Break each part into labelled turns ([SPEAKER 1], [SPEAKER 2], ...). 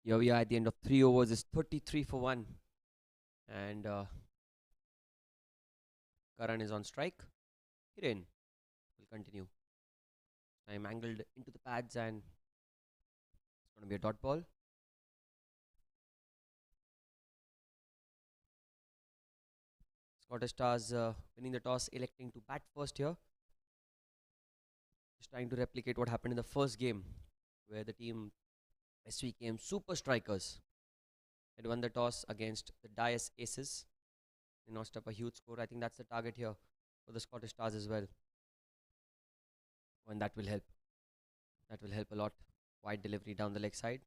[SPEAKER 1] Here we are at the end of 3 overs. It's 33 for 1. And Karan is on strike. Hiren will continue. Time angled into the pads and it's going to be a dot ball. Scottish Stars winning the toss, electing to bat first here. Just trying to replicate what happened in the first game, where the team Svkm'S Super Strikers had won the toss against the Dice Aces. They notched up a huge score. I think that's the target here for the Scottish Stars as well. And that will help. That will help a lot. Wide delivery down the leg side.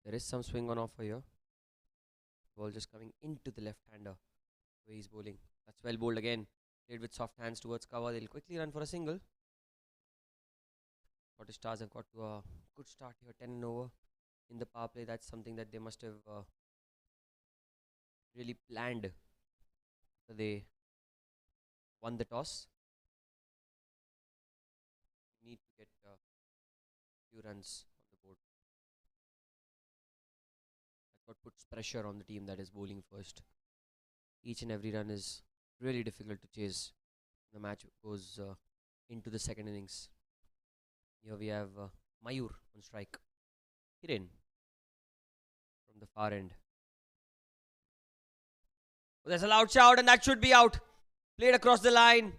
[SPEAKER 1] There is some swing on offer here. Ball just coming into the left-hander where he's bowling. That's well bowled again. Played with soft hands towards cover. They'll quickly run for a single. Scottish Stars have got to a good start here. 10 and over in the power play. That's something that they must have really planned. So they won the toss. Need to get a few runs on the board. That's what puts pressure on the team that is bowling first. Each and every run is really difficult to chase. The match goes into the second innings. Here we have Mayur on strike. Hiren from the far end. Oh, there's a loud shout and that should be out. Played across the line.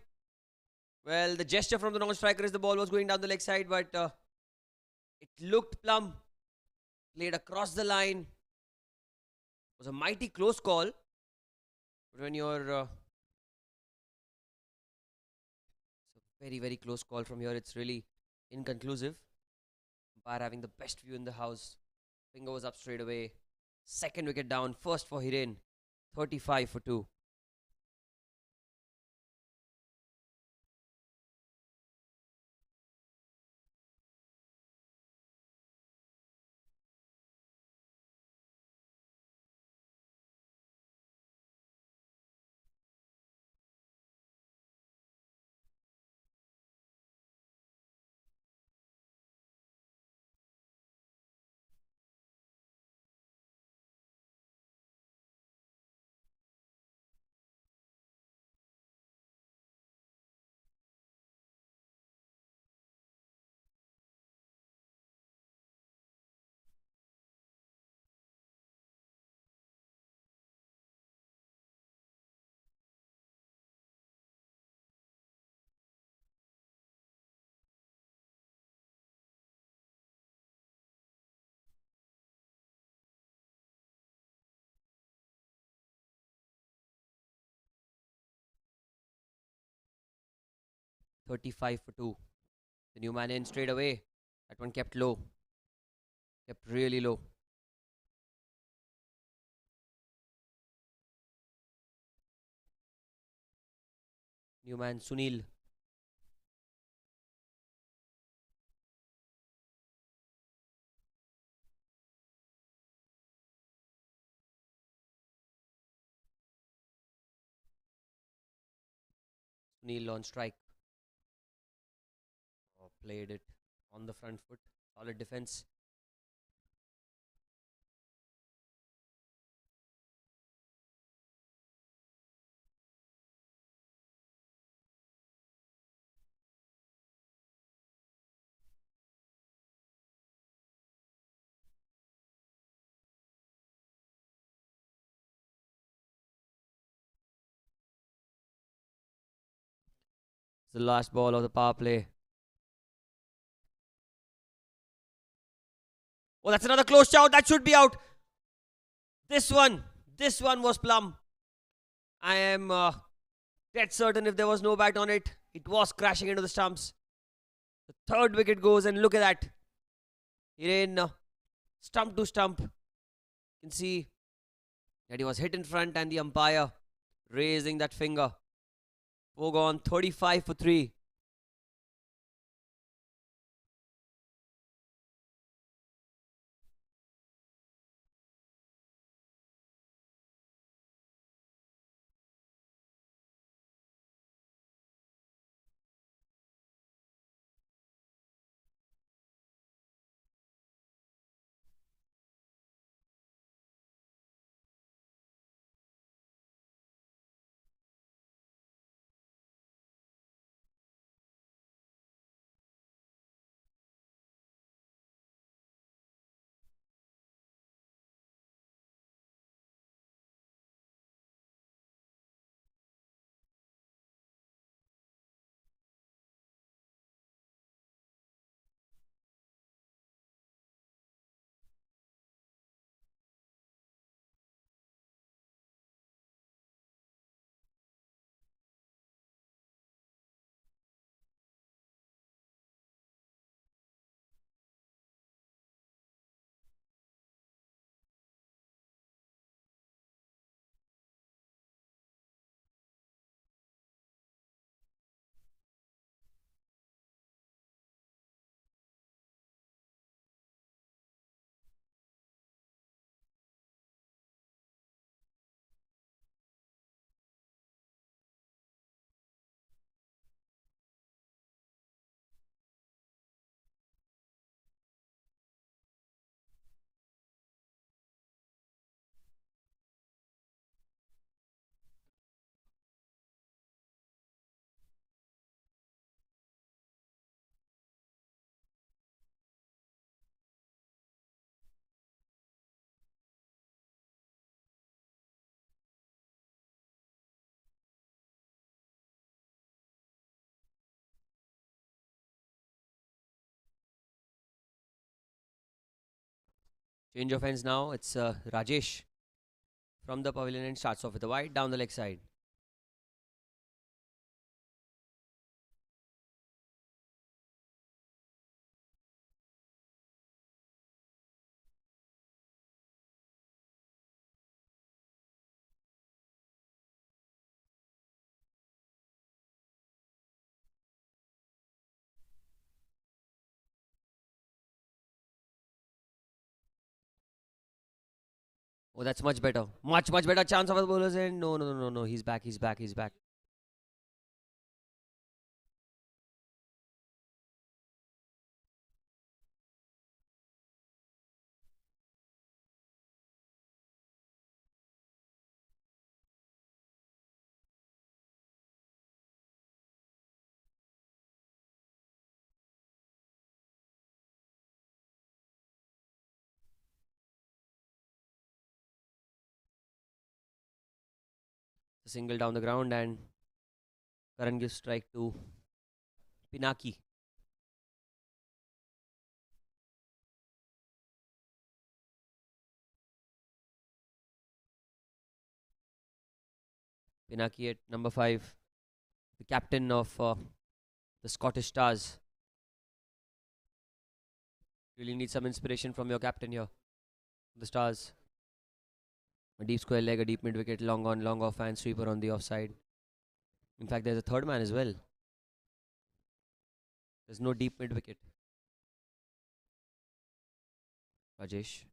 [SPEAKER 1] Well, the gesture from the non-striker is the ball was going down the leg side, but it looked plumb. Played across the line. It was a mighty close call. But when you're... it's a very, very close call from here. It's really inconclusive. Umpire having the best view in the house. Finger was up straight away. Second wicket down. First for Hiren. 35 for 2. $35 for 2. The new man in straight away. That one kept low. Kept really low. New man Sunil. Sunil on strike. Played it on the front foot. Solid defense. It's the last ball of the power play. Oh, that's another close shout. That should be out. This one was plumb. I am dead certain if there was no bat on it, it was crashing into the stumps. The third wicket goes and look at that. Hiren stump to stump. You can see that he was hit in front and the umpire raising that finger. Foregone 35 for 3. Change of ends now. It's Rajesh from the pavilion and starts off with a wide down the leg side. Oh, that's much better. Much better chance of the bowler's end. No. He's back. A single down the ground and Karan gives strike to Pinaki. Pinaki at number 5, the captain of the Scottish Stars. Really need some inspiration from your captain here. The Stars. A deep square leg, a deep mid wicket, long on, long off, and sweeper on the offside. In fact, there's a third man as well. There's no deep mid wicket. Rajesh.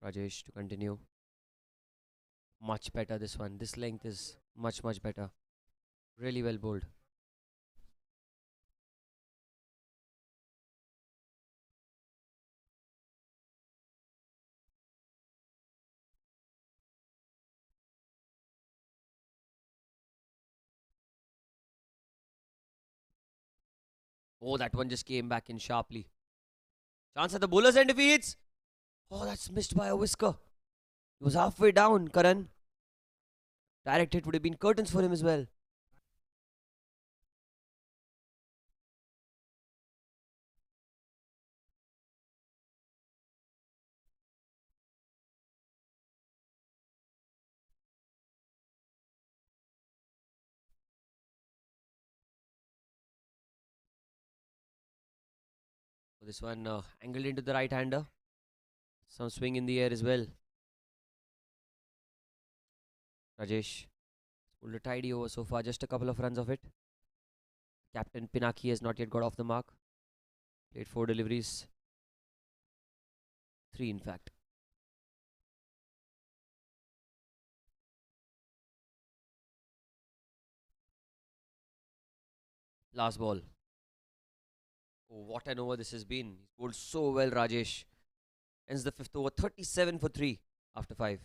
[SPEAKER 1] Rajesh to continue. Much better this one. This length is much better. Really well bowled. Oh, that one just came back in sharply. Chance at the bowler's end if he hits. Oh, that's missed by a whisker. He was halfway down, Karan. Direct hit would have been curtains for him as well. This one angled into the right hander. Some swing in the air as well. Rajesh pulled a tidy over so far, just a couple of runs of it. Captain Pinaki has not yet got off the mark. Played 4 deliveries. 3 in fact. Last ball. Oh, what an over this has been. He's bowled so well, Rajesh. Ends the 5th over 37 for 3 after 5.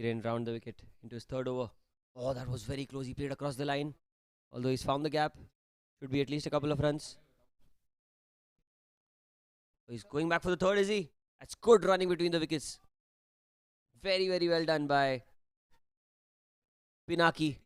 [SPEAKER 1] He ran round the wicket into his third over. Oh, that was very close. He played across the line. Although he's found the gap. Should be at least a couple of runs. He's going back for the third, is he? That's good running between the wickets. Very, very well done by Pinaki.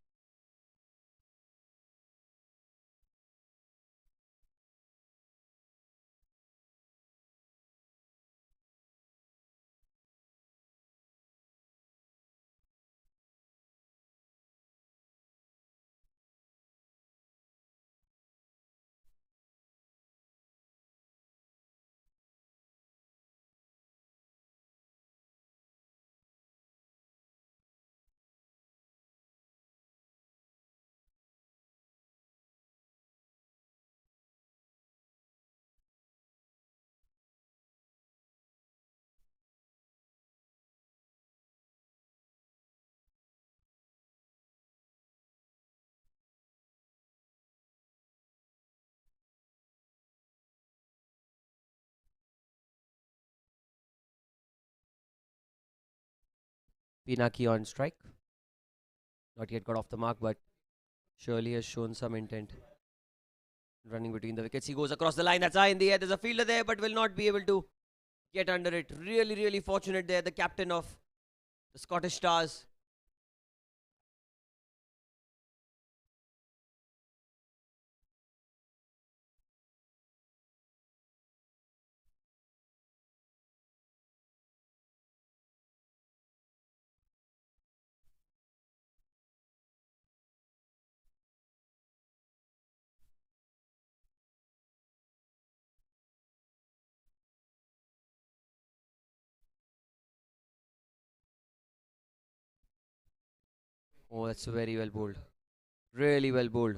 [SPEAKER 1] Pinaki on strike. Not yet got off the mark, but surely has shown some intent. Running between the wickets. He goes across the line. That's high in the air. There's a fielder there, but will not be able to get under it. Really, really fortunate there. The captain of the Scottish Stars. Oh, that's very well bowled. Really well bowled.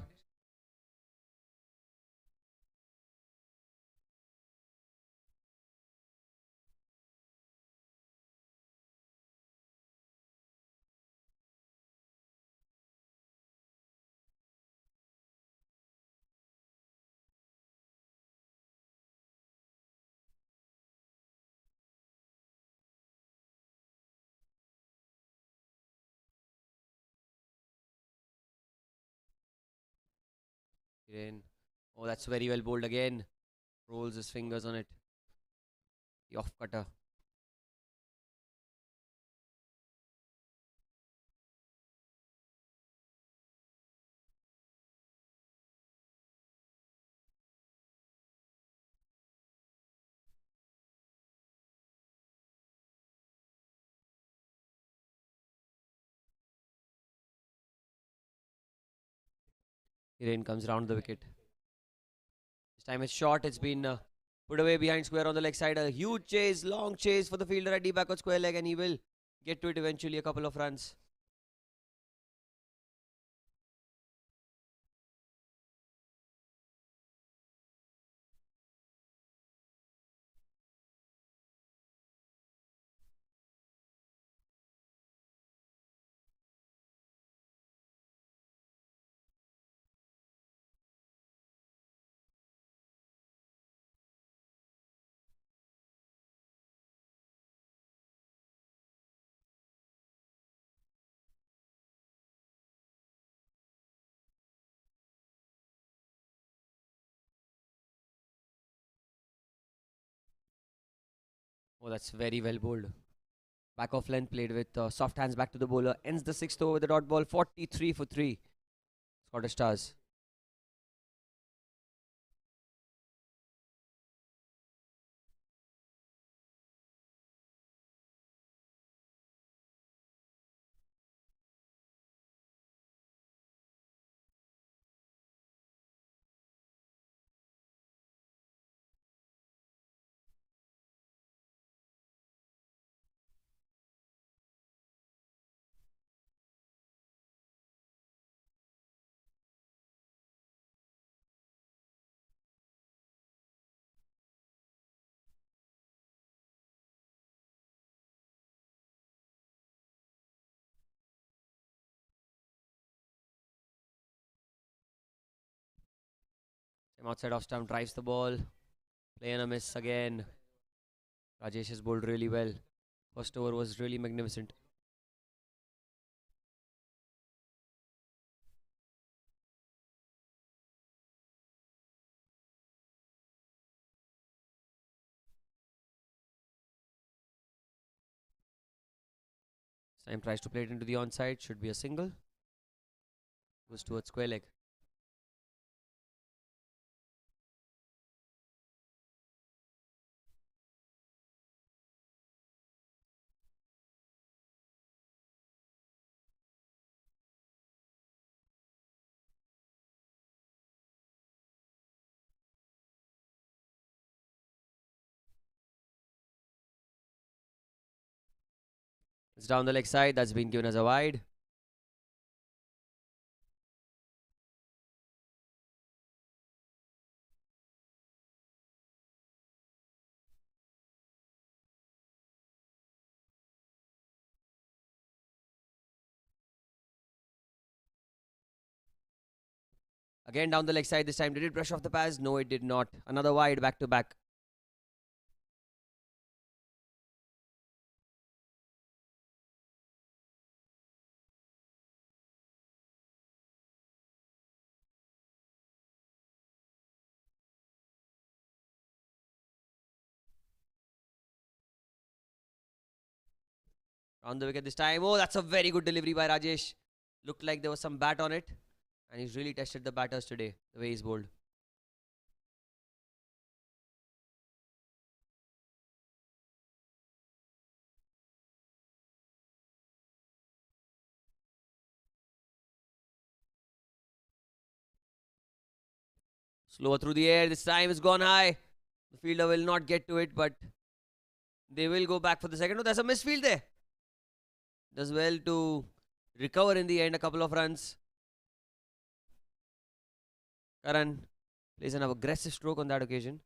[SPEAKER 1] Again. Oh, that's very well bowled again. Rolls his fingers on it. The off cutter. Rain comes round the wicket. This time it's short. It's been put away behind square on the leg side. A huge chase, long chase for the fielder at deep backward square leg, and he will get to it eventually. A couple of runs. Oh, that's very well bowled. Back off length played with soft hands back to the bowler. Ends the sixth over with the dot ball. 43 for 3. Scottish Stars. Time outside off stump drives the ball. Play and a miss again. Rajesh has bowled really well. First over was really magnificent. Time tries to play it into the onside. Should be a single. Goes towards square leg. It's down the leg side. That's been given as a wide. Again down the leg side this time. Did it brush off the pads? No, it did not. Another wide back to back. On the wicket this time. Oh, that's a very good delivery by Rajesh. Looked like there was some bat on it. And he's really tested the batters today, the way he's bowled. Slower through the air. This time it's gone high. The fielder will not get to it, but they will go back for the second. Oh, there's a misfield there. Does well to recover in the end. A couple of runs. Karan plays an aggressive stroke on that occasion.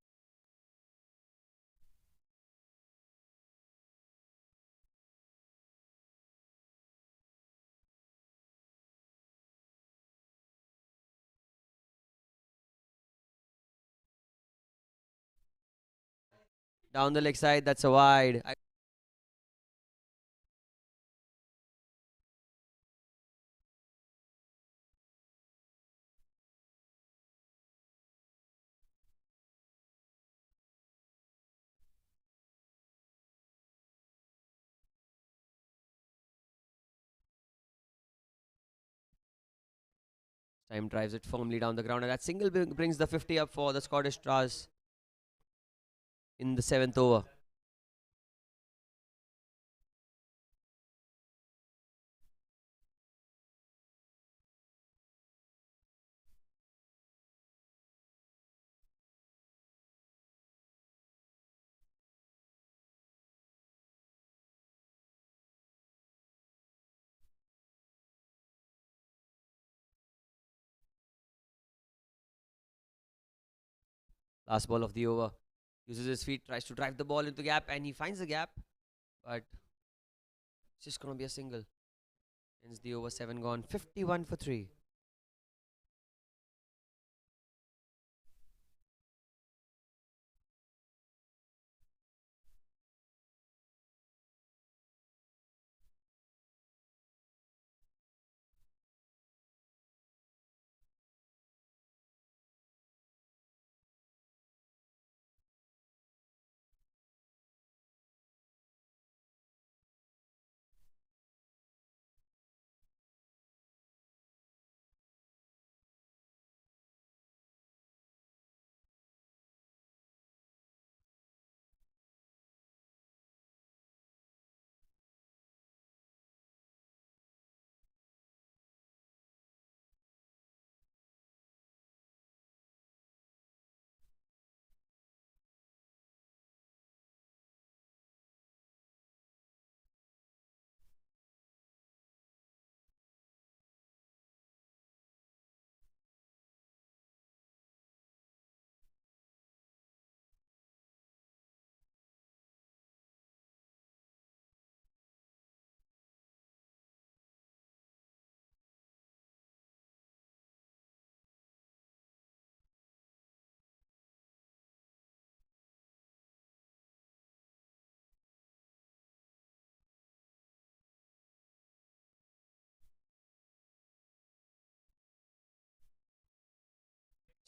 [SPEAKER 1] Down the leg side, that's a wide. Time drives it firmly down the ground, and that single brings the 50 up for the Scottish Stars in the 7th over. Last ball of the over. Uses his feet, tries to drive the ball into the gap, and he finds the gap. But it's just going to be a single. Ends the over, 7 gone. 51 for 3.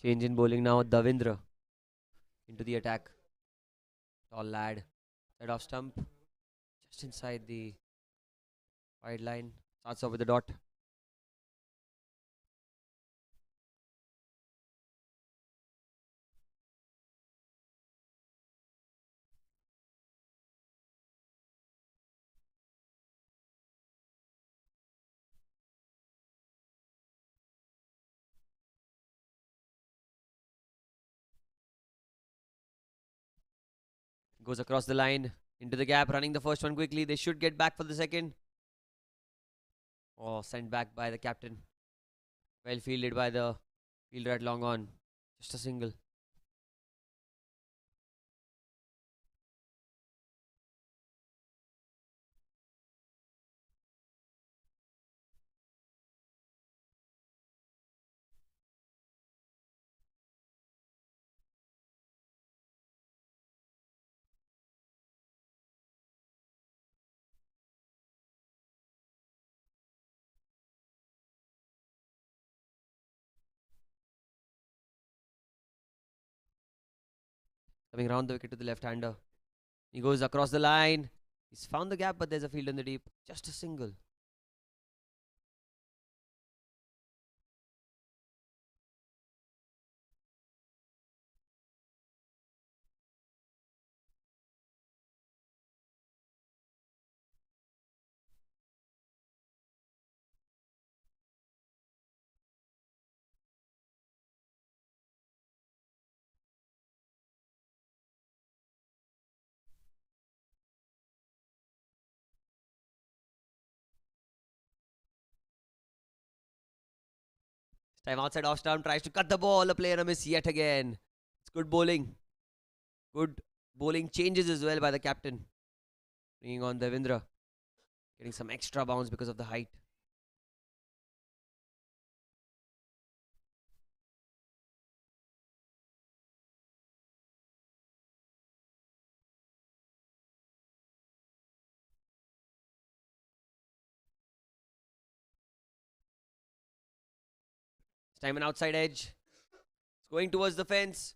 [SPEAKER 1] Change in bowling now. Davindra into the attack. Tall lad. Head off stump. Just inside the Wide line. Starts off with a dot. Goes across the line. Into the gap. Running the first one quickly. They should get back for the second. Oh, sent back by the captain. Well fielded by the fielder at long on. Just a single. Coming round the wicket to the left-hander. He goes across the line. He's found the gap, but there's a field in the deep. Just a single. Time outside off stump. Tries to cut the ball. A player a miss yet again. It's good bowling. Good bowling changes as well by the captain. Bringing on Devendra. Getting some extra bounce because of the height. Time an outside edge. It's going towards the fence.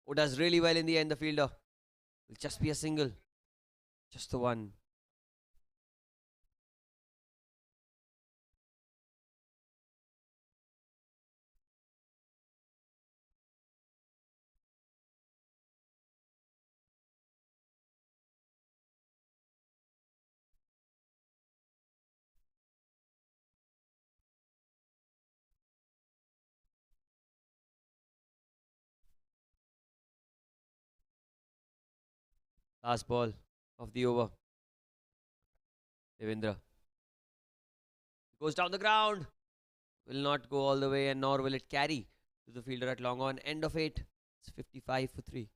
[SPEAKER 1] Who does really well in the end, the fielder. Will just be a single. Just the one. Last ball of the over. Devendra. Goes down the ground. Will not go all the way and nor will it carry to the fielder at long on. End of 8. It's 55 for 3.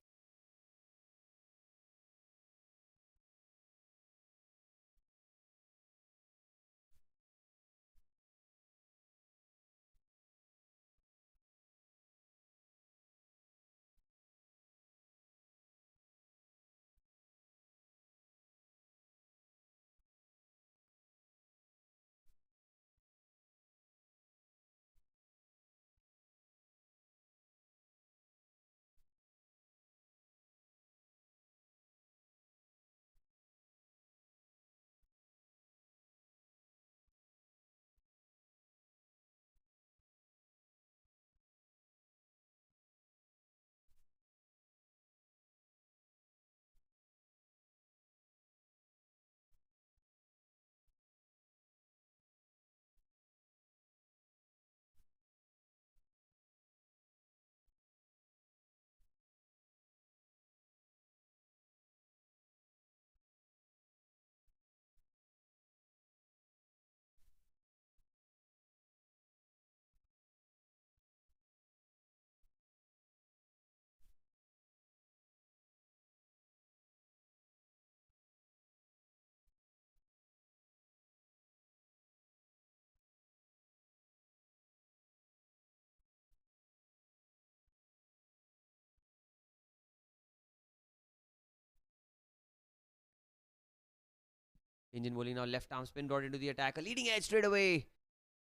[SPEAKER 1] Indian bowling now, left arm spin brought into the attack. A leading edge straight away.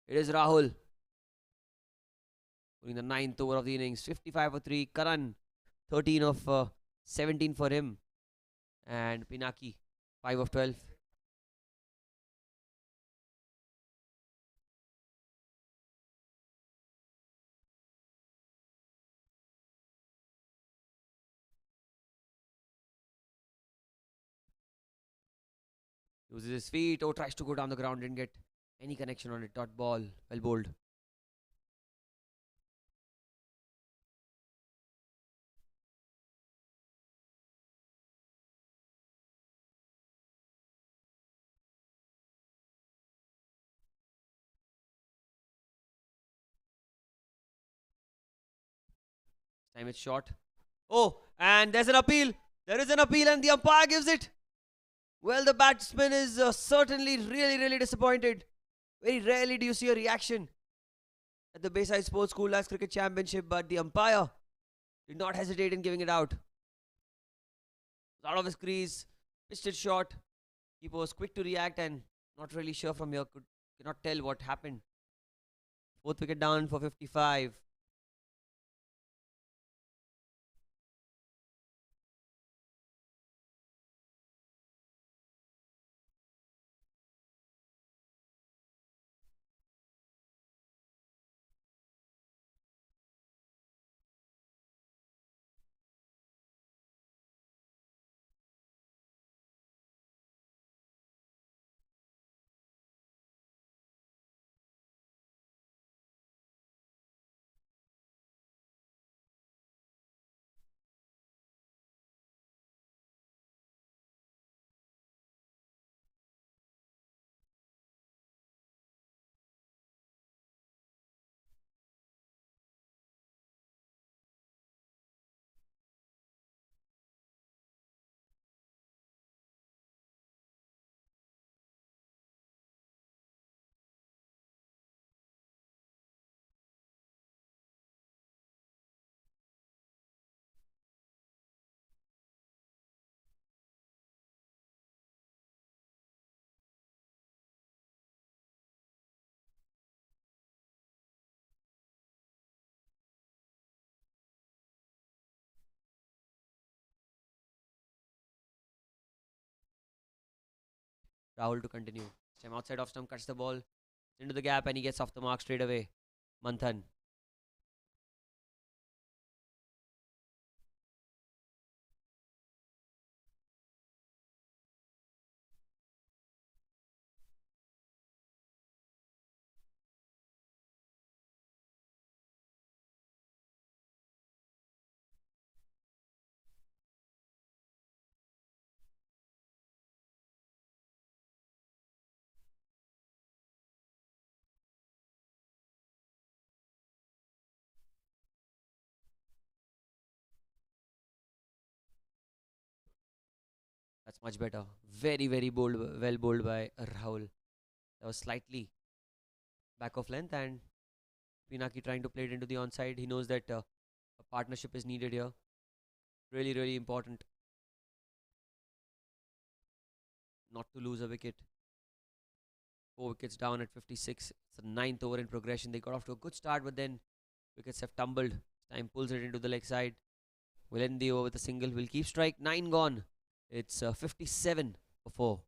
[SPEAKER 1] It is Rahul. Bowling the 9th over of the innings. 55 for 3. Karan, 13 of 17 for him. And Pinaki, 5 of 12. Loses his feet. Oh, tries to go down the ground. Didn't get any connection on it. Dot ball. Well bowled. Time it's short. Oh, and there's an appeal. There is an appeal, and the umpire gives it. Well, the batsman is certainly really disappointed. Very rarely do you see a reaction at the Bayside Sports School Lads Cricket Championship, but the umpire did not hesitate in giving it out. Out of his crease, pitched it short. Keeper was quick to react and not really sure from here. Cannot tell what happened. Fourth wicket down for 55. Rahul to continue. Stem outside off stump, cuts the ball into the gap, and he gets off the mark straight away. Manthan. That's much better. Very bold, well bowled by Rahul. That was slightly back of length, and Pinaki trying to play it into the onside. He knows that a partnership is needed here. Really important not to lose a wicket. 4 wickets down at 56. It's the ninth over in progression. They got off to a good start, but then wickets have tumbled. Time pulls it into the leg side. Will end the over with a single. Will keep strike. 9 gone. It's 57 for 4.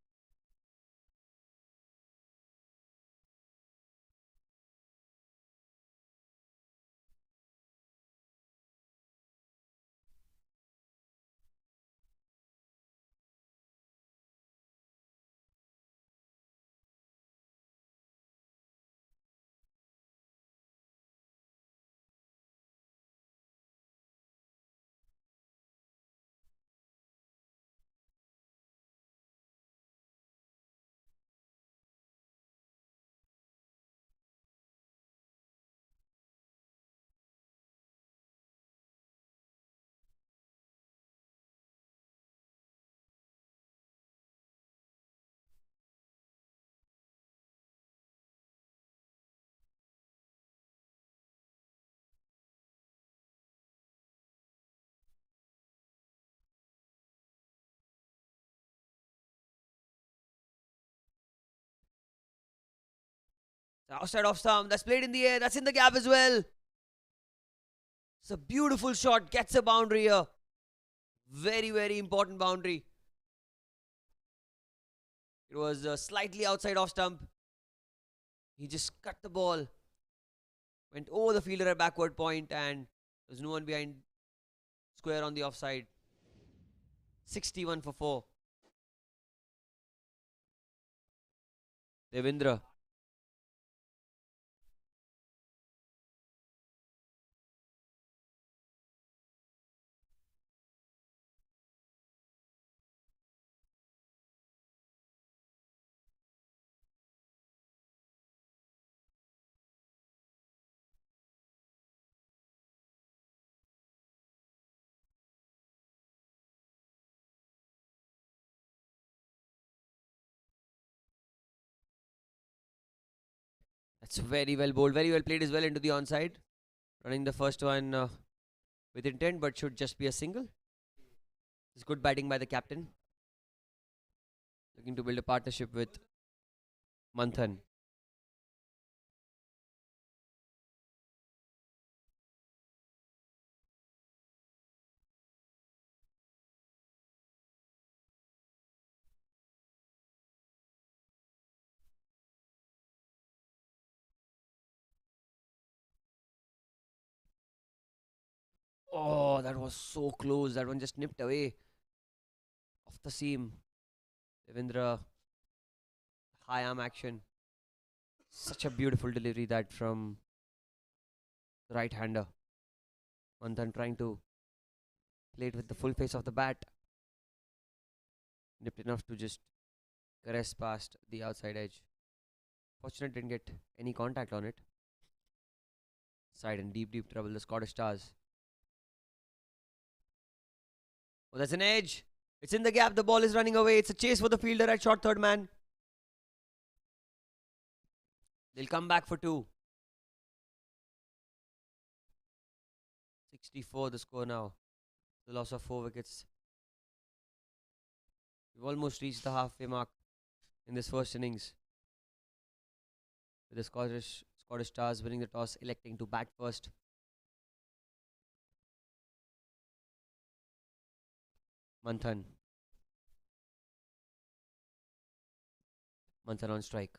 [SPEAKER 1] Outside off stump. That's played in the air. That's in the gap as well. It's a beautiful shot. Gets a boundary here. Very important boundary. It was slightly outside off stump. He just cut the ball. Went over the fielder at backward point, and there's no one behind square on the offside. 61 for 4. Devendra. That's very well bowled. Very well played as well into the onside. Running the first one with intent, but should just be a single. It's good batting by the captain. Looking to build a partnership with Manthan. Oh, that was so close. That one just nipped away off the seam. Devendra, high arm action. Such a beautiful delivery that from the right hander. Manthan trying to play it with the full face of the bat. Nipped enough to just caress past the outside edge. Fortunate didn't get any contact on it. Side in deep, deep trouble, the Scottish Stars. Oh, that's an edge. It's in the gap. The ball is running away. It's a chase for the fielder at short third man. They'll come back for two. 64 the score now. The loss of 4 wickets. We've almost reached the halfway mark in this first innings. With the Scottish Stars winning the toss, electing to bat first. Manthan. Manthan on strike.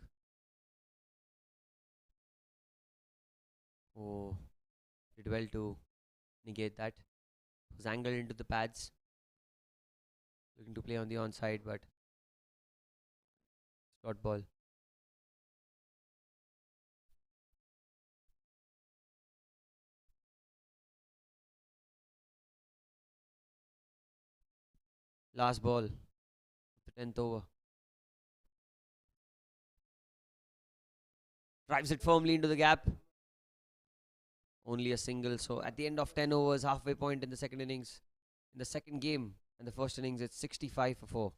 [SPEAKER 1] Oh, did well to negate that. Was angled into the pads. Looking to play on the onside, but slot ball. Last ball of the 10th over. Drives it firmly into the gap. Only a single. So at the end of 10 overs, halfway point in the second innings, in the second game, and the first innings, it's 65 for 4.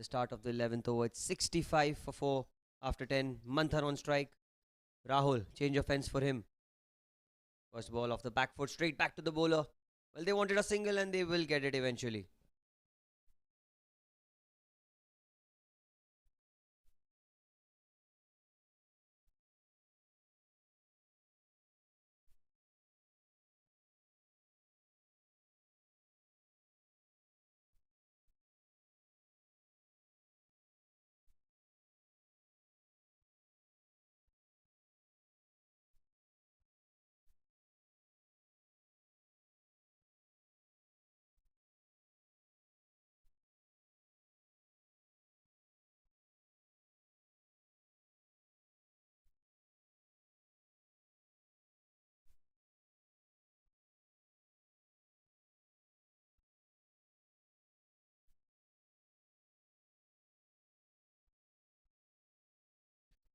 [SPEAKER 1] start of the 11th over. It's 65 for 4 after 10. Manthan on strike. Rahul, change of fence for him. First ball off the back foot, straight back to the bowler. Well, they wanted a single and they will get it eventually.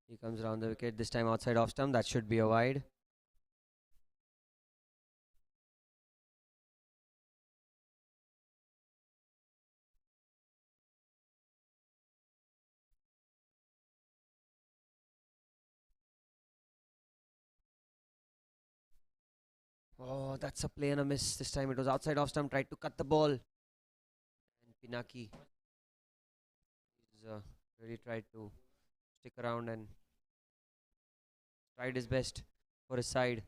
[SPEAKER 1] He comes around the wicket, this time outside off stump. That should be a wide. Oh, that's a play and a miss. This time it was outside off stump. Tried to cut the ball. And Pinaki he's really tried to stick around and tried his best for his side.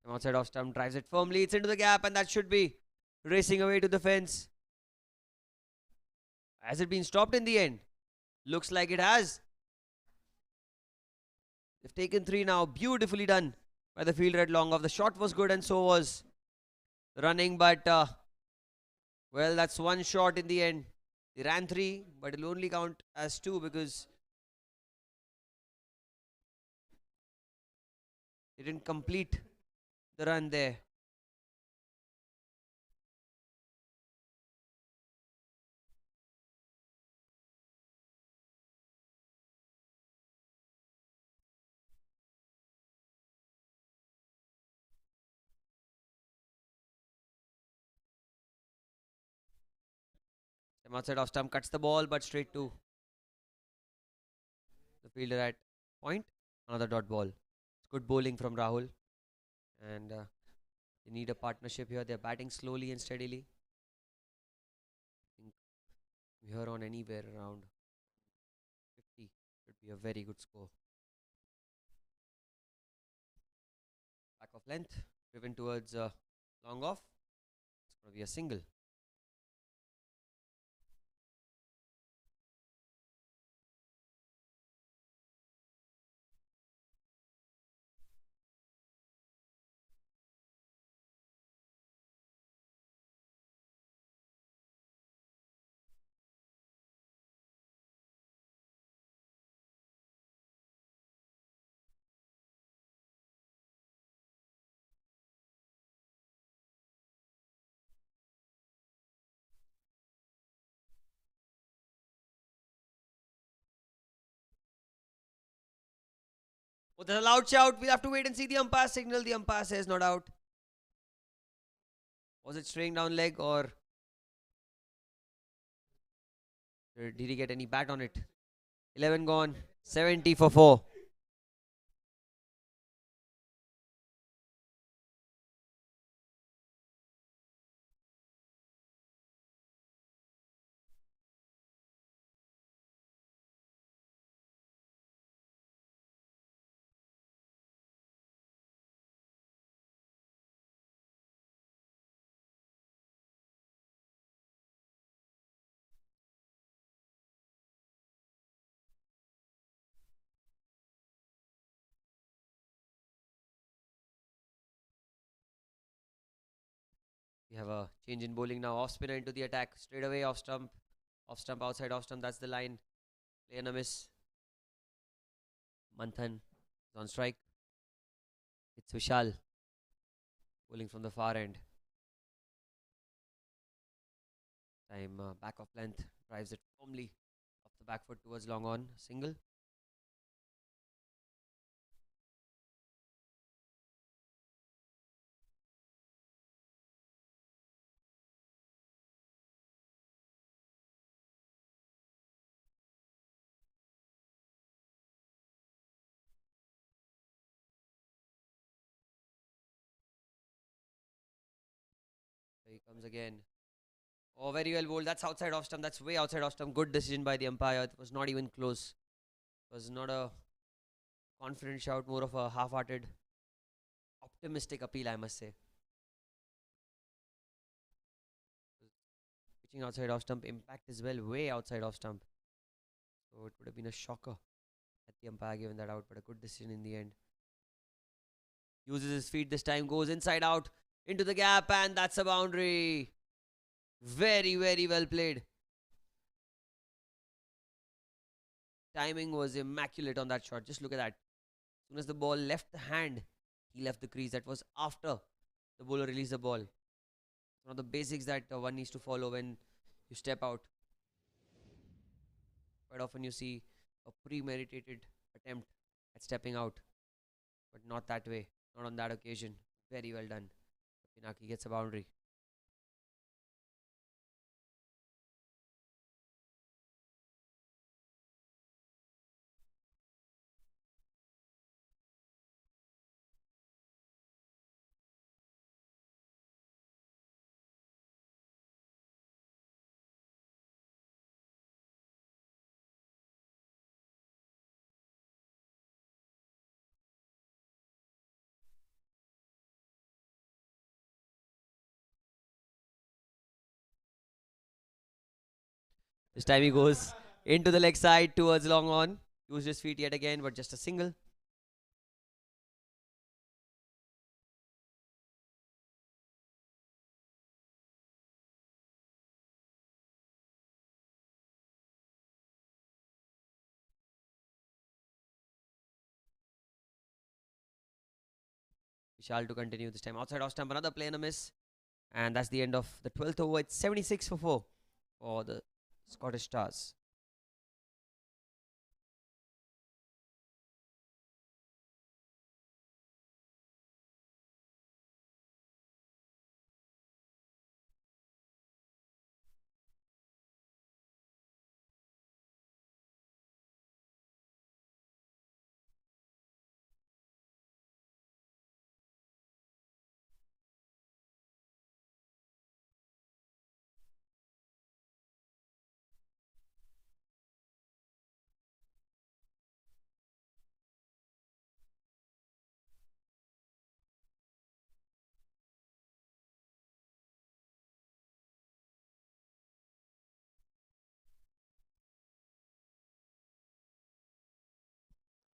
[SPEAKER 1] Outside off stump, drives it firmly. It's into the gap, and that should be racing away to the fence. Has it been stopped in the end? Looks like it has. They've taken 3 now. Beautifully done by the fielder at long off. The shot was good, and so was the running, but well, that's one shot in the end. They ran 3, but it'll only count as 2 because they didn't complete the run there. Outside off stump cuts the ball, but straight to the fielder at point. Another dot ball. It's good bowling from Rahul, and they need a partnership here. They're batting slowly and steadily. I think here on anywhere around 50 should be a very good score. Back of length, driven towards long off. It's going to be a single. Oh, there's a loud shout. We'll have to wait and see the umpire signal. The umpire says not out. Was it straying down leg or did he get any bat on it? 11 gone. 70 for 4. We have a change in bowling now. Off spinner into the attack. Straight away off stump. Off stump, outside off stump. That's the line. Play and a miss. Manthan is on strike. It's Vishal bowling from the far end. Time back of length. Drives it firmly off the back foot towards long on. Single. He comes again. Oh, very well bowled. That's outside off stump. That's way outside off stump. Good decision by the umpire. It was not even close. It was not a confident shout, more of a half-hearted, optimistic appeal, I must say. Pitching outside off stump, impact as well, way outside off stump. So it would have been a shocker had the umpire given that out, but a good decision in the end. Uses his feet this time, goes inside out into the gap, and that's a boundary. Very, very well played. Timing was immaculate on that shot. Just look at that. As soon as the ball left the hand, he left the crease. That was after the bowler released the ball. It's one of the basics that one needs to follow when you step out. Quite often you see a premeditated attempt at stepping out, but not that way. Not on that occasion. Very well done. Pinaki gets a boundary. This time he goes into the leg side towards long on. Used his feet yet again, but just a single. Vishal to continue this time. Outside off stump, another play and a miss. And that's the end of the 12th over. It's 76 for 4 for the Scottish Stars.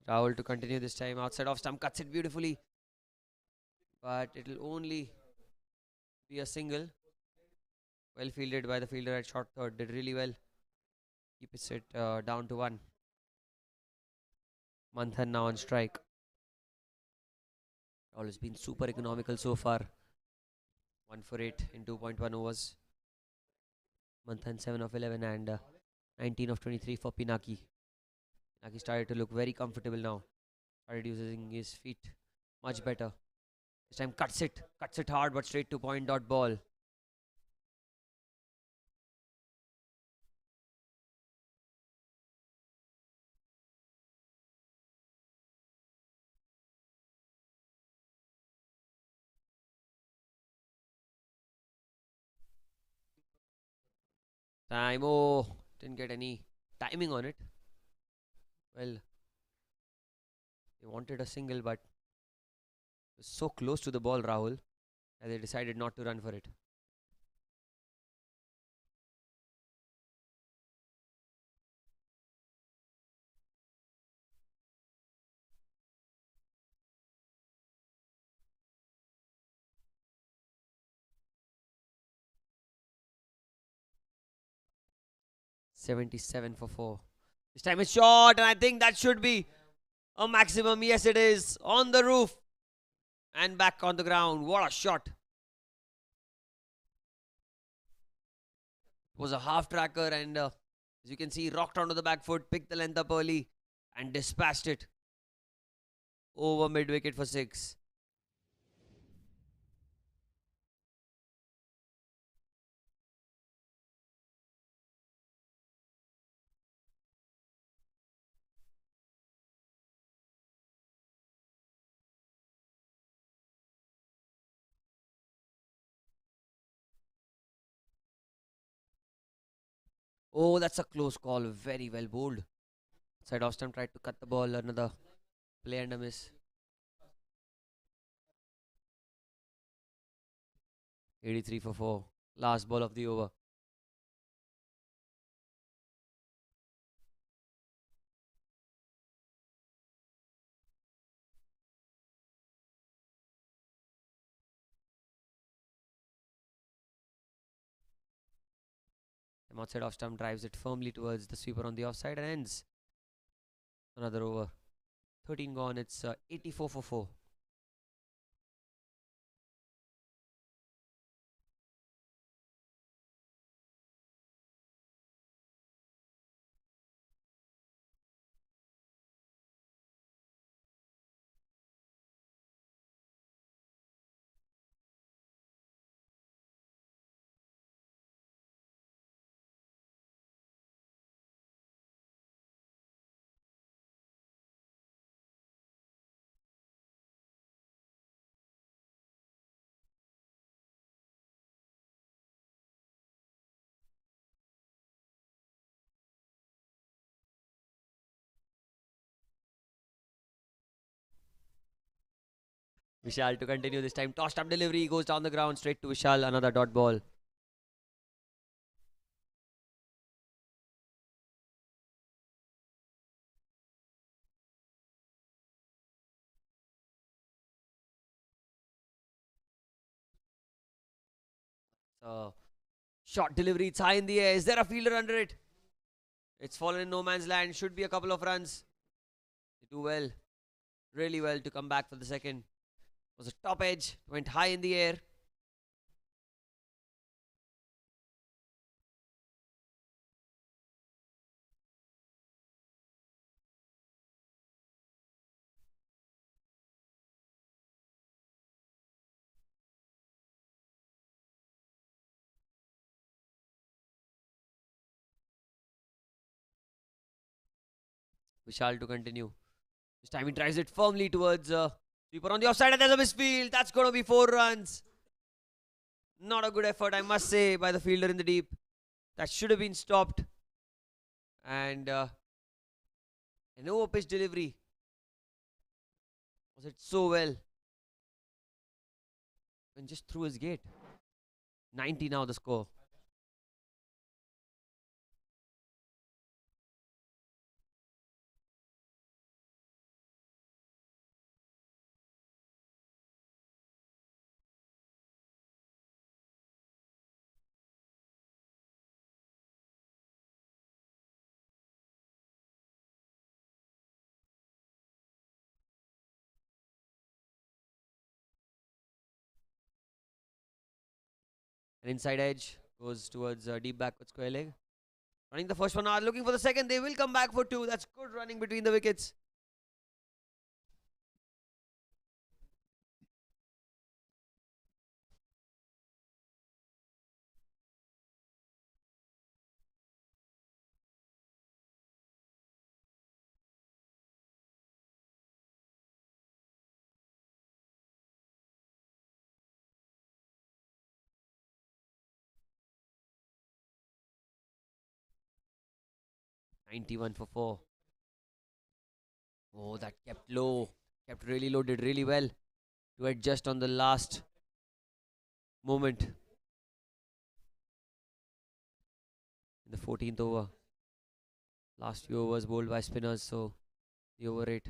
[SPEAKER 1] Rahul to continue this time. Outside off stump, cuts it beautifully. But it'll only be a single. Well fielded by the fielder at short third. Did really well. Keeps it down to 1. Manthan now on strike. All has been super economical so far. 1 for 8 in 2.1 overs. Manthan 7 of 11 and 19 of 23 for Pinaki. Pinaki started to look very comfortable now. Started using his feet much better. This time cuts it hard but straight to point dot ball. Time, oh, didn't get any timing on it. Well, they wanted a single, but it was so close to the ball, Rahul, that they decided not to run for it. $77 for 4. This time it's short, and I think that should be a maximum. Yes, it is. On the roof and back on the ground. What a shot. It was a half tracker, and as you can see, rocked onto the back foot, picked the length up early, and dispatched it over mid wicket for 6. Oh, that's a close call. Very well bowled. Side off stump tried to cut the ball. Another play and a miss. 83 for 4. Last ball of the over. The outside off stump drives it firmly towards the sweeper on the offside and ends another over. 13 gone. It's 84 for 4. Vishal to continue this time. Tossed up delivery. Goes down the ground straight to Vishal. Another dot ball. Short delivery. It's high in the air. Is there a fielder under it? It's fallen in no man's land. Should be a couple of runs. They do well. Really well to come back for the second. Was a top edge. Went high in the air. Vishal to continue. This time he drives it firmly towards sweeper on the offside and there's a misfield. That's going to be 4 runs. Not a good effort, I must say, by the fielder in the deep. That should have been stopped. And an over pitch delivery. Was it so well? And just through his gate. 90 now the score. An inside edge goes towards deep backward square leg. Running the first one out, looking for the second. They will come back for 2. That's good running between the wickets. .91 for 4. Oh, that kept low. Kept really low. Did really well to adjust on the last moment. In the 14th over. Last few overs bowled by spinners, so the over rate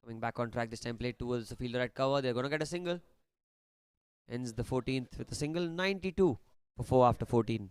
[SPEAKER 1] coming back on track. This time played towards the fielder at cover. They're going to get a single. Ends the 14th with a single. 92 for 4 after 14.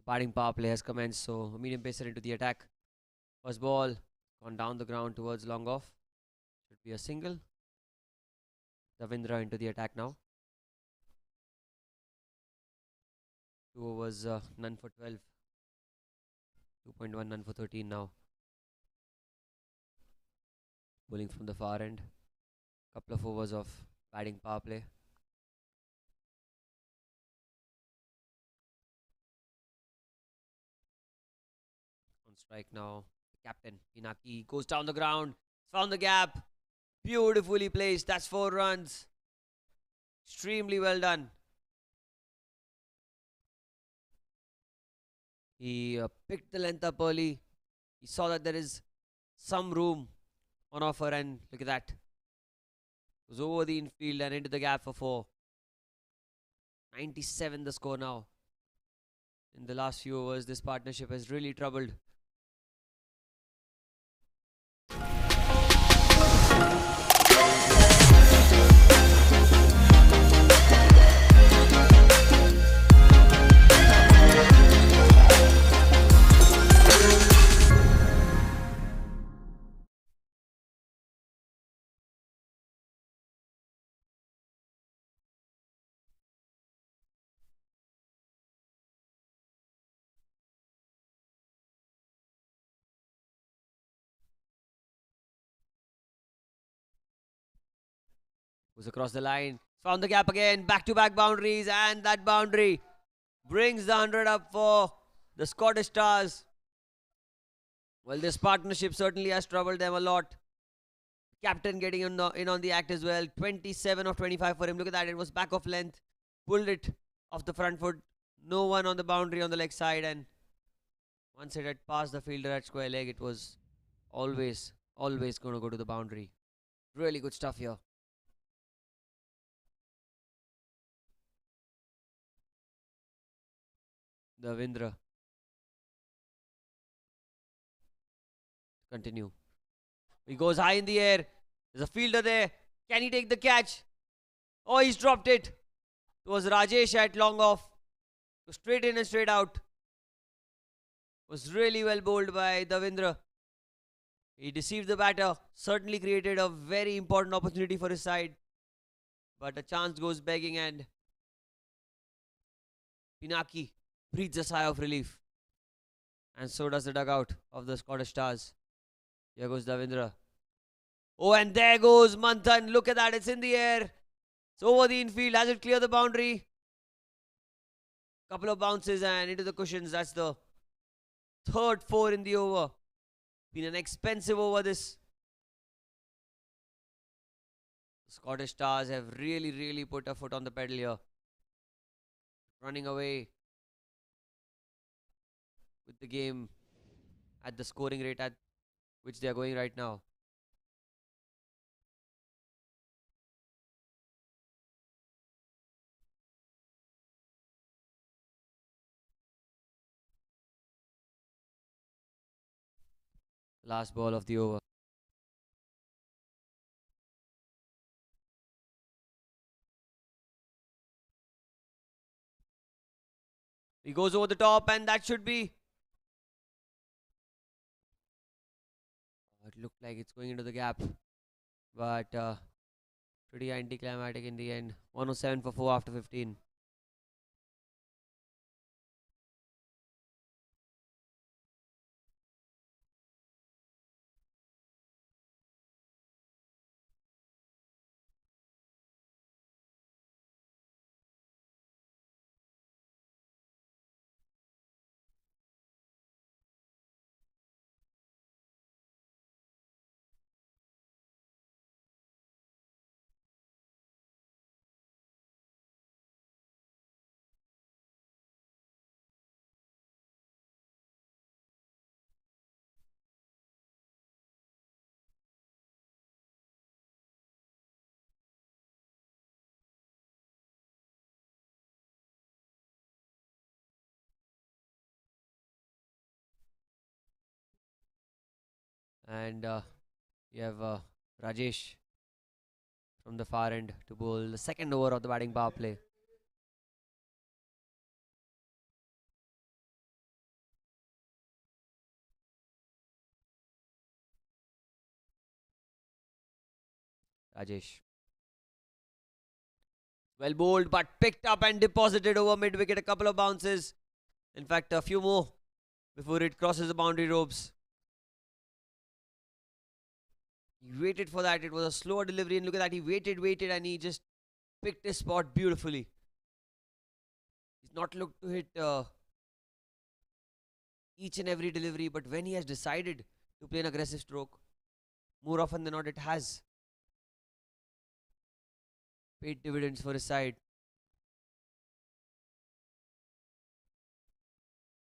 [SPEAKER 1] Batting power play has commenced, so a medium pacer into the attack. First ball gone down the ground towards long off. Should be a single. Davindra into the attack now. 2 overs, none for 12. 2.1, none for 13 now. Bowling from the far end. Couple of overs of batting power play. On strike now. The captain, Pinaki, goes down the ground. Found the gap. Beautifully placed. That's 4 runs. Extremely well done. He picked the length up early. He saw that there is some room on offer, and look at that. It was over the infield and into the gap for 4. 97 the score now. In the last few overs, this partnership has really troubled. Goes across the line. Found the gap again. Back-to-back boundaries. And that boundary brings the 100 up for the Scottish Stars. Well, this partnership certainly has troubled them a lot. Captain getting in on the act as well. 27 of 25 for him. Look at that. It was back of length. Pulled it off the front foot. No one on the boundary on the leg side. And once it had passed the fielder at square leg, it was always going to go to the boundary. Really good stuff here. Davindra. Continue. He goes high in the air. There's a fielder there. Can he take the catch? Oh, he's dropped it. It was Rajesh at long off. Straight in and straight out. Was really well bowled by Davindra. He deceived the batter. Certainly created a very important opportunity for his side. But a chance goes begging, and Pinaki breathes a sigh of relief. And so does the dugout of the Scottish Stars. Here goes Davindra. Oh, and there goes Manthan. Look at that. It's in the air. It's over the infield. Has it cleared the boundary? Couple of bounces and into the cushions. That's the third 4 in the over. Been an expensive over this. The Scottish Stars have really put a foot on the pedal here. Running away with the game at the scoring rate at which they are going right now. Last ball of the over. He goes over the top, and that should be. It looked like it's going into the gap, but pretty anticlimactic in the end. 107 for 4 after 15. And you have Rajesh from the far end to bowl the second over of the batting power play. Rajesh. Well bowled, but picked up and deposited over mid wicket. A couple of bounces. In fact, a few more before it crosses the boundary ropes. He waited for that. It was a slower delivery, and look at that. He waited, and he just picked his spot beautifully. He's not looked to hit each and every delivery, but when he has decided to play an aggressive stroke, more often than not, it has paid dividends for his side.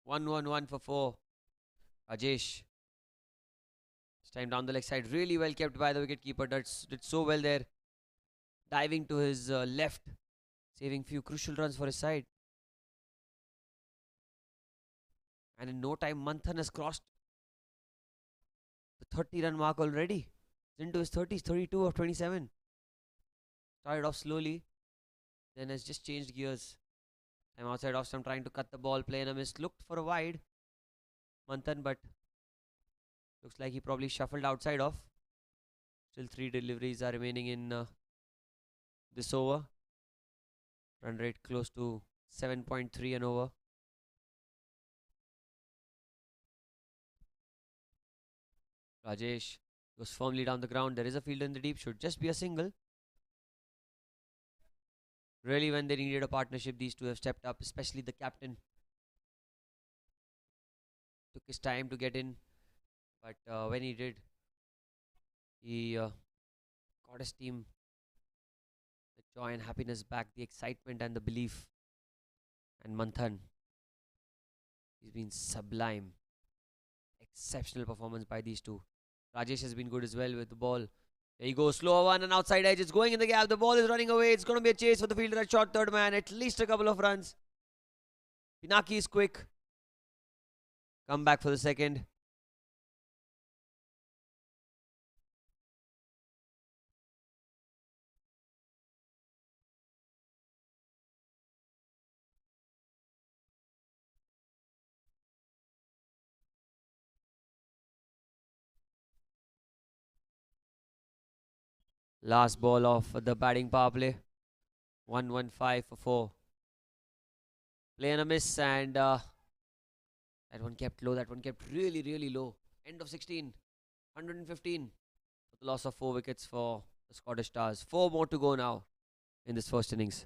[SPEAKER 1] 1-1-1 for 4. Rajesh. This time down the leg side. Really well kept by the wicketkeeper. Did so well there. Diving to his left. Saving few crucial runs for his side. And in no time, Manthan has crossed the 30-run mark already. He's into his 30s, 32 of 27. Started off slowly. Then has just changed gears. I'm outside off stump trying to cut the ball. Play and a miss. Looked for a wide. Manthan, but looks like he probably shuffled outside off. Still 3 deliveries are remaining in this over. Run rate close to 7.3 and over. Rajesh goes firmly down the ground. There is a fielder in the deep. Should just be a single. Really, when they needed a partnership, these two have stepped up, especially the captain. Took his time to get in, but when he did, he got his team the joy and happiness back, the excitement and the belief. And Manthan, he's been sublime. Exceptional performance by these two. Rajesh has been good as well with the ball. There you go, slower one and outside edge. It's going in the gap. The ball is running away. It's going to be a chase for the fielder at short third man. At least a couple of runs. Pinaki is quick. Come back for the second. Last ball of the batting power play. 1-1-5 for 4. Play and a miss, and that one kept low. That one kept really, really low. End of 16. 115. For the loss of 4 wickets for the Scottish Stars. 4 more to go now in this first innings.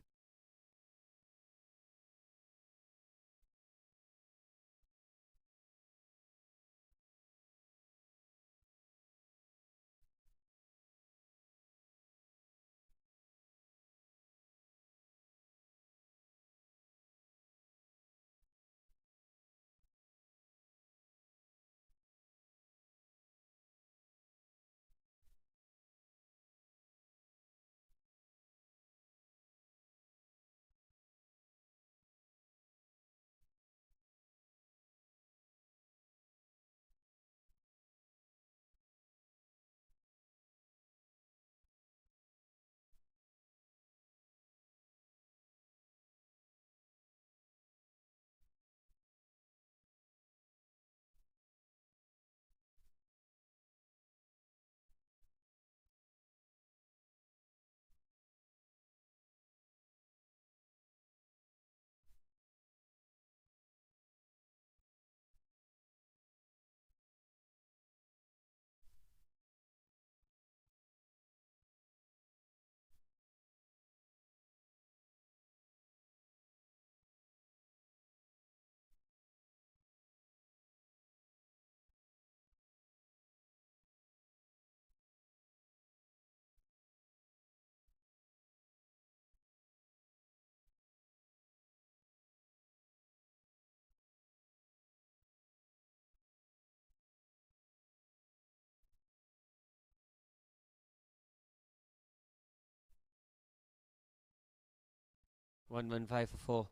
[SPEAKER 1] One one five for 4.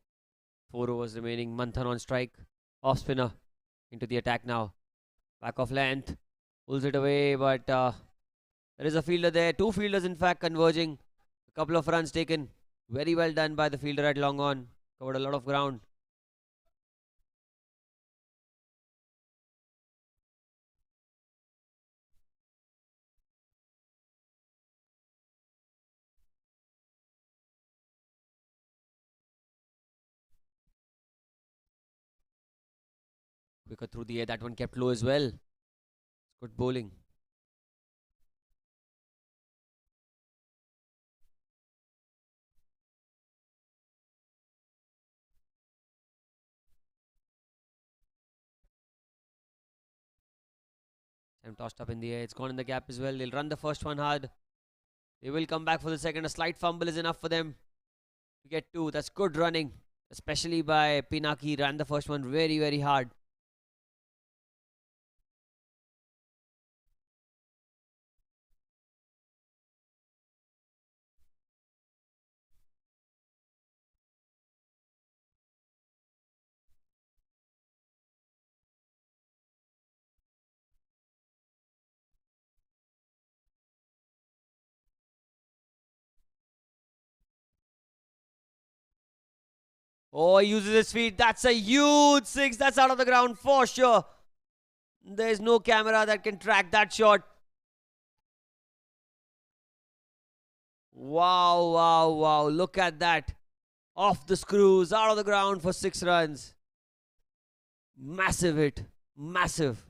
[SPEAKER 1] 4 overs remaining. Manthan on strike. Off spinner. Into the attack now. Back of length. Pulls it away, but there is a fielder there. 2 fielders, in fact, converging. A couple of runs taken. Very well done by the fielder at long on. Covered a lot of ground. Quicker through the air. That one kept low as well. Good bowling. I'm tossed up in the air. It's gone in the gap as well. They'll run the first one hard. They will come back for the second. A slight fumble is enough for them to get two. That's good running, especially by Pinaki. Ran the first one very, very hard. Oh, he uses his feet. That's a huge six. That's out of the ground for sure. There's no camera that can track that shot. Wow, wow, wow. Look at that. Off the screws, out of the ground for 6 runs. Massive hit. Massive.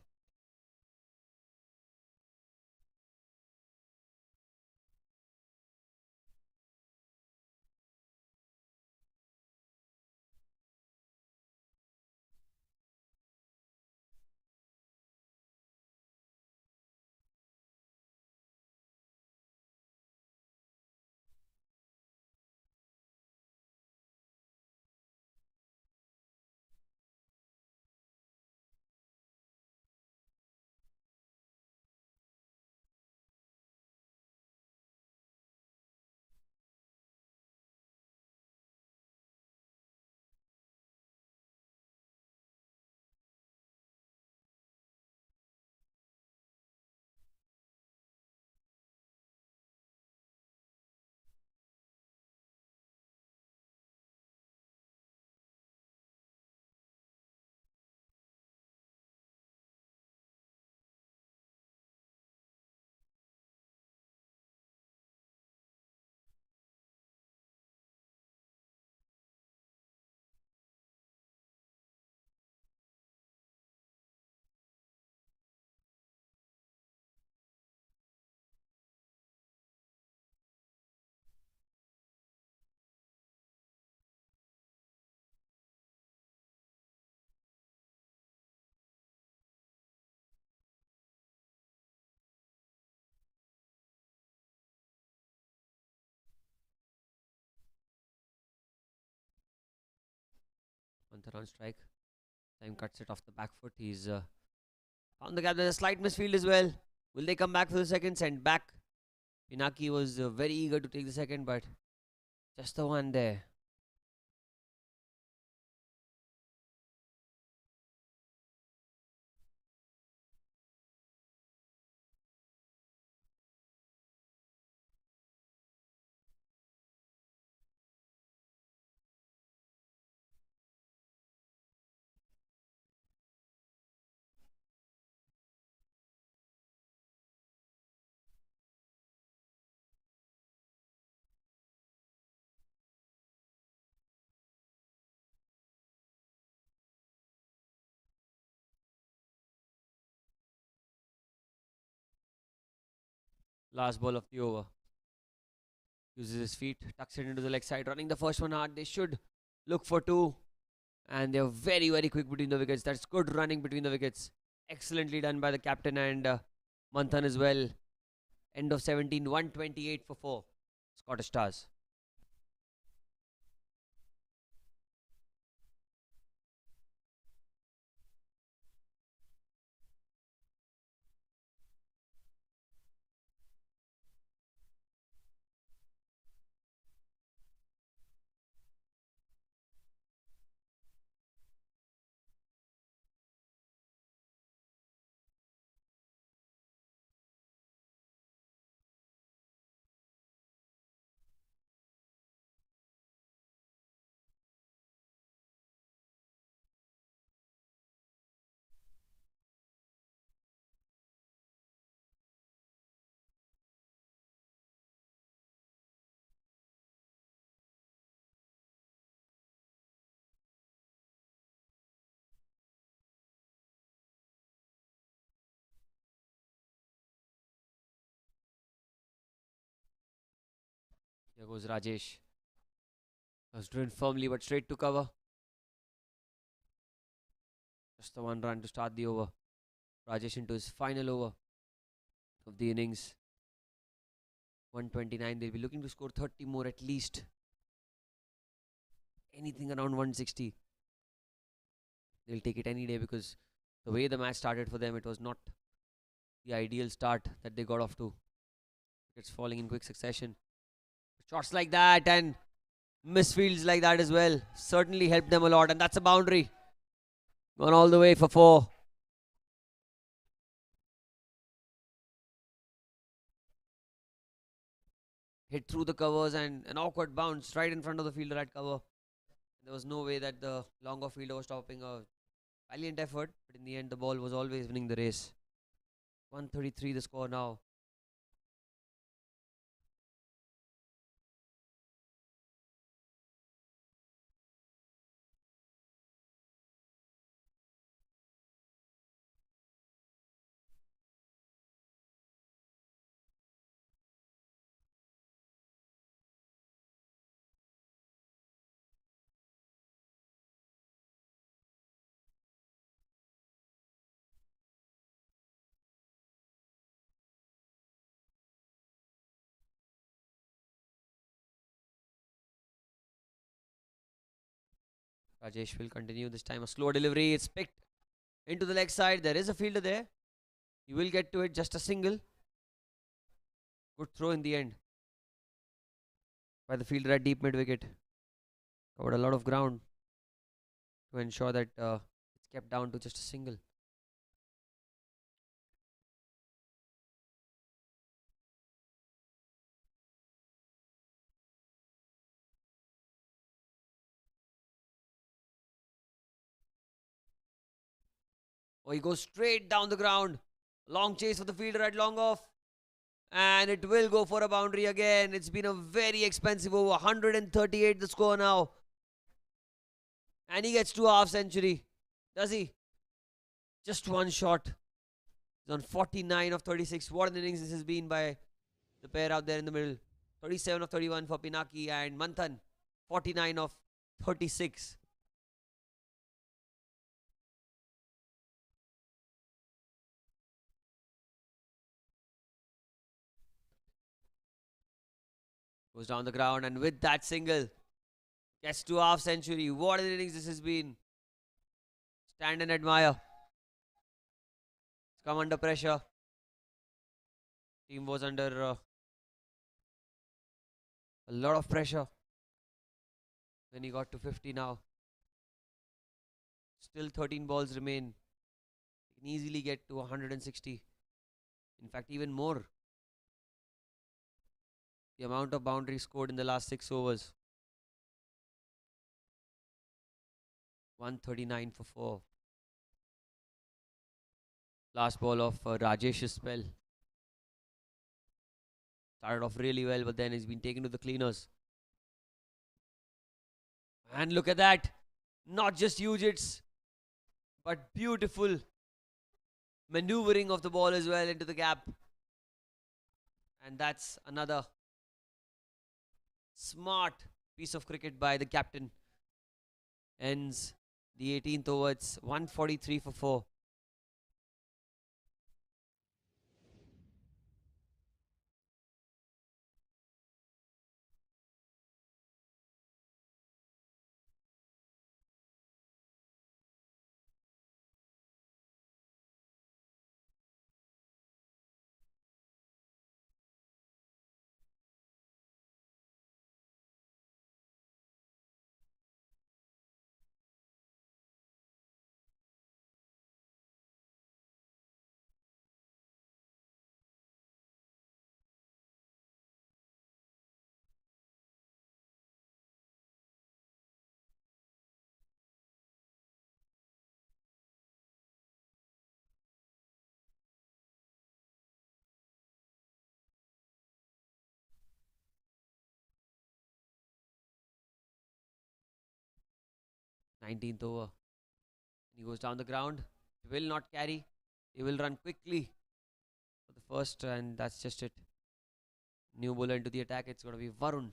[SPEAKER 1] Panther on strike. Time cuts it off the back foot. He's found the gap. There's a slight misfield as well. Will they come back for the second? Sent back. Pinaki was very eager to take the second, but just the one there. Last ball of the over. Uses his feet, tucks it into the leg side, running the first one hard. They should look for two. And they're very, very quick between the wickets. That's good running between the wickets. Excellently done by the captain and Manthan as well. End of 17, 128 for 4. Scottish Stars. Here goes Rajesh. Was driven firmly but straight to cover. Just the one run to start the over. Rajesh into his final over of the innings. 129. They'll be looking to score 30 more at least. Anything around 160. They'll take it any day because the way the match started for them, it was not the ideal start that they got off to. It's falling in quick succession. Shots like that and misfields like that as well certainly helped them a lot, and that's a boundary. Gone all the way for 4. Hit through the covers and an awkward bounce right in front of the fielder at cover. There was no way that the longer fielder was stopping a valiant effort, but in the end the ball was always winning the race. 133 the score now. Rajesh will continue this time. A slow delivery. It's picked into the leg side. There is a fielder there. He will get to it. Just a single. Good throw in the end by the fielder at deep mid wicket. Covered a lot of ground to ensure that it's kept down to just a single. Oh, he goes straight down the ground. Long chase for the fielder at long off. And it will go for a boundary again. It's been a very expensive over. 138 the score now. And he gets to a half century. Does he? Just one shot. He's on 49 of 36. What an innings this has been by the pair out there in the middle. 37 of 31 for Pinaki and Manthan. 49 of 36. Goes down the ground and with that single, gets to half century. What an innings this has been. Stand and admire. It's come under pressure. Team was under a lot of pressure when he got to 50 now. Still 13 balls remain. He can easily get to 160. In fact, even more. The amount of boundaries scored in the last 6 overs. 139 for 4. Last ball of Rajesh's spell. Started off really well, but then he's been taken to the cleaners. And look at that. Not just huge hits, but beautiful maneuvering of the ball as well into the gap. And that's another smart piece of cricket by the captain. Ends the 18th over. It's 143 for 4. Nineteenth over. He goes down the ground. He will not carry. He will run quickly for the first, and that's just it. New bowler into the attack. It's going to be Varun.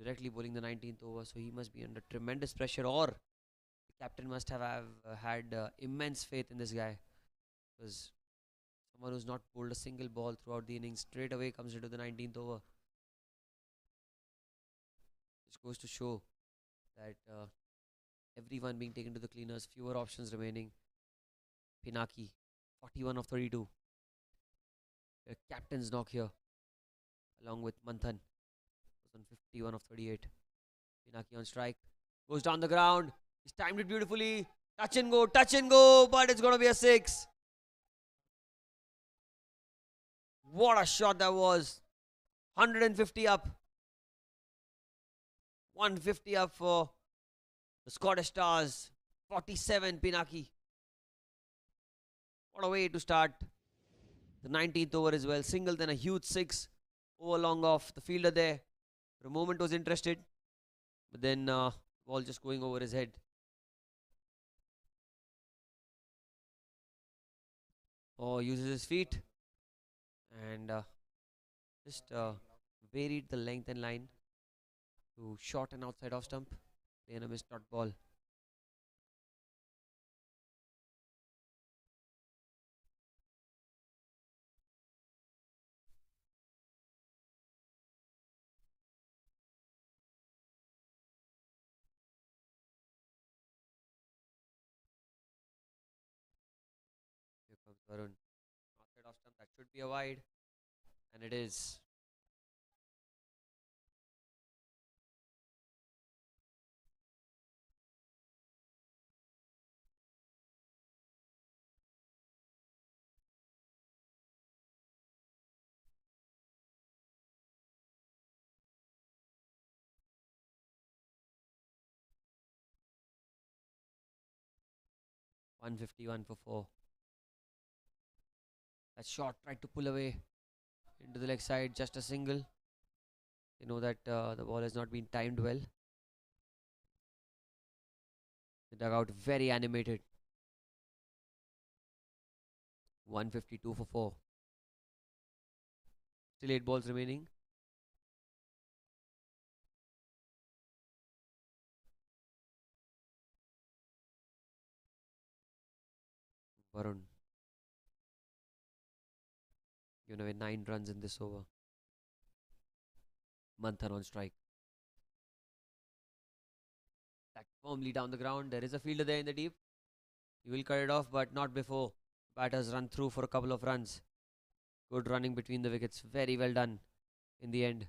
[SPEAKER 1] directly bowling the 19th over, so he must be under tremendous pressure, or the captain must have had immense faith in this guy, because someone who's not bowled a single ball throughout the innings straight away comes into the 19th over. This goes to show that everyone being taken to the cleaners, fewer options remaining. Pinaki, 41 of 32. A captain's knock here, along with Manthan, was on 51 of 38. Pinaki on strike, goes down the ground. He's timed it beautifully. Touch and go, but it's going to be a 6. What a shot that was. 150 up. 150 up for the Scottish Stars. 47 Pinaki. What a way to start the 19th over as well. Single, then a huge 6 over long off. The fielder there for a moment was interested, but then ball just going over his head. Oh, uses his feet and just varied the length and line to short and outside off stump. Play in a missed dot ball. Here comes Varun. Outside off stump, that should be a wide, and it is. .151 for 4. That shot tried to pull away into the leg side, just a single. You know that the ball has not been timed well. The dugout very animated. 152 for 4. Still 8 balls remaining. Varun given away 9 runs in this over. Manthan on strike. That firmly down the ground. There is a fielder there in the deep. He will cut it off, but not before batters run through for a couple of runs. Good running between the wickets. Very well done in the end.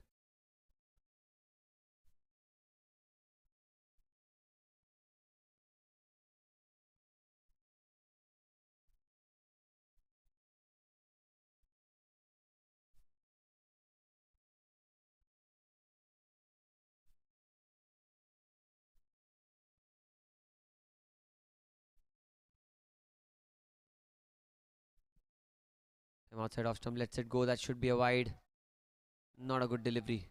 [SPEAKER 1] Outside off stump, lets it go. That should be a wide. Not a good delivery.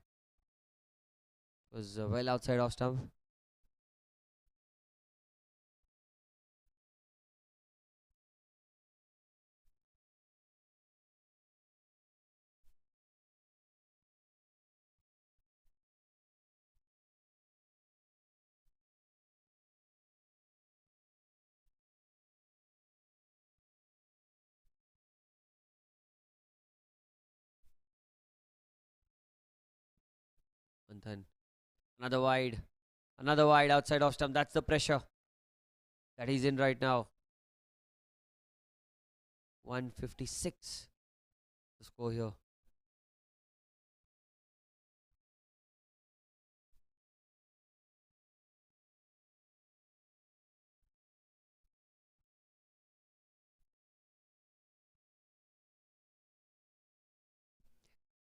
[SPEAKER 1] It was well outside off stump. Manthan. Another wide. Another wide outside off stump. That's the pressure that he's in right now. 156. The score here.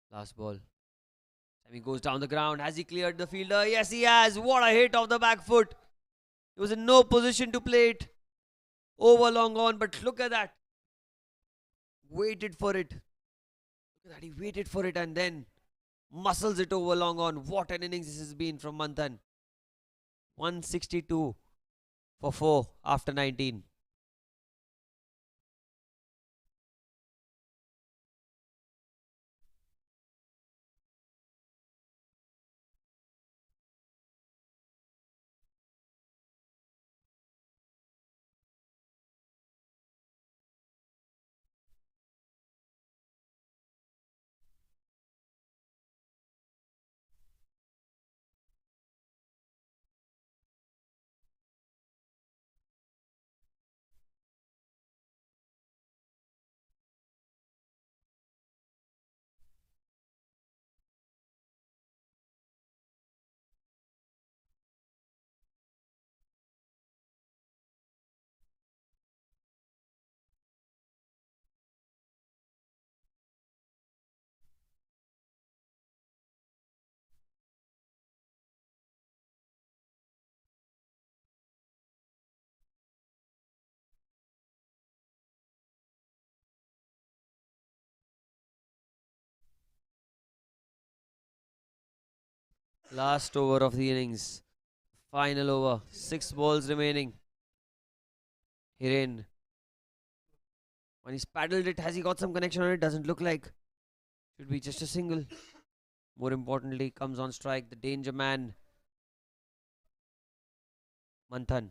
[SPEAKER 1] Last ball. Sammy goes down the ground. Has he cleared the fielder? Yes, he has. What a hit off the back foot. He was in no position to play it over long on, but look at that. Waited for it. Look at that. He waited for it and then muscles it over long on. What an innings this has been from Manthan. 162 for 4 after 19. Last over of the innings. Final over. 6 balls remaining. Hiren. When he's paddled it, has he got some connection on it? Doesn't look like. Should be just a single. More importantly, comes on strike the danger man, Manthan.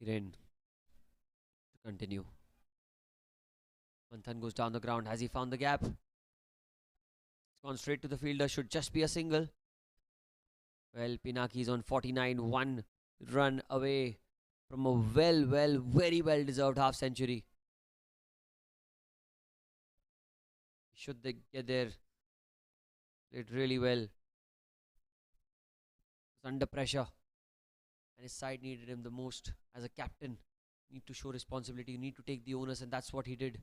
[SPEAKER 1] Hiren to continue. Manthan goes down the ground. Has he found the gap? It's gone straight to the fielder. Should just be a single. Well, Pinaki is on 49. 1 run away from a very well deserved half century. Should they get there? Played really well. Was under pressure. And his side needed him the most. As a captain, you need to show responsibility. You need to take the onus, and that's what he did.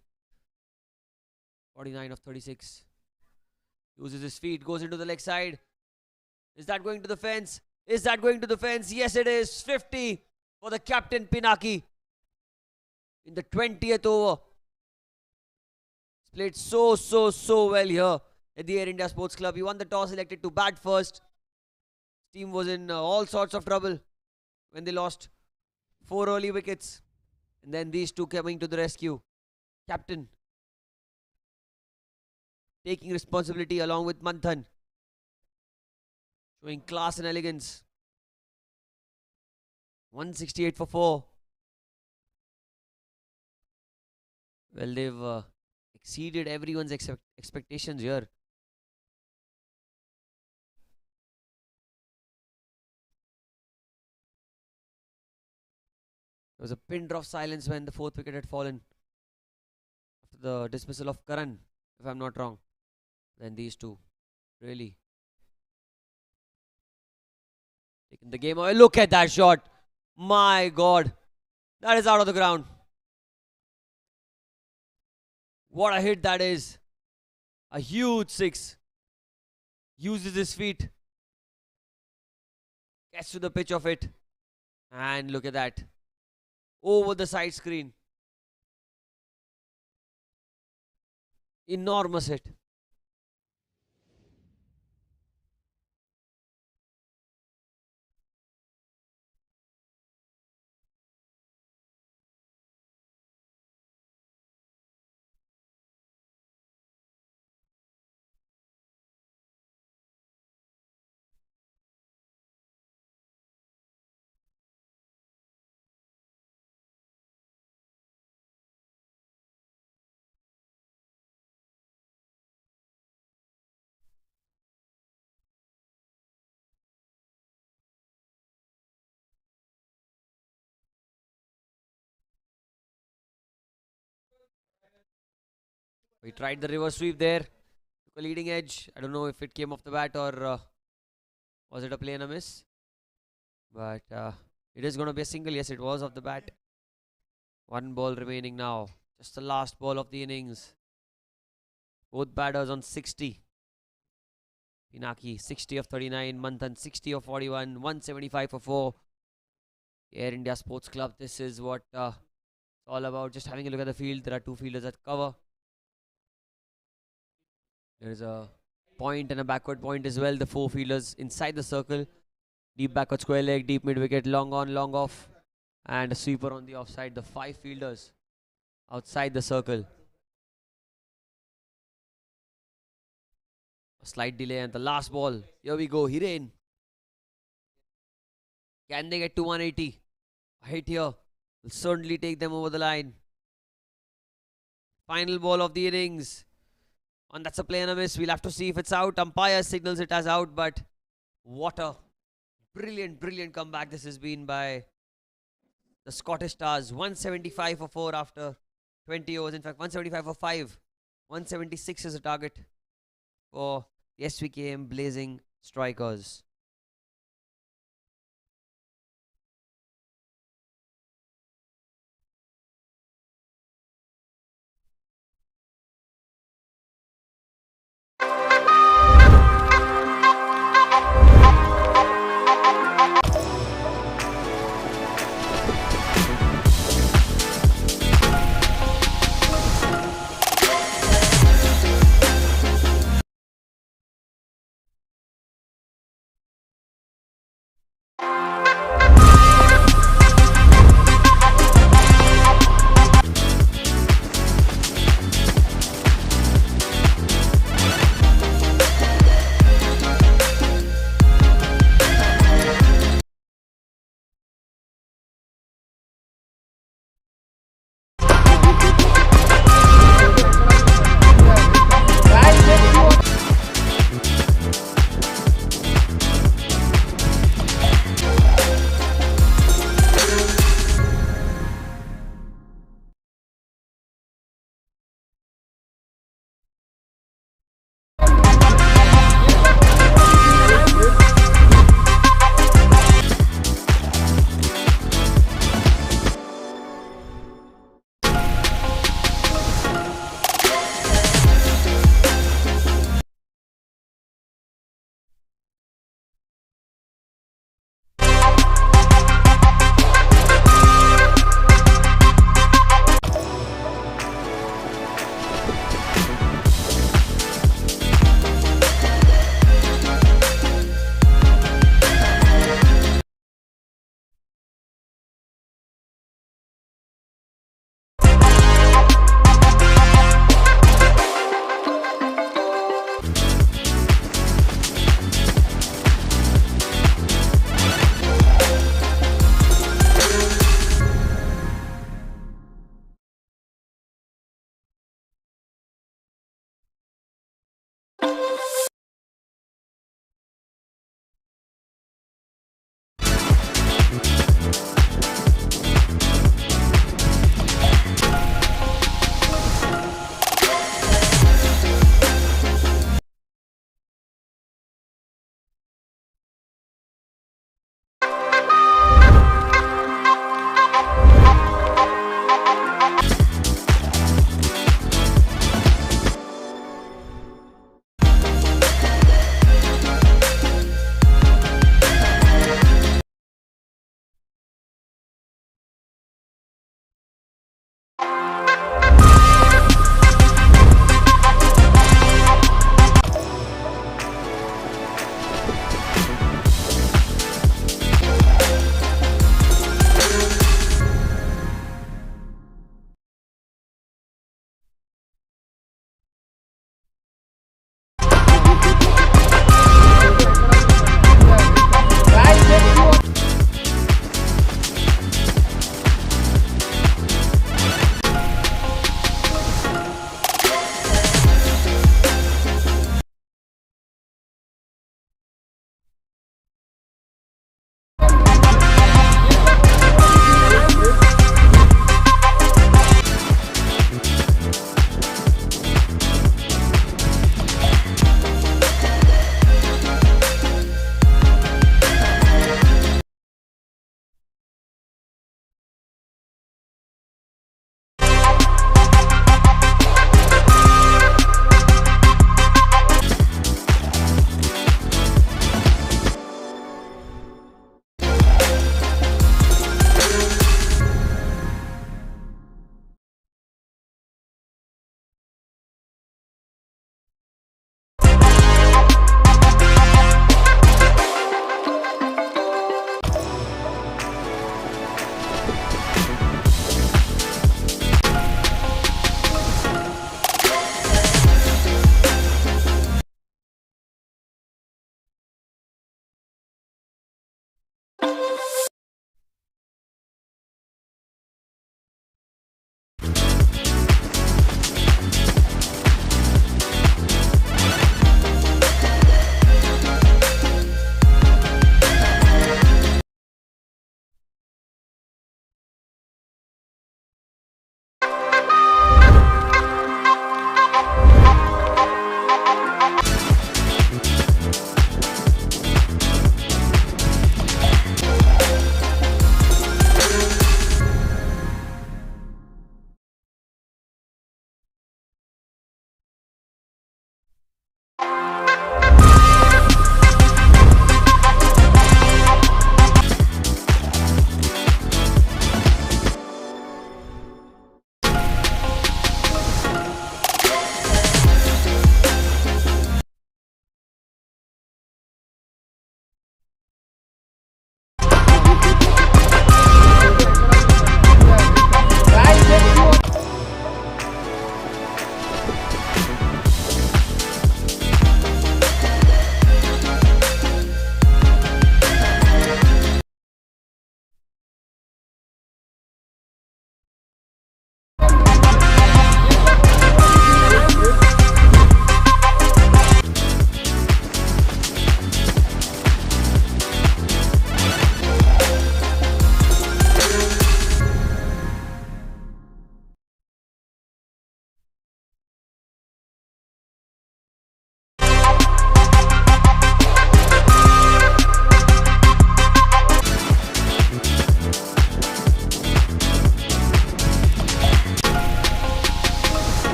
[SPEAKER 1] 49 of 36. Uses his feet, goes into the leg side. Is that going to the fence? Is that going to the fence? Yes, it is. 50 for the captain Pinaki. In the 20th over. He's played so well here at the Air India Sports Club. He won the toss, elected to bat first. His team was in all sorts of trouble when they lost 4 early wickets. And then these two coming to the rescue. Captain taking responsibility along with Manthan. Showing class and elegance. 168 for 4. Well, they've exceeded everyone's expectations here. There was a pin drop silence when the 4th wicket had fallen. After the dismissal of Karan, if I'm not wrong. Then these two really taking the game away. Look at that shot. My God. That is out of the ground. What a hit that is. A huge 6. Uses his feet. Gets to the pitch of it. And look at that. Over the side screen. Enormous hit. We tried the reverse sweep there. Took a leading edge. I don't know if it came off the bat or was it a play and a miss. But it is going to be a single. Yes, it was off the bat. 1 ball remaining now. Just the last ball of the innings. Both batters on 60. Pinaki 60 of 39. Manthan 60 of 41. 175 for 4. Air India Sports Club. This is what it's all about. Just having a look at the field. There are 2 fielders at cover. There is a point and a backward point as well. The 4 fielders inside the circle. Deep backward square leg, deep mid wicket, long on, long off. And a sweeper on the offside. The 5 fielders outside the circle. A slight delay and the last ball. Here we go. Hiren. Can they get to 180? A hit here will certainly take them over the line. Final ball of the innings. And that's a play and a miss. We'll have to see if it's out. Umpire signals it as out, but what a brilliant comeback this has been by the Scottish Stars. 175 for 4 after 20 overs. In fact, 175 for 5. 176 is the target for the SVKM Blazing Strikers.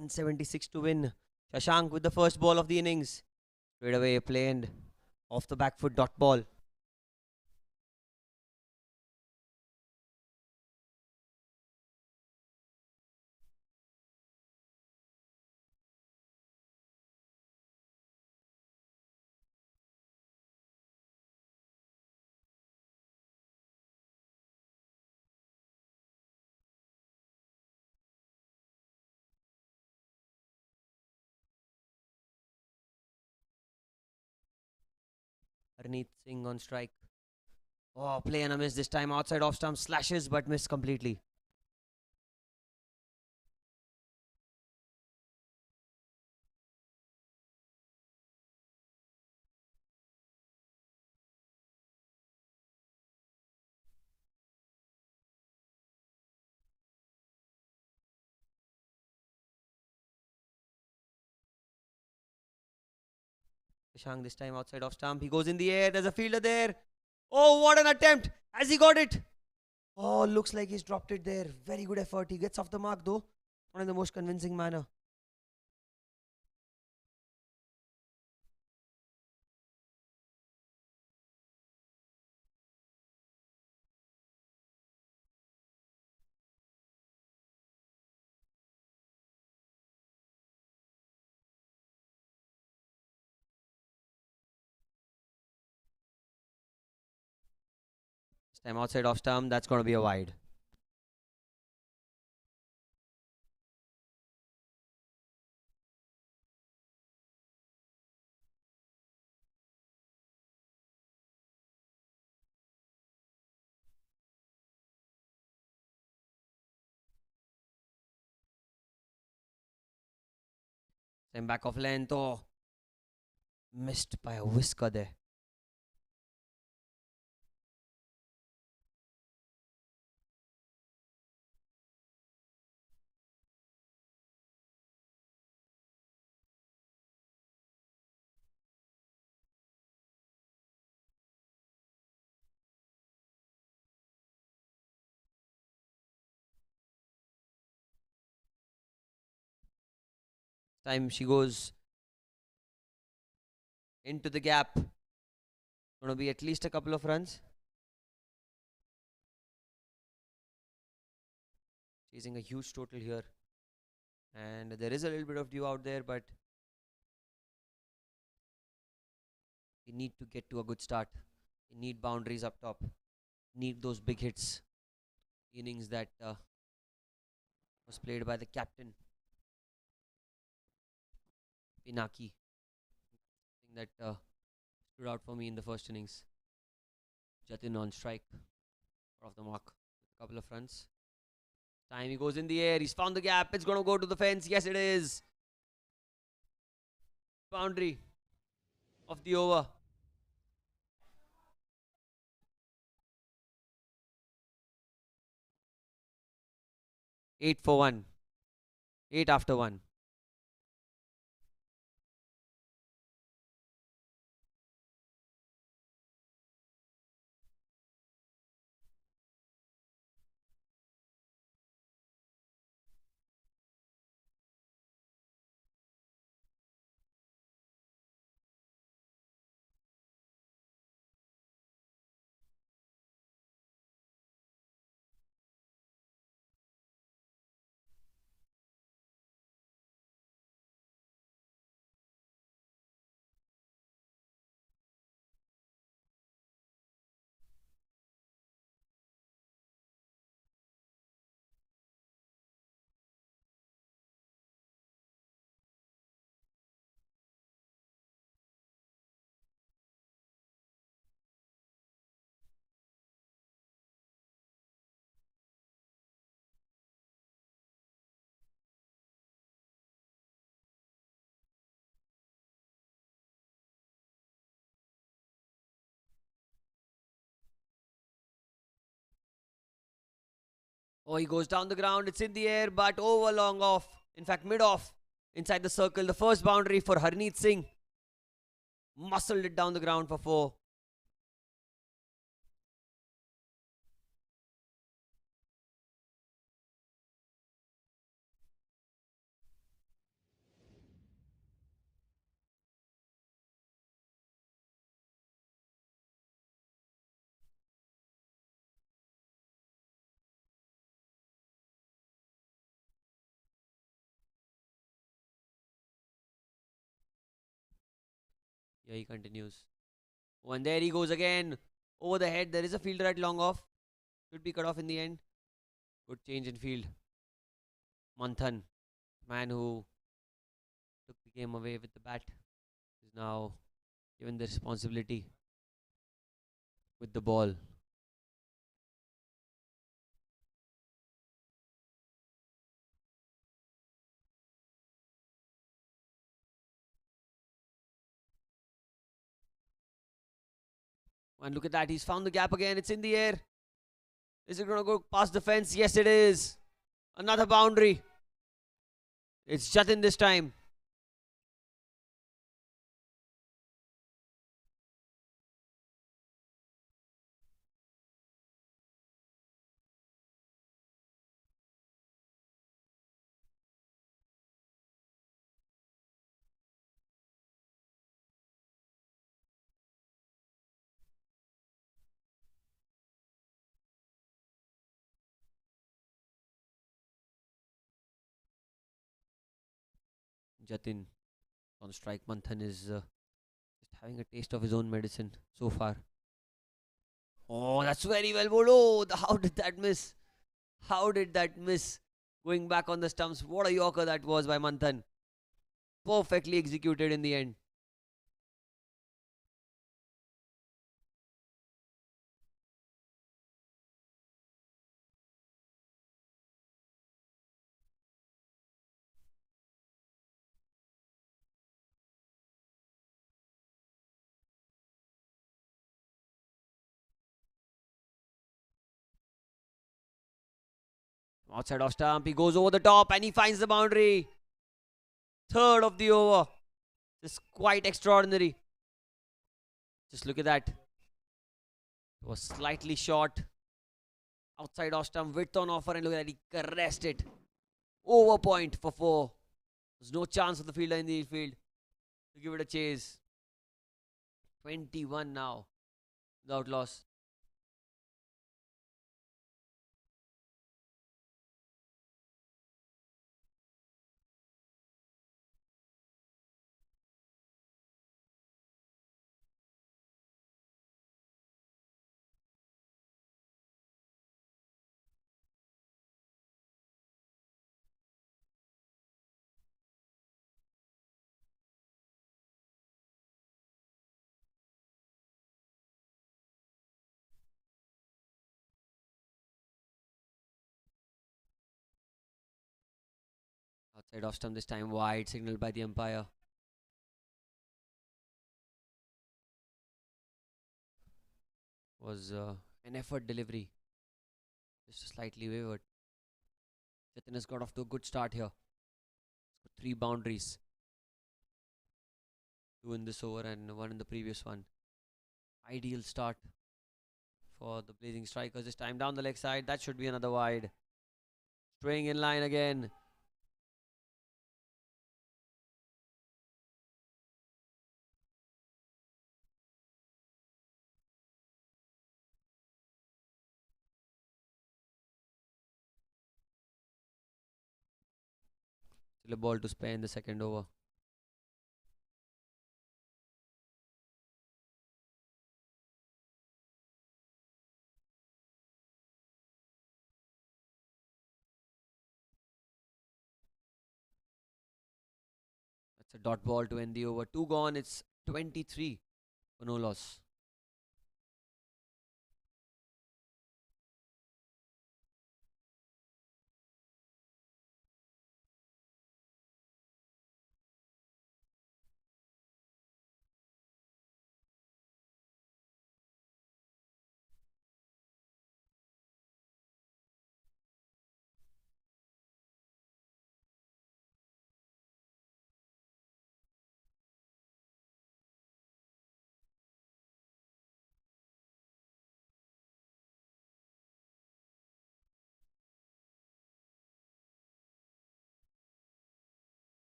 [SPEAKER 1] 176 to win. Shashank with the first ball of the innings. Straight away played off the back foot dot ball. Harneet Singh on strike. Oh, play and a miss this time. Outside off stump slashes but miss completely. Shashank this time outside off stump. He goes in the air. There's a fielder there. Oh, what an attempt. Has he got it? Oh, looks like he's dropped it there. Very good effort. He gets off the mark though. Not in the most convincing manner. This time outside off stump. That's going to be a wide. Same back of length. Oh, missed by a whisker there. Time she goes into the gap. Going to be at least a couple of runs. Chasing a huge total here. And there is a little bit of dew out there, but we need to get to a good start. We need boundaries up top. Need those big hits. Innings that was played by the captain, Pinaki. Thing that stood out for me in the first innings. Jatin on strike. Off the mark. A couple of runs. Time he goes in the air. He's found the gap. It's going to go to the fence. Yes, it is. Boundary of the over. 8 for 1. 8 after 1. Oh, he goes down the ground. It's in the air, but over long off. In fact, mid off. Inside the circle. The first boundary for Harneet Singh. Muscled it down the ground for 4. Here he continues. Oh, and there he goes again. Over the head. There is a fielder at long off. Should be cut off in the end. Good change in field. Manthan, man who took the game away with the bat, is now given the responsibility with the ball. And look at that. He's found the gap again. It's in the air. Is it going to go past the fence? Yes, it is. Another boundary. It's Jatin this time. Jatin on strike. Manthan is just having a taste of his own medicine so far. Oh, that's very well bowled. Oh, how did that miss? How did that miss? Going back on the stumps. What a yorker that was by Manthan. Perfectly executed in the end. Outside off stump, he goes over the top and he finds the boundary. Third of the over. This is quite extraordinary. Just look at that. It was slightly short. Outside off stump, width on offer, and look at that. He caressed it. Over point for 4. There's no chance of the fielder in the field to give it a chase. 21 now without loss. Outside off stump this time, wide, signaled by the umpire. Was an effort delivery. Just slightly wavered. Jatin has got off to a good start here. 3 boundaries. 2 in this over and 1 in the previous one. Ideal start for the Blazing Strikers. This time down the leg side. That should be another wide. Straying in line again. Still a ball to spare in the second over. That's a dot ball to end the over. 2 gone. It's 23 for no loss.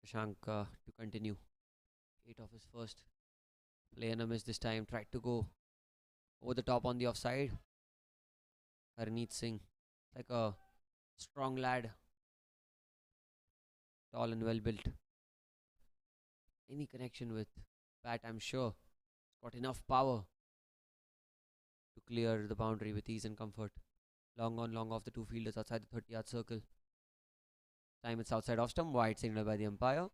[SPEAKER 1] Shank to continue. 8 of his first. Play and a miss this time. Tried to go Over the top on the offside. Harneet Singh, like a strong lad, tall and well built. Any connection with bat, I'm sure. Got enough power to clear the boundary with ease and comfort. Long on, long off the two fielders outside the 30-yard circle. Time it's outside off stump, wide signal by the umpire. I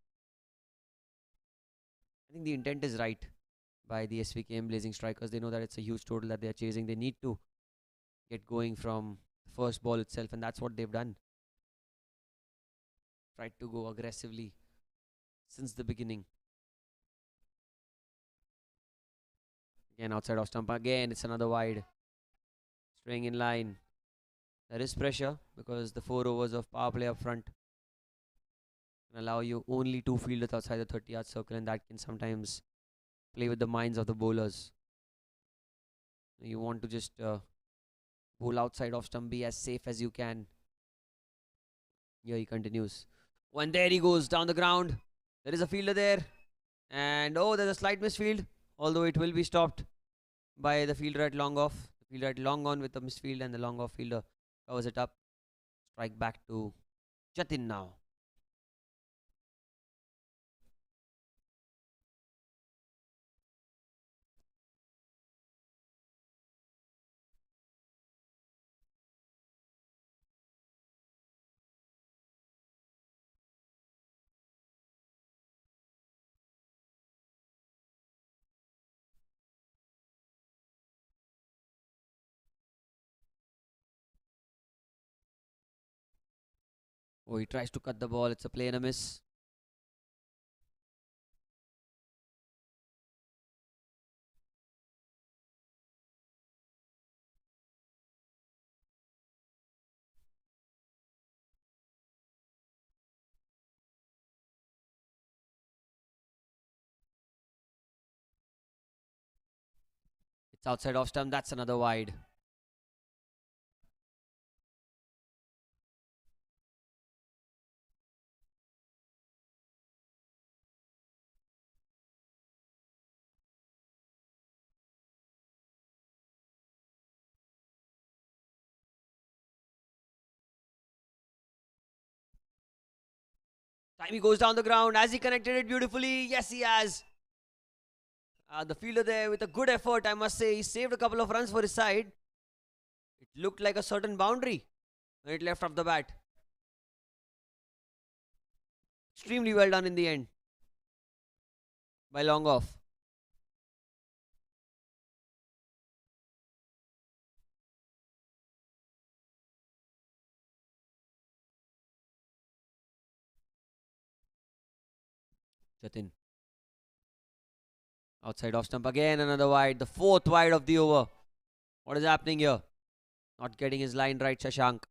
[SPEAKER 1] think the intent is right by the SVKM Blazing Strikers. They know that it's a huge total that they're chasing. They need to get going from the first ball itself, and that's what they've done. Tried to go aggressively since the beginning. Again, outside off stump. Again, it's another wide. Staying in line. There is pressure because the 4 overs of power play up front can allow you only 2 fielders outside the 30-yard circle, and that can sometimes play with the minds of the bowlers. You want to just bowl outside off stump, be as safe as you can. Here he continues. When there he goes down the ground. There is a fielder there. And oh, there's a slight misfield. Although it will be stopped by the fielder at long off. The fielder at long on with the misfield, and the long off fielder covers it up. Strike back to Jatin now. Oh, he tries to cut the ball. It's a play and a miss. It's outside off stump. That's another wide. Time he goes down the ground. Has he connected it beautifully? Yes, he has. The fielder there with a good effort, I must say. He saved a couple of runs for his side. It looked like a certain boundary when it left off the bat. Extremely well done in the end by long off. Jatin. Outside off stump again, another wide. The 4th wide of the over. What is happening here? Not getting his line right, Shashank.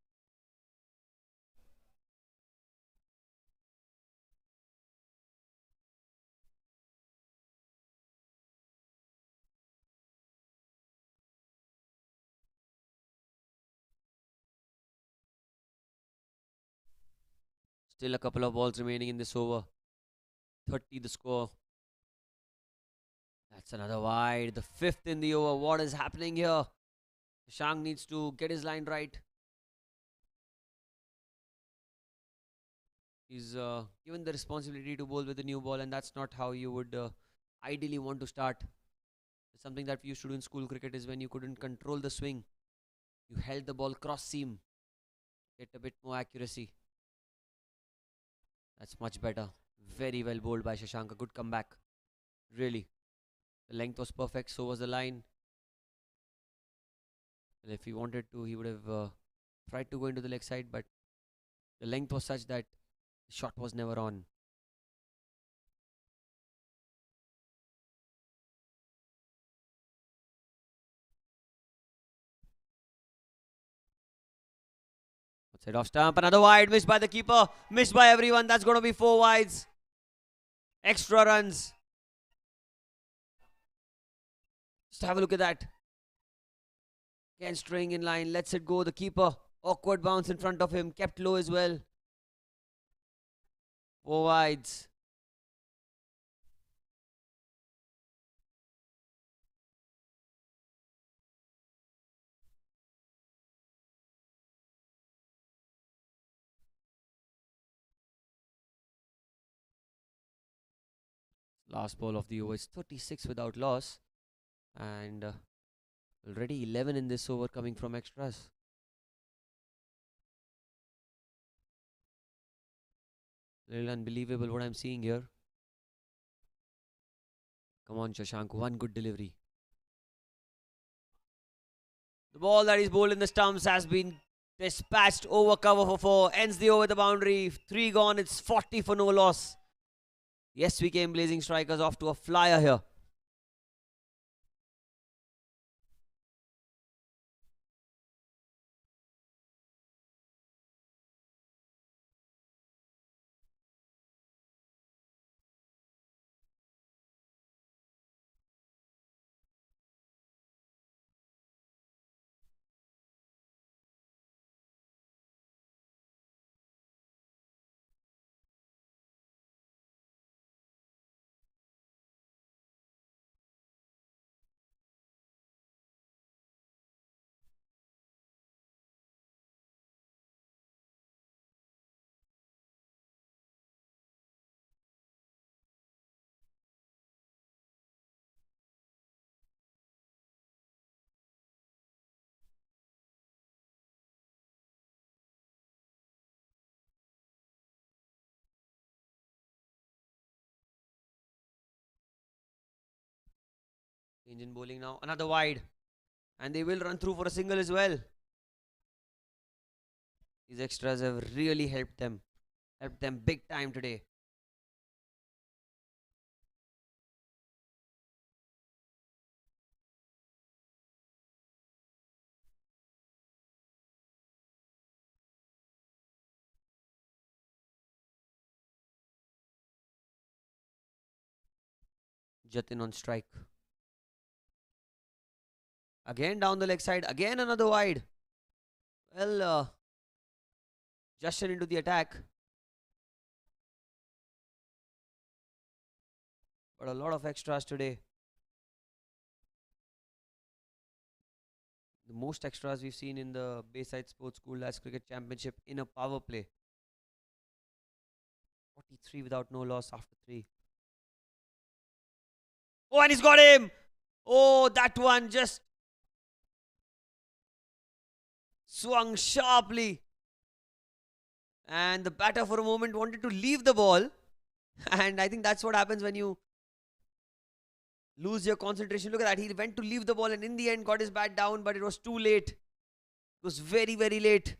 [SPEAKER 1] Still a couple of balls remaining in this over. 30 the score. That's another wide. The 5th in the over. What is happening here? Shashank needs to get his line right. He's given the responsibility to bowl with the new ball, and that's not how you would ideally want to start. Something that we used to do in school cricket is when you couldn't control the swing, you held the ball cross seam, get a bit more accuracy. That's much better. Very well bowled by Shashank. A good comeback. Really. The length was perfect, so was the line. And if he wanted to, he would have tried to go into the leg side, but the length was such that the shot was never on. Outside off stump. Another wide. Missed by the keeper. Missed by everyone. That's going to be 4 wides. Extra runs. Just have a look at that. Again, straying in line. Lets it go. The keeper. Awkward bounce in front of him. Kept low as well. 4 wides. Last ball of the over is 36 without loss. And already 11 in this over coming from extras. Little unbelievable what I'm seeing here. Come on, Shashank. One good delivery. The ball that is bowled in the stumps has been dispatched over cover for 4. Ends the over the boundary. 3 gone. It's 40 for no loss. Yes, we came blazing strikers off to a flyer here. Engine bowling now. Another wide. And they will run through for a single as well. These extras have really helped them. Helped them big time today. Jatin on strike. Again down the leg side. Again another wide. Well, Justin into the attack. But a lot of extras today. The most extras we've seen in the Bayside Sports School Lads Cricket Championship in a power play. 43 without no loss after 3. Oh, and he's got him! Oh, that one just swung sharply. And the batter for a moment wanted to leave the ball. And I think that's what happens when you lose your concentration. Look at that. He went to leave the ball and in the end got his bat down, but it was too late. It was very, very late.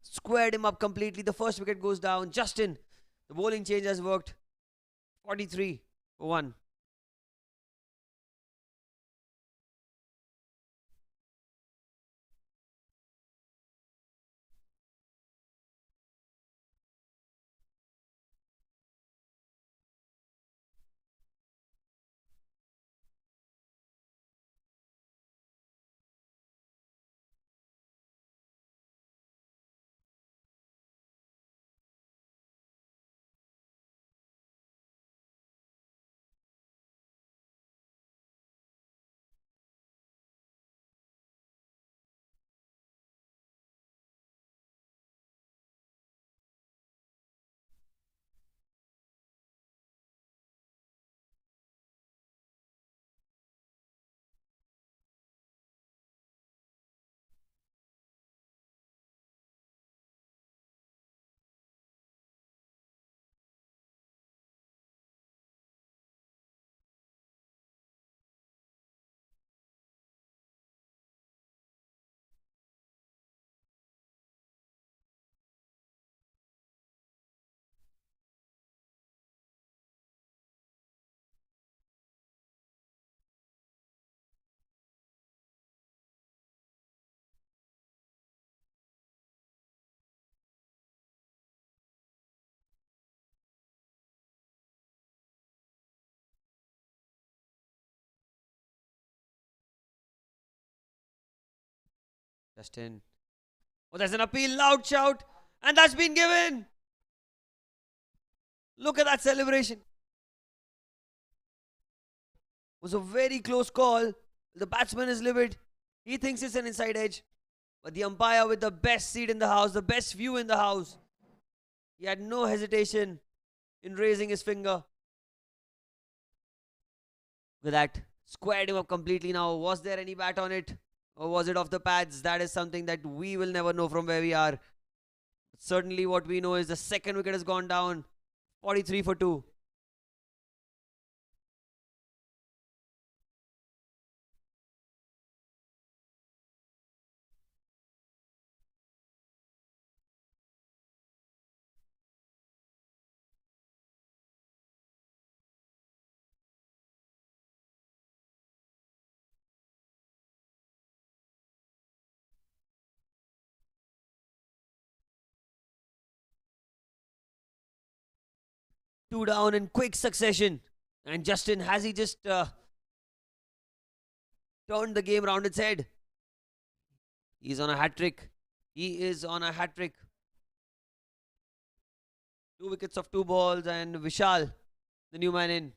[SPEAKER 1] Squared him up completely. The first wicket goes down. Justin, the bowling change has worked. 43 for 1. Justin. Oh, there's an appeal. Loud shout. And that's been given. Look at that celebration. It was a very close call. The batsman is livid. He thinks it's an inside edge. But the umpire with the best seat in the house, the best view in the house, he had no hesitation in raising his finger. Look at that. Squared him up completely now. Was there any bat on it? Or was it off the pads? That is something that we will never know from where we are. Certainly, what we know is the second wicket has gone down. 43 for 2. Two down in quick succession. And Justin, has he just turned the game round its head? He's on a hat trick. He is on a hat trick. 2 wickets of 2 balls, and Vishal, the new man in.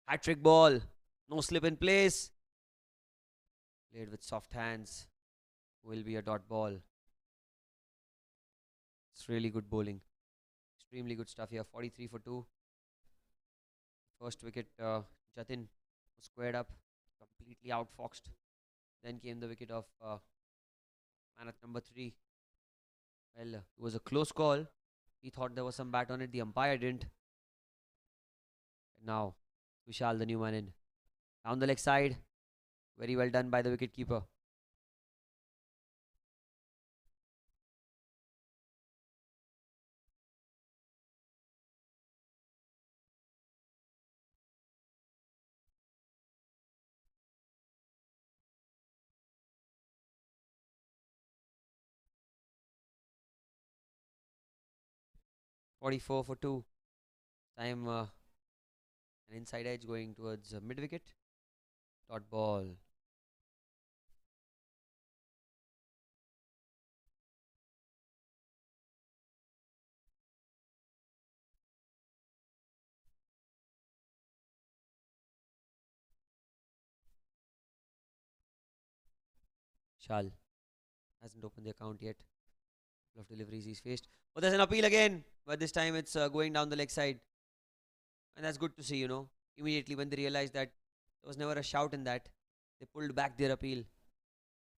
[SPEAKER 1] Hat trick ball. No slip in place. Played with soft hands. Will be a dot ball. It's really good bowling. Extremely good stuff here. 43 for 2. First wicket, Jatin was squared up, completely outfoxed. Then came the wicket of man at number 3. Well, it was a close call. He thought there was some bat on it. The umpire didn't. And now, Vishal, the new man in. Down the leg side. Very well done by the wicket keeper. .44 for 2. Time an inside edge going towards mid wicket. Dot ball. Shal hasn't opened the account yet. Couple of deliveries he's faced. Oh, there's an appeal again, but this time it's going down the leg side. And that's good to see, Immediately when they realized that there was never a shout in that, they pulled back their appeal.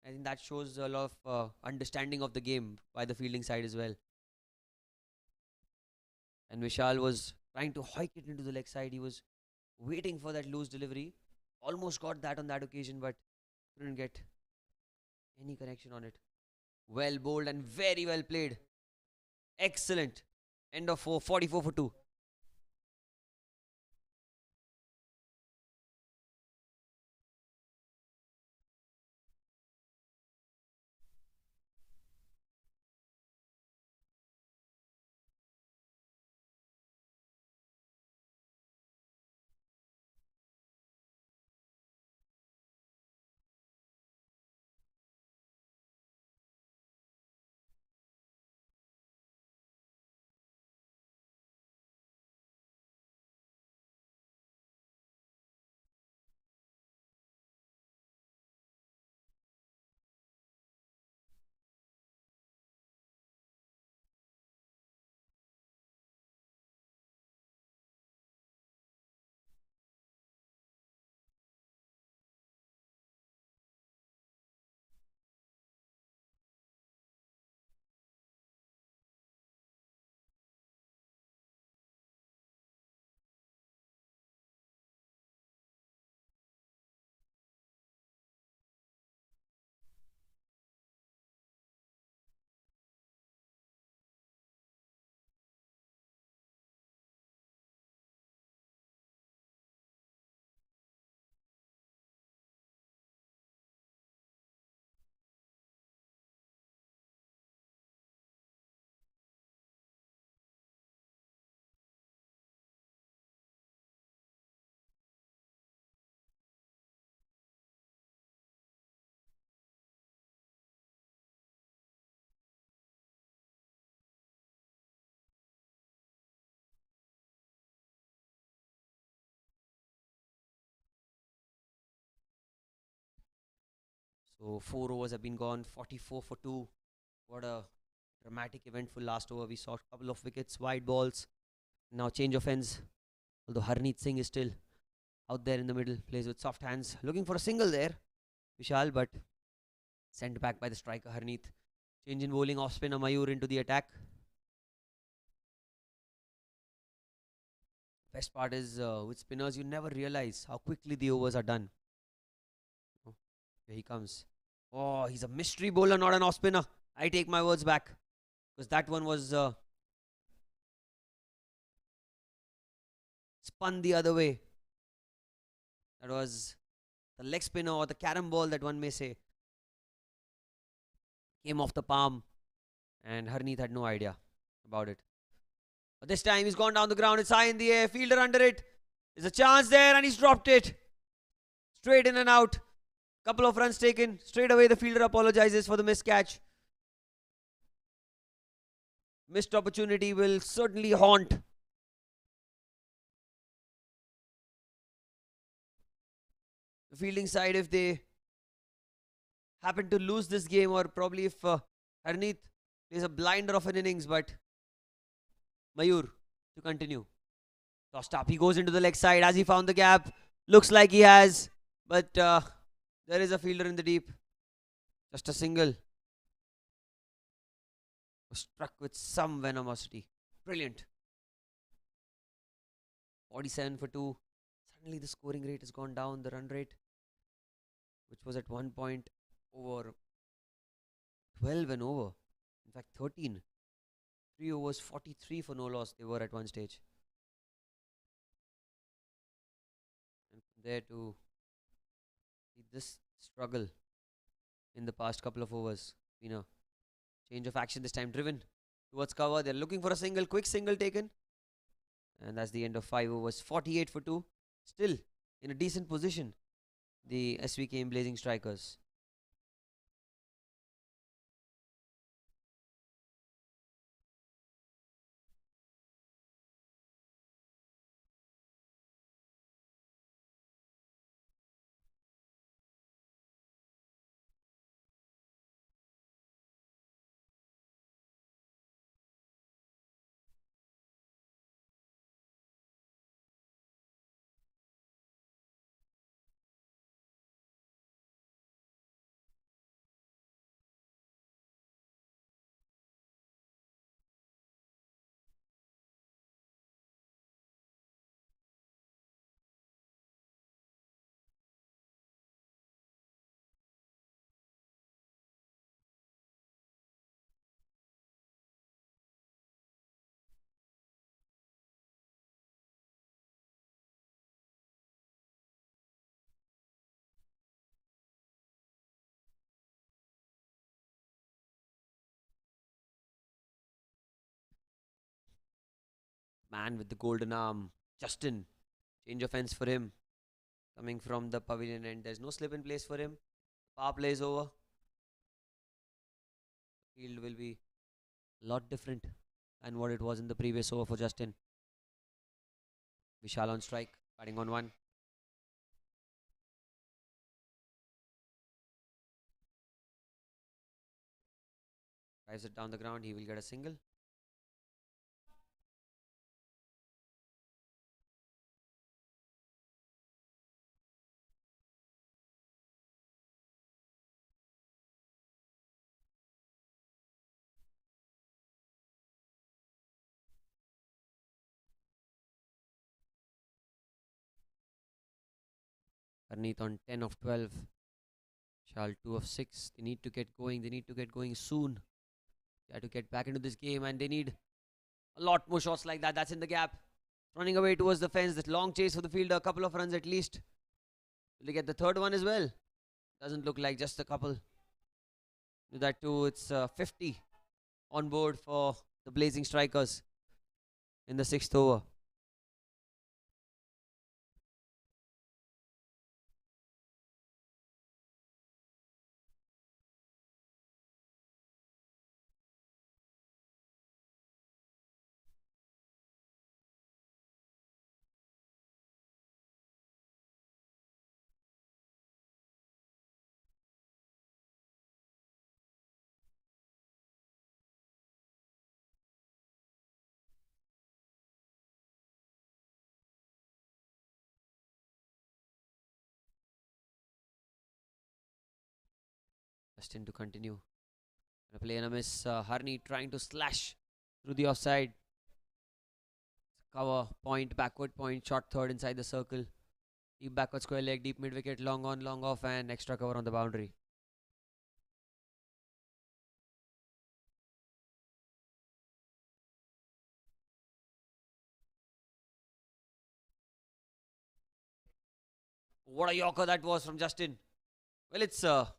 [SPEAKER 1] I think that shows a lot of understanding of the game by the fielding side as well. And Vishal was trying to hike it into the leg side. He was waiting for that loose delivery. Almost got that on that occasion, but couldn't get any connection on it. Well bowled and very well played. Excellent. End of 44 for 2. So 4 overs have been gone, 44 for 2. What a dramatic, eventful last over. We saw a couple of wickets, wide balls. Now change of ends. Although Harneet Singh is still out there in the middle, plays with soft hands, looking for a single there, Vishal, but sent back by the striker Harneet. Change in bowling, off spinner Mayur into the attack. Best part is with spinners, you never realize how quickly the overs are done. Oh, here he comes. Oh, he's a mystery bowler, not an off spinner. I take my words back, because that one was spun the other way. That was the leg spinner or the carom ball that one may say. Came off the palm, and Harneet had no idea about it. But this time he's gone down the ground. It's high in the air. Fielder under it. There's a chance there, and he's dropped it. Straight in and out. Couple of runs taken. Straight away the fielder apologizes for the missed catch. Missed opportunity will certainly haunt the fielding side if they happen to lose this game, or probably if Harneet plays a blinder of an innings. But Mayur to continue. Tossed up. He goes into the leg side. Has he found the gap? Looks like he has. But there is a fielder in the deep. Just a single. Was struck with some venomosity. Brilliant. 47 for 2. Suddenly the scoring rate has gone down. The run rate, which was at one point over 12 and over. In fact, 13. 3 overs, 43 for no loss. They were at one stage. And from there to see this struggle in the past couple of overs. You know, change of action this time, driven towards cover. They're looking for a single, quick single taken. And that's the end of 5 overs. 48 for 2. Still in a decent position, the Svkm'S Blazing Strikers. Man with the golden arm, Justin. Change of ends for him. Coming from the pavilion end. There's no slip in place for him. Power play is over. Field will be a lot different than what it was in the previous over for Justin. Vishal on strike, batting on 1. Drives it down the ground. He will get a single. Harneet on 10 of 12. Shal 2 of 6. They need to get going. They need to get going soon. They have to get back into this game, and they need a lot more shots like that. That's in the gap. Running away towards the fence. That long chase for the fielder. A couple of runs at least. Will they get the third one as well? Doesn't look like, just a couple. With that too, it's 50 on board for the Blazing Strikers in the 6th over. Justin to continue. A play and a miss. Harni trying to slash through the offside. Cover, point, backward point, short third inside the circle. Deep backward square leg, deep mid wicket, long on, long off, and extra cover on the boundary. What a yorker that was from Justin. Well, it's started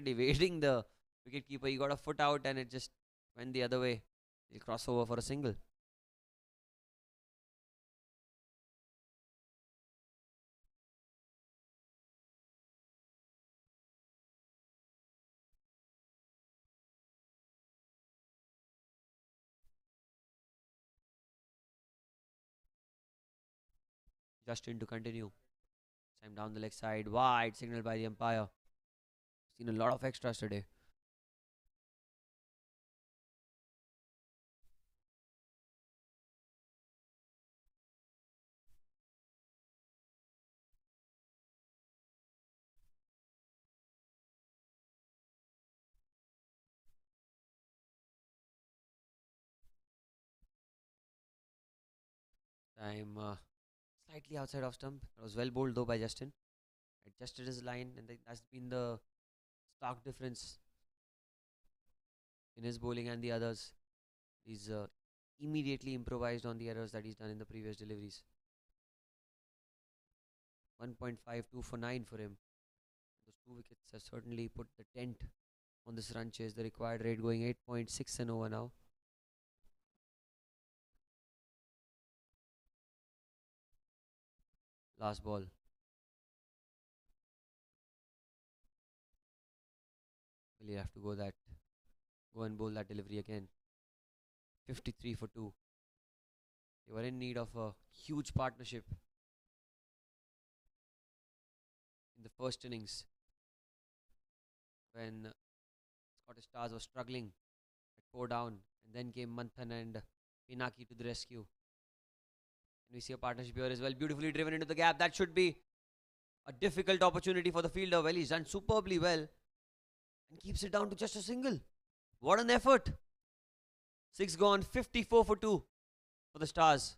[SPEAKER 1] evading the wicketkeeper. He got a foot out and it just went the other way. He'll cross over for a single. Justin to continue. Time down the leg side. Wide signal by the umpire. Seen a lot of extras today. Time slightly outside off stump. It was well bowled though by Justin. Adjusted his line, and that's been the stark difference in his bowling and the others. He's immediately improvised on the errors that he's done in the previous deliveries. 1.52 for 9 for him. Those 2 wickets have certainly put the tent on this run chase. The required rate going 8.6 and over now. Last ball. Will he have to go and bowl that delivery again? 53 for 2. They were in need of a huge partnership in the first innings when Scottish Stars were struggling at 4 down, and then came Manthan and Pinaki to the rescue. And we see a partnership here as well, beautifully driven into the gap. That should be a difficult opportunity for the fielder. Well, he's done superbly well and keeps it down to just a single. What an effort. 6 gone, 54 for 2 for the Stars.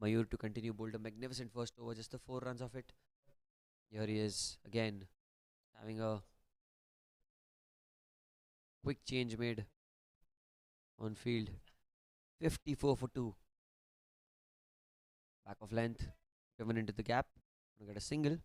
[SPEAKER 1] Mayur to continue, bowled a magnificent first over, just the 4 runs of it. Here he is again, having a quick change made on field. 54 for 2. Back of length, driven into the gap. Gonna get a single.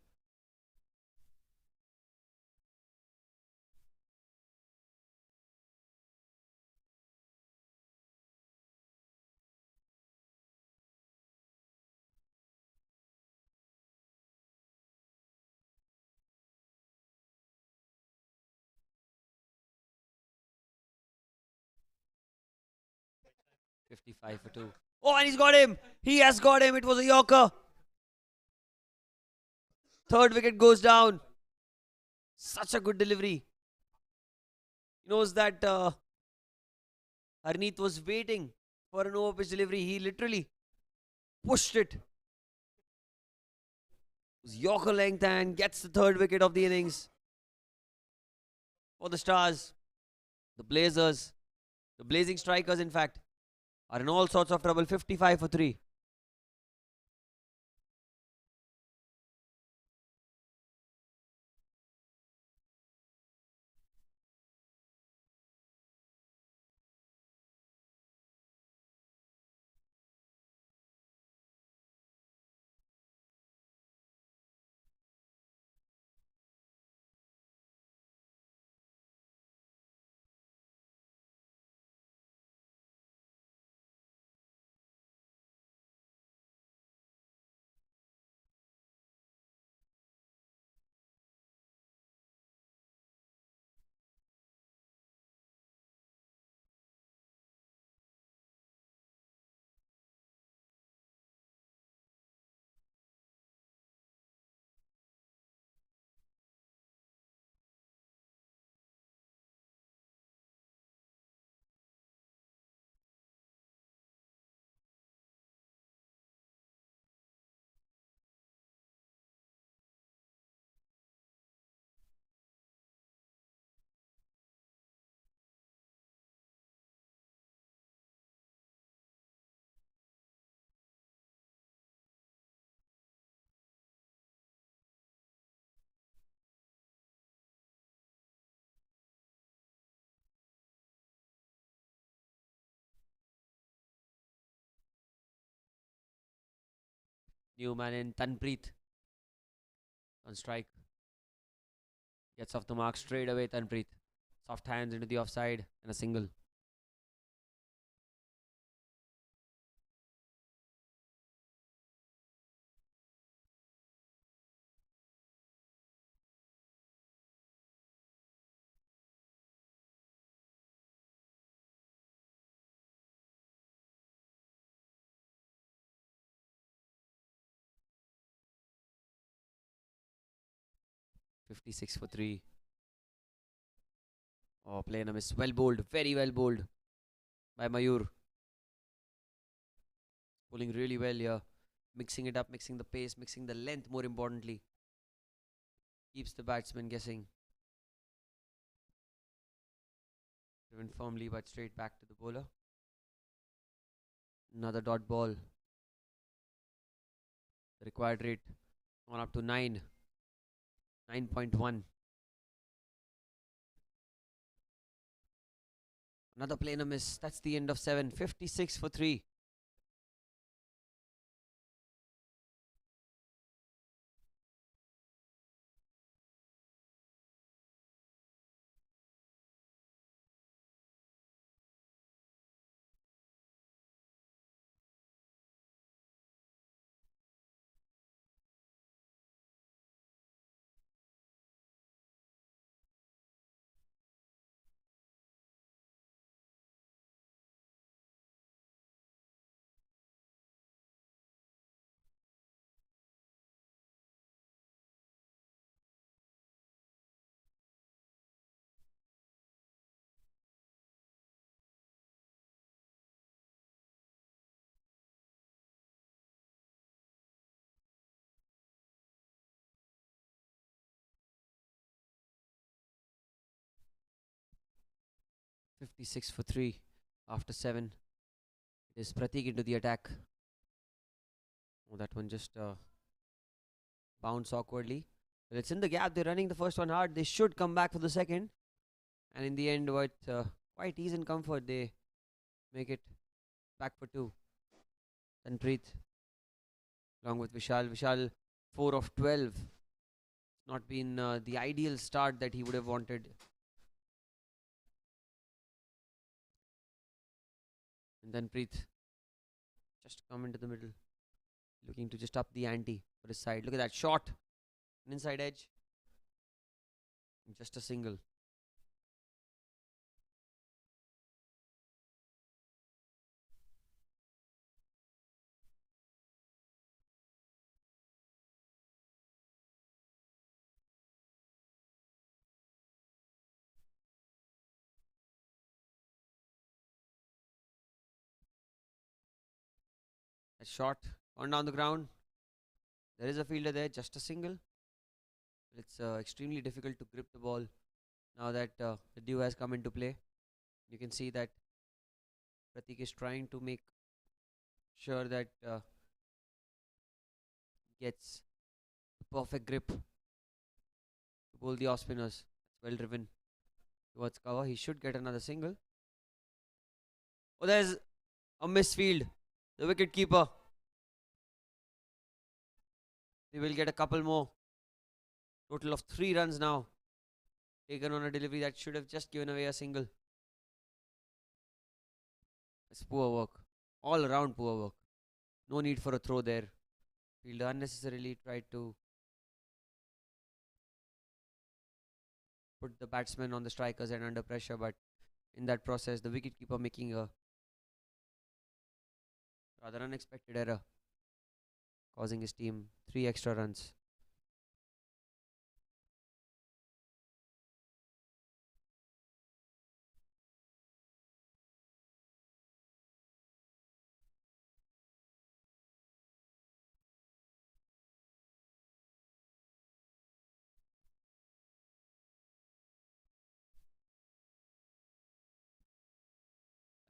[SPEAKER 1] $55 for 2. Oh, and he's got him. He has got him. It was a yorker. Third wicket goes down. Such a good delivery. He knows that Harneet was waiting for an over pitch delivery. He literally pushed it Yorker length and gets the third wicket of the innings for the Stars. The Blazers, the Blazing Strikers, in fact, are in all sorts of trouble. 55 for 3. New man in Tanpreet on strike. Gets off the mark straight away, Tanpreet. Soft hands into the offside and a single. $56 for 3. Oh, playing a miss. Well bowled. Very well bowled by Mayur. Pulling really well here. Mixing it up, mixing the pace, mixing the length more importantly. Keeps the batsman guessing. Driven firmly but straight back to the bowler. Another dot ball. The required rate gone up to 9. 9.1. Another plainer miss. That's the end of 7. 56 for 3. $56 for 3 after 7. It is Pratik into the attack. Oh, that one just bounced awkwardly. Well, it's in the gap. They're running the first one hard. They should come back for the second. And in the end, with quite ease and comfort, they make it back for 2. Tanpreet along with Vishal. Vishal 4 of 12. Not been the ideal start that he would have wanted. And then Preet just come into the middle, looking to just up the ante for his side. Look at that shot, an inside edge, and just a single. A shot on down the ground. There is a fielder there, just a single. It's extremely difficult to grip the ball now that the dew has come into play. You can see that Pratik is trying to make sure that gets the perfect grip to bowl the off spinners. It's well driven towards cover. He should get another single. Oh, there's a misfield. The wicket keeper. They will get a couple more. Total of 3 runs now. Taken on a delivery that should have just given away a single. It's poor work. All around poor work. No need for a throw there. Fielder unnecessarily tried to put the batsman on the strikers and under pressure, but in that process, the wicketkeeper making a rather unexpected error, causing his team 3 extra runs.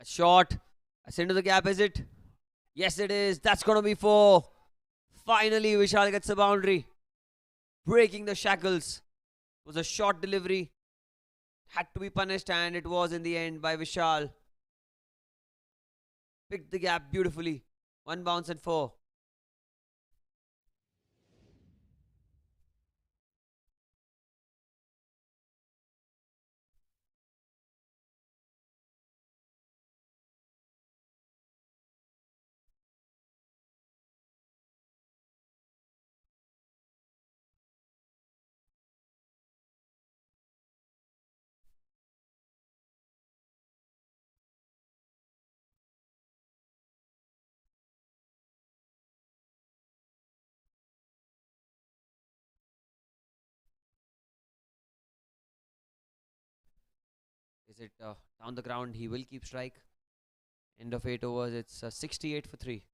[SPEAKER 1] A shot. A send to the gap, is it? Yes, it is. That's going to be 4. Finally, Vishal gets a boundary. Breaking the shackles. It was a short delivery. Had to be punished, and it was in the end by Vishal. Picked the gap beautifully. 1 bounce and 4. Is it down the ground? He will keep strike. End of 8 overs. It's 68 for 3.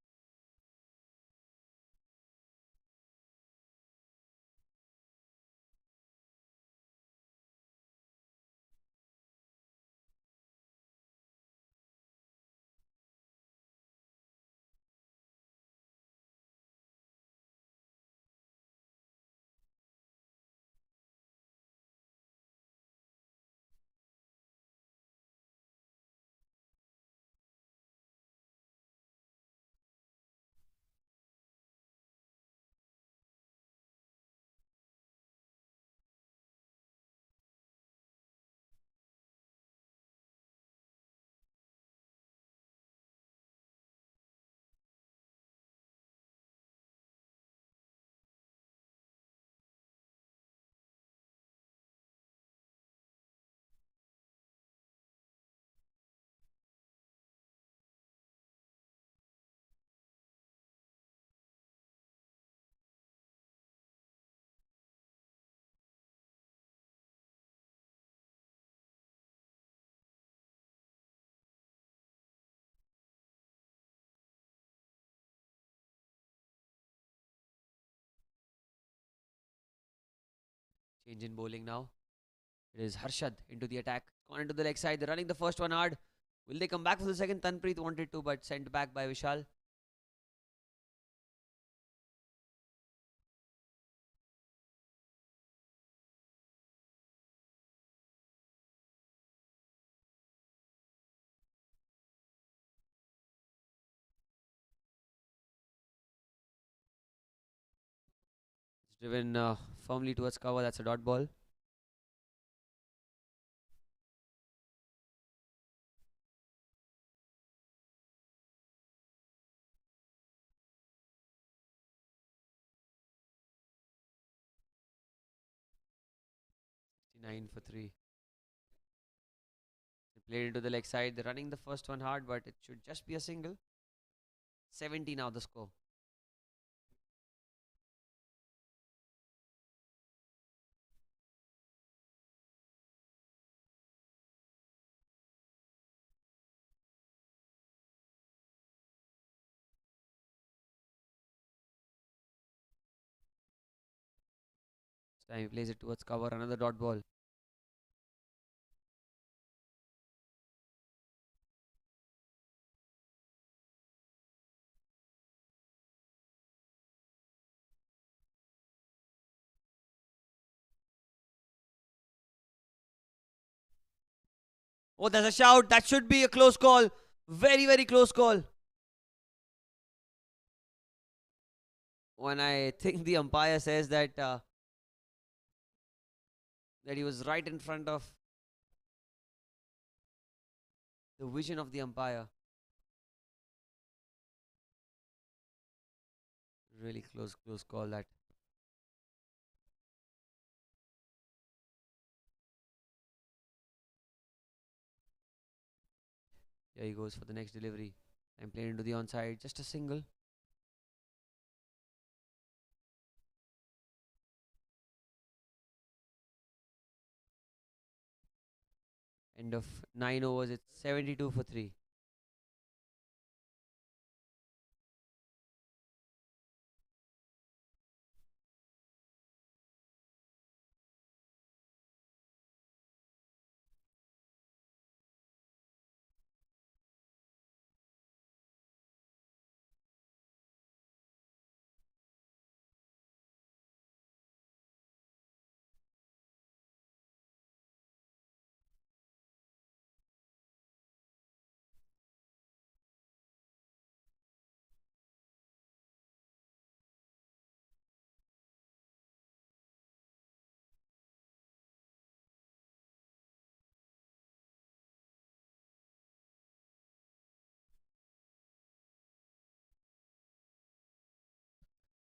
[SPEAKER 1] Change in bowling now. It is Harshad into the attack. Gone into the leg side. They're running the first one hard. Will they come back for the second? Tanpreet wanted to, but sent back by Vishal. It's driven firmly towards cover. That's a dot ball. Nine for 3. They played into the leg side. They're running the first one hard, but it should just be a single. 70 now the score. Time he plays it towards cover. Another dot ball. Oh, there's a shout. That should be a close call. Very, very close call. When I think the umpire says that he was right in front of the vision of the umpire. Really close call that. Here he goes for the next delivery. I'm playing into the onside. Just a single. End of 9 overs. It's 72 for 3.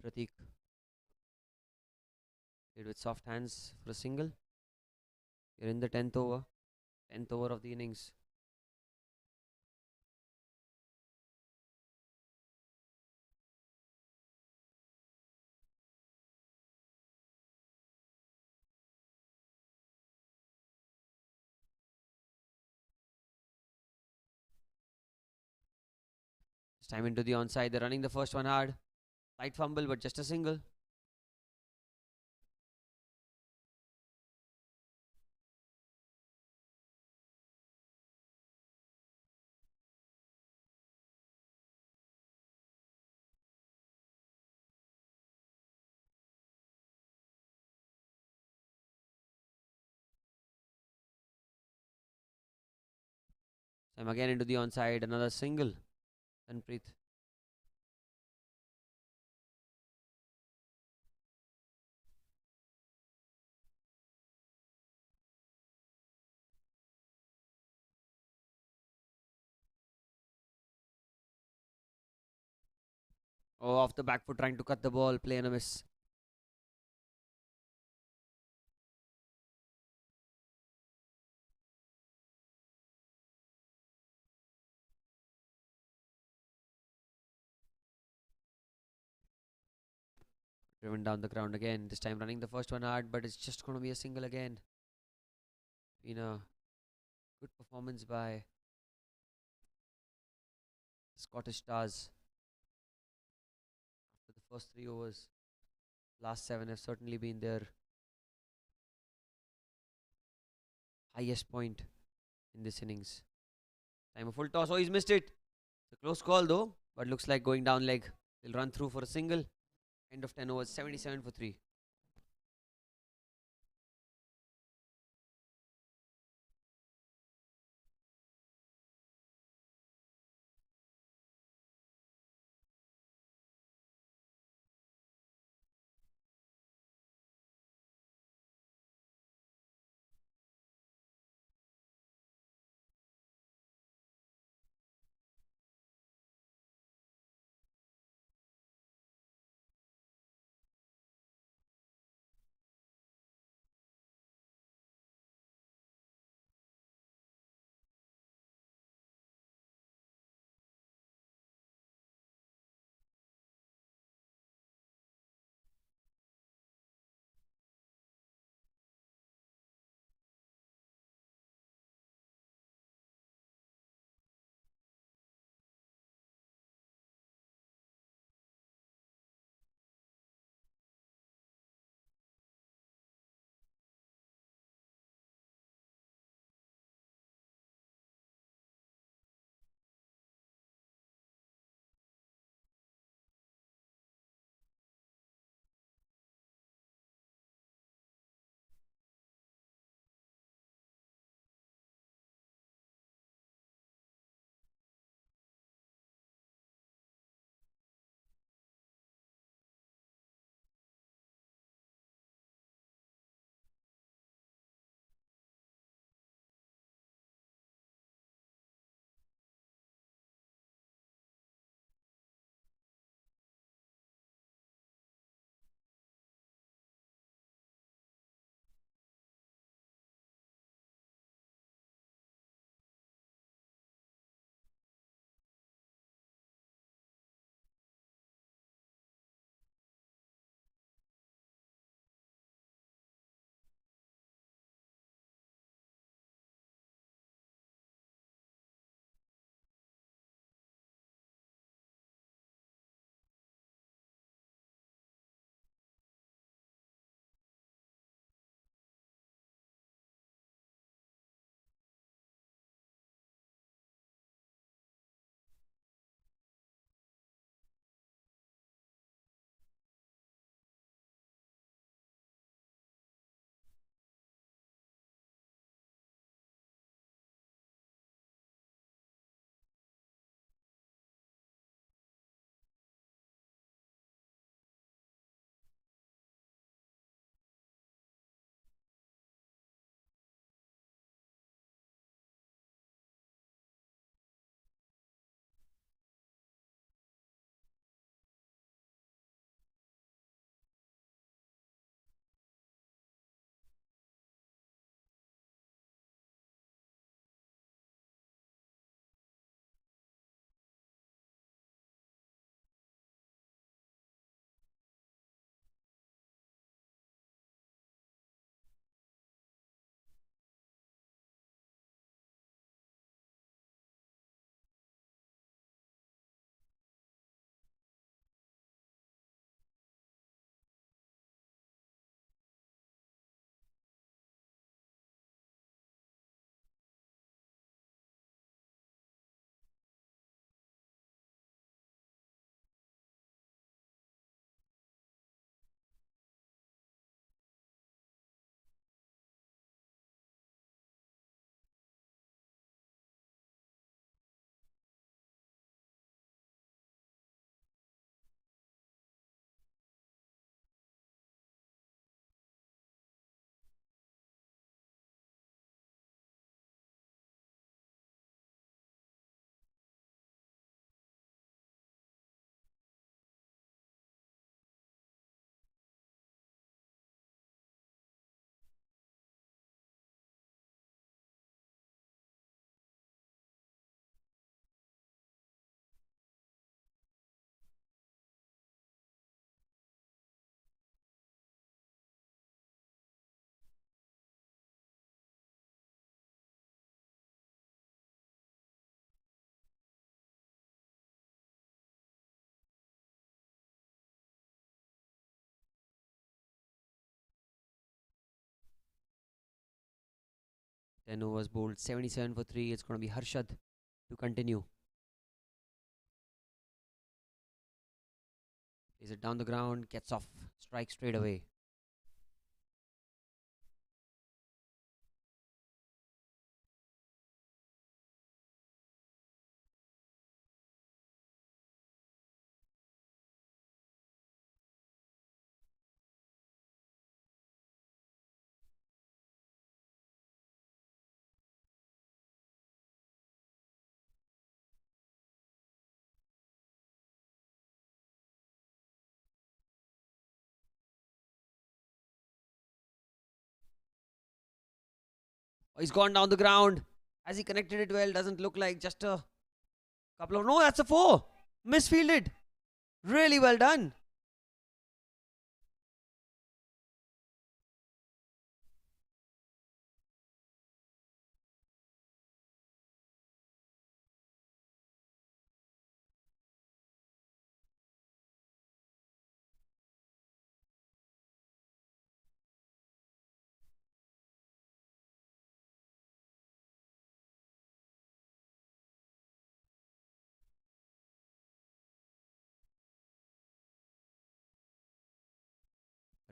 [SPEAKER 1] Pratik played with soft hands for a single. You're in the 10th over. 10th over of the innings. This time into the onside. They're running the first one hard. Slight fumble, but just a single. Time again into the onside. Another single. Sanpreet. Oh, off the back foot, trying to cut the ball. Play and a miss. Driven down the ground again. This time running the first one hard, but it's just going to be a single again. Been a good performance by Scottish Stars after the first 3 overs. Last 7 have certainly been their highest point in this innings. Time a full toss. Oh, he's missed it. It's a close call though, but looks like going down leg. They'll run through for a single. End of 10 overs, 77 for 3. 10 overs bowled, 77 for 3. It's going to be Harshad to continue. Plays it down the ground, gets off, strike straight away. Oh, he's gone down the ground. Has he connected it well? Doesn't look like, just a couple of. No, that's a 4. Misfielded. Really well done.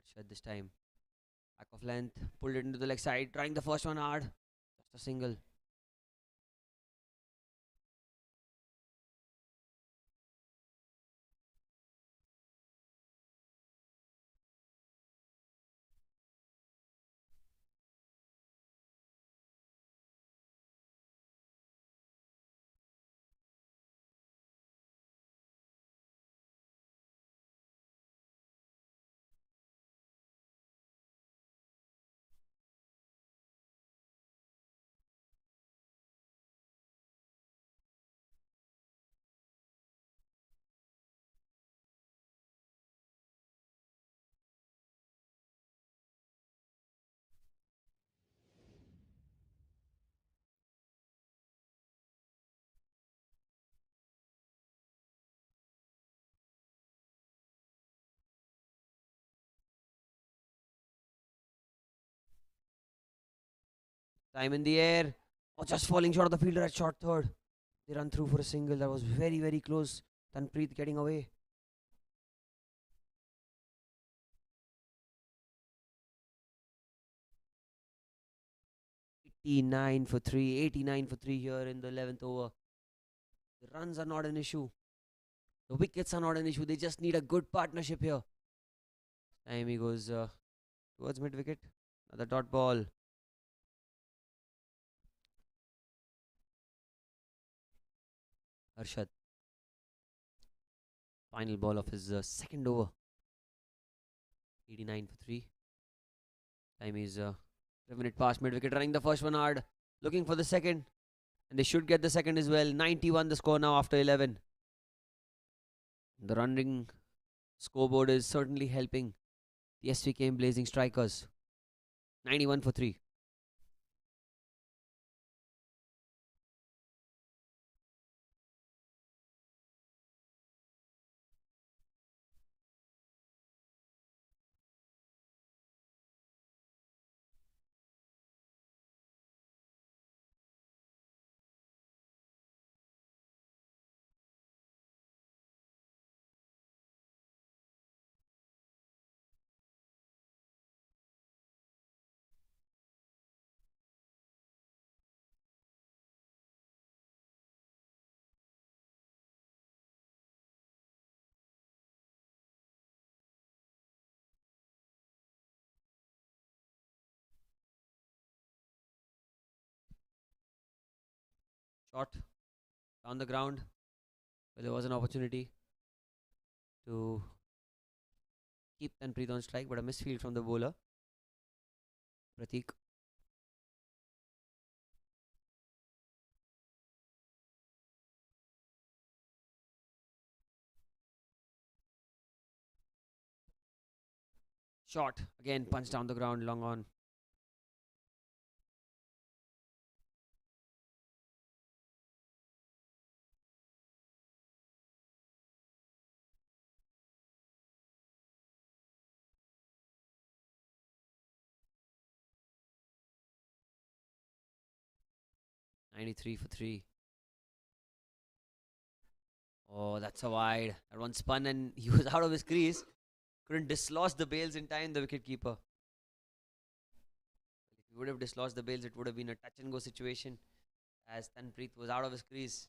[SPEAKER 1] Harshad this time. Back of length. Pulled it into the leg side. Trying the first one hard. Just a single. Time in the air. Oh, just falling short of the fielder at short third. They run through for a single. That was very, very close. Tanpreet getting away. Eighty-nine for 3. 89 for 3 here in the 11th over. The runs are not an issue. The wickets are not an issue. They just need a good partnership here. Time he goes towards mid wicket. Another dot ball. Harshad. Final ball of his second over. 89 for 3. Time is 3 minutes past mid wicket. Running the first one hard. Looking for the second. And they should get the second as well. 91 the score now after 11. The running scoreboard is certainly helping the SVKM Blazing Strikers. 91 for 3. Shot on the ground. Well, there was an opportunity to keep Tanpreet on strike, but a misfield from the bowler. Pratik. Shot. Again, punched down the ground, long on. 93 for 3. Oh, that's a wide. That one spun and he was out of his crease. Couldn't dislodge the bails in time, the wicketkeeper. If he would have dislodged the bails, it would have been a touch and go situation as Tanpreet was out of his crease.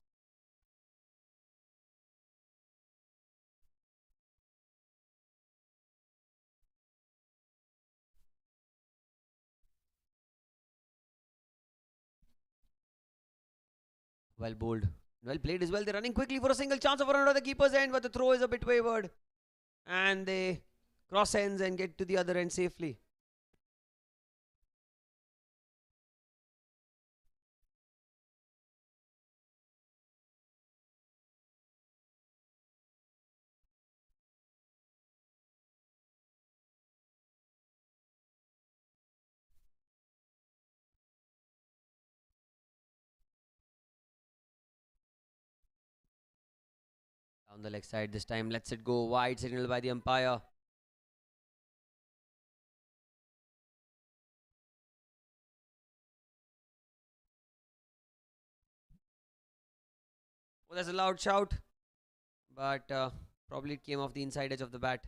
[SPEAKER 1] Well bowled. Well played as well. They're running quickly for a single chance of a run at the keeper's end, but the throw is a bit wayward. And they cross ends and get to the other end safely. Down the leg side this time. Lets it go wide. Signal by the umpire. Oh, there's a loud shout. But probably it came off the inside edge of the bat.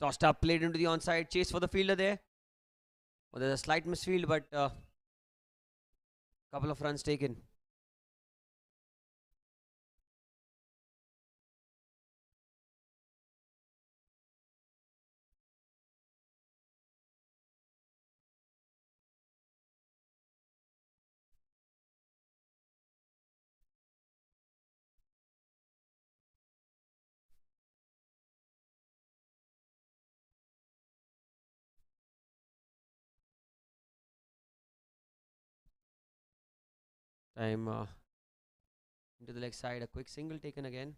[SPEAKER 1] Tossed up, played into the onside, chase for the fielder there. Well, there's a slight misfield, but couple of runs taken. Time into the leg side, a quick single taken again.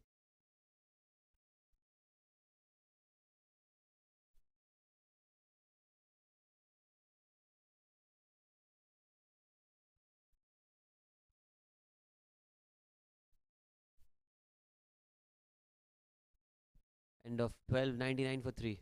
[SPEAKER 1] End of 12, 99 for 3.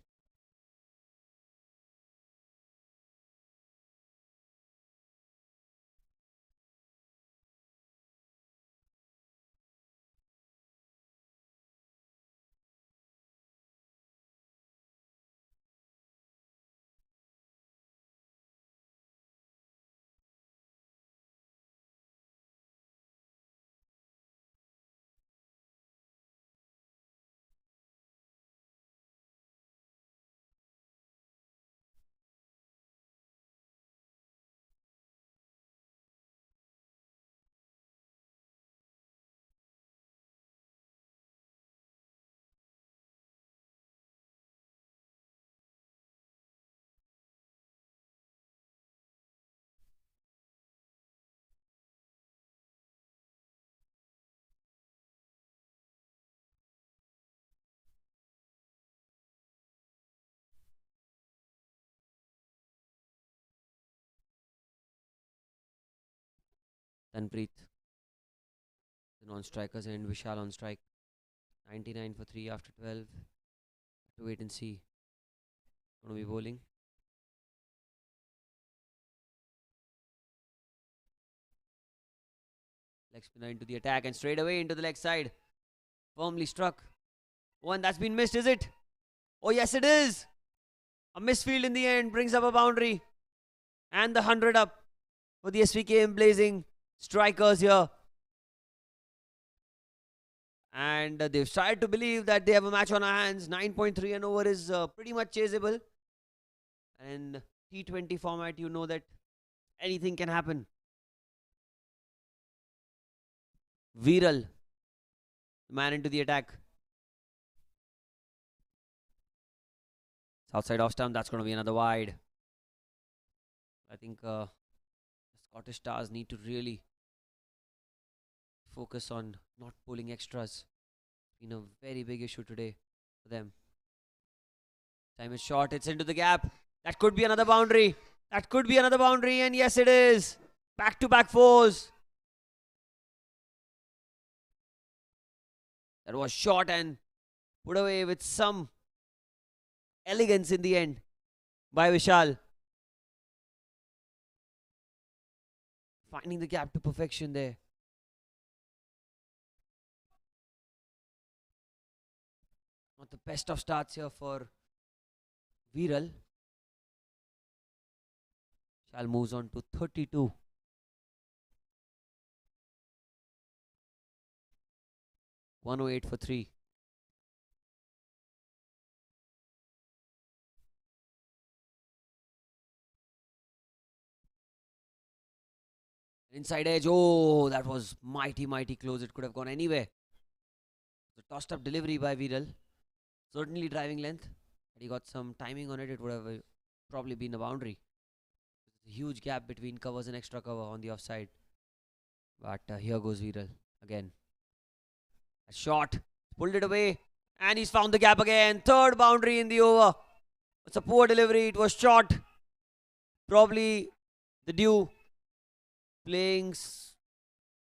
[SPEAKER 1] Tanpreet, the non-strikers, and Vishal on strike. 99 for 3 after 12. To wait and see. Going to be bowling. Leg spinner into the attack and straight away into the leg side. Firmly struck. One that's been missed, is it? Oh, yes, it is. A misfield in the end brings up a boundary. And the 100 up for the SVKM Blazing strikers here. And they've tried to believe that they have a match on our hands. 9.3 and over is pretty much chaseable. And T20 format, you know that anything can happen. Viral, man into the attack. Outside off stump, that's going to be another wide. I think the Scottish Stars need to really focus on not pulling extras. Been a very big issue today for them. Time is short. It's into the gap. That could be another boundary. That could be another boundary. And yes, it is. Back-to-back fours. That was short and put away with some elegance in the end by Vishal. Finding the gap to perfection there. Not the best of starts here for Viral. Vishal moves on to 32. 108 for 3. Inside edge. Oh, that was mighty, mighty close. It could have gone anywhere. The tossed up delivery by Viral. Certainly driving length. Had he got some timing on it, it would have probably been a boundary. There's a huge gap between covers and extra cover on the offside. But here goes Viral again. A shot. Pulled it away. And he's found the gap again. Third boundary in the over. It's a poor delivery. It was short. Probably the dew playing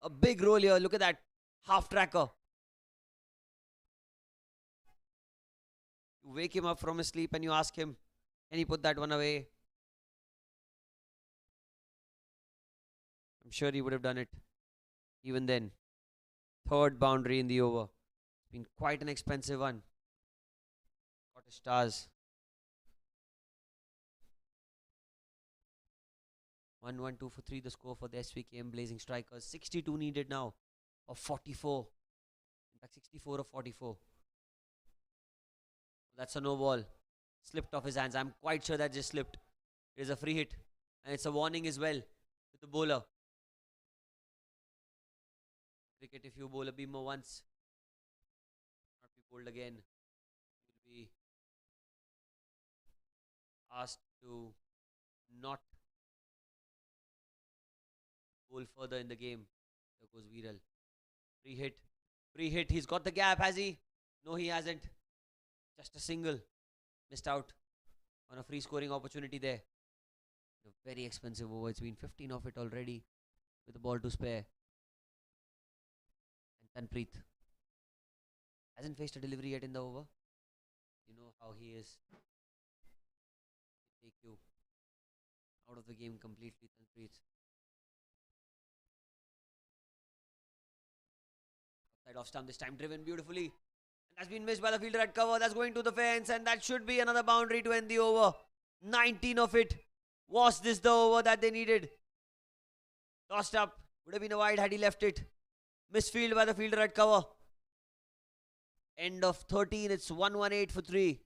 [SPEAKER 1] a big role here. Look at that half tracker. You wake him up from his sleep and you ask him, can he put that one away? I'm sure he would have done it even then. Third boundary in the over. It's been quite an expensive one. Scottish Stars. 1-1-2 for 3 the score for the SVKM Blazing Strikers. 62 needed now of 44. In fact, 64 of 44. That's a no ball. Slipped off his hands. I'm quite sure that just slipped. It is a free hit. And it's a warning as well to the bowler. Cricket, if you bowl a beamer once, not be bowled again, you'll be asked to not bowl further in the game. There goes Viral. Free hit. Free hit. He's got the gap, has he? No, he hasn't. Just a single. Missed out on a free scoring opportunity there. A very expensive over. It's been 15 of it already with the ball to spare. And Tanpreet hasn't faced a delivery yet in the over. You know how he is. Take you out of the game completely, Tanpreet. Outside off stump this time, driven beautifully. And that's been missed by the fielder at cover. That's going to the fence, and that should be another boundary to end the over. 19 of it. Was this the over that they needed? Tossed up. Would have been a wide had he left it. Misfield by the fielder at cover. End of 13. It's 118 for 3.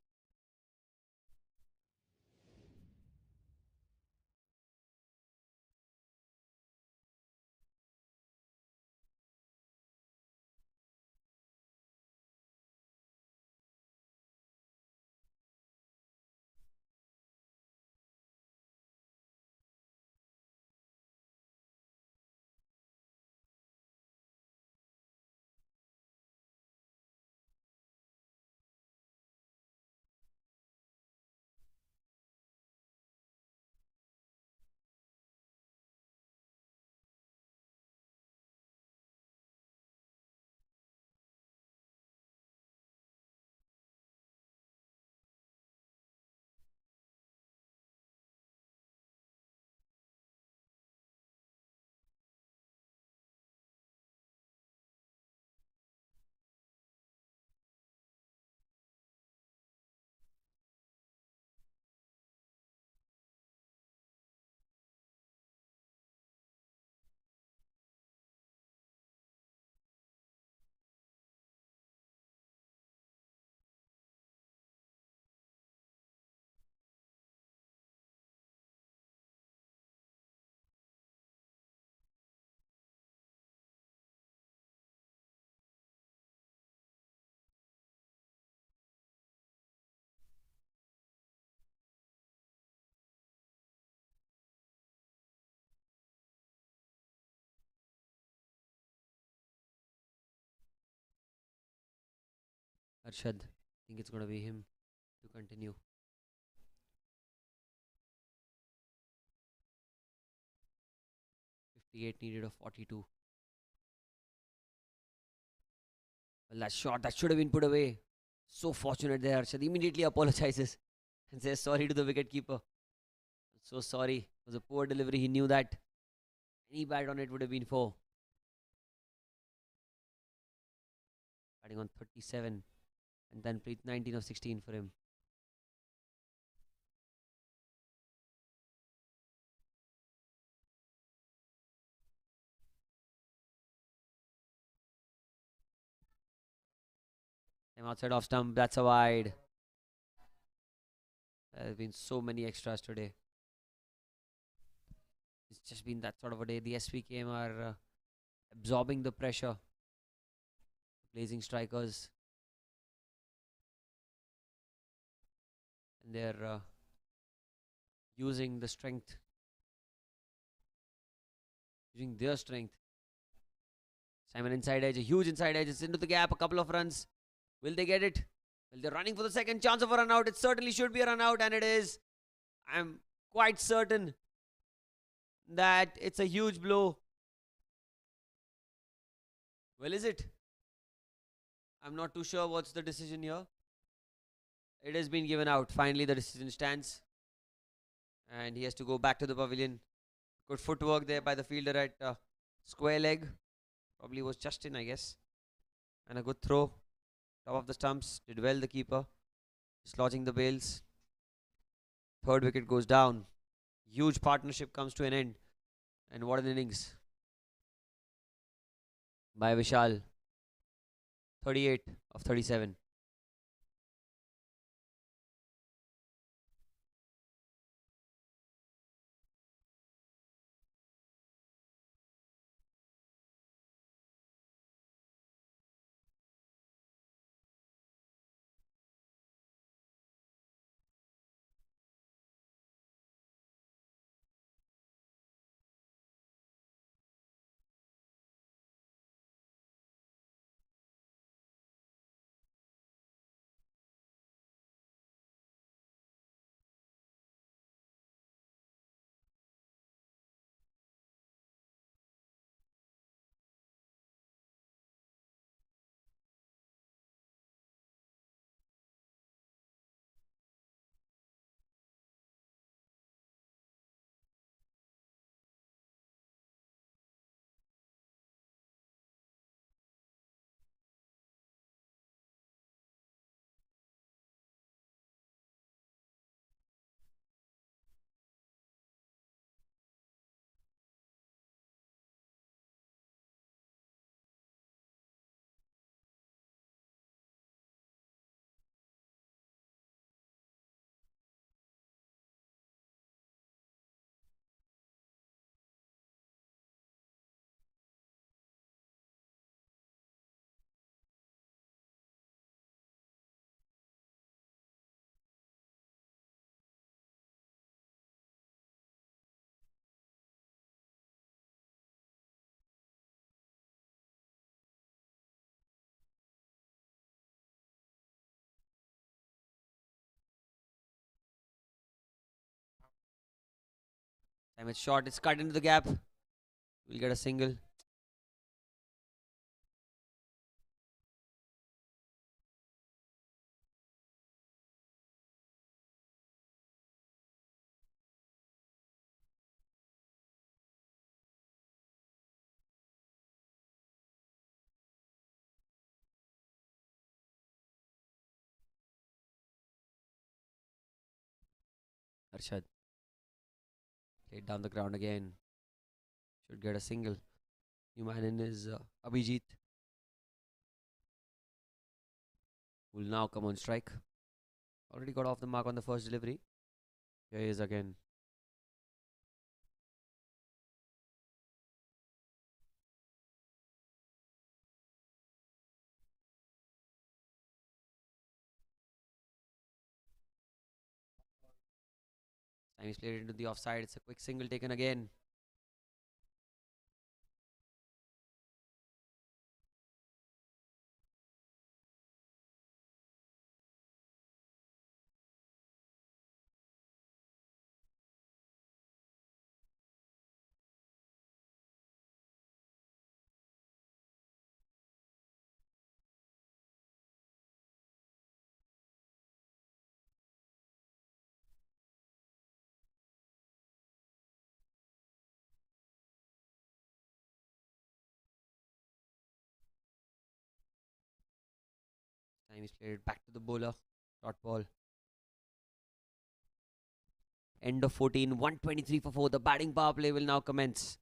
[SPEAKER 1] Arshad. I think it's going to be him to continue. 58 needed of 42. Well, that shot that should have been put away. So fortunate there. Arshad immediately apologizes and says sorry to the wicket keeper. So sorry. It was a poor delivery. He knew that. Any bat on it would have been four. Batting on 37. And then Preet 19 of 16 for him. Time outside off stump. That's a wide. There have been so many extras today. It's just been that sort of a day. The SVKM are absorbing the pressure. Blazing strikers. And they're using the strength. Using their strength. Simon inside edge. A huge inside edge. It's into the gap. A couple of runs. Will they get it? Well, they're running for the second chance of a run out. It certainly should be a run out, and it is. I'm quite certain that it's a huge blow. Well, is it? I'm not too sure what's the decision here. It has been given out. Finally, the decision stands. And he has to go back to the pavilion. Good footwork there by the fielder at square leg. Probably was just in, I guess. And a good throw. Top of the stumps. Did well, the keeper. Dislodging the bails. Third wicket goes down. Huge partnership comes to an end. And what an innings by Vishal. 38 of 37. Time it's short. It's cut into the gap. We'll get a single. Arshad. Played down the ground again. Should get a single. New man in is Abhijit. Will now come on strike. Already got off the mark on the first delivery. Here he is again. Time is played into the offside. It's a quick single taken again. Time is played back to the bowler. Dot ball. End of 14. 123 for 4. The batting power play will now commence.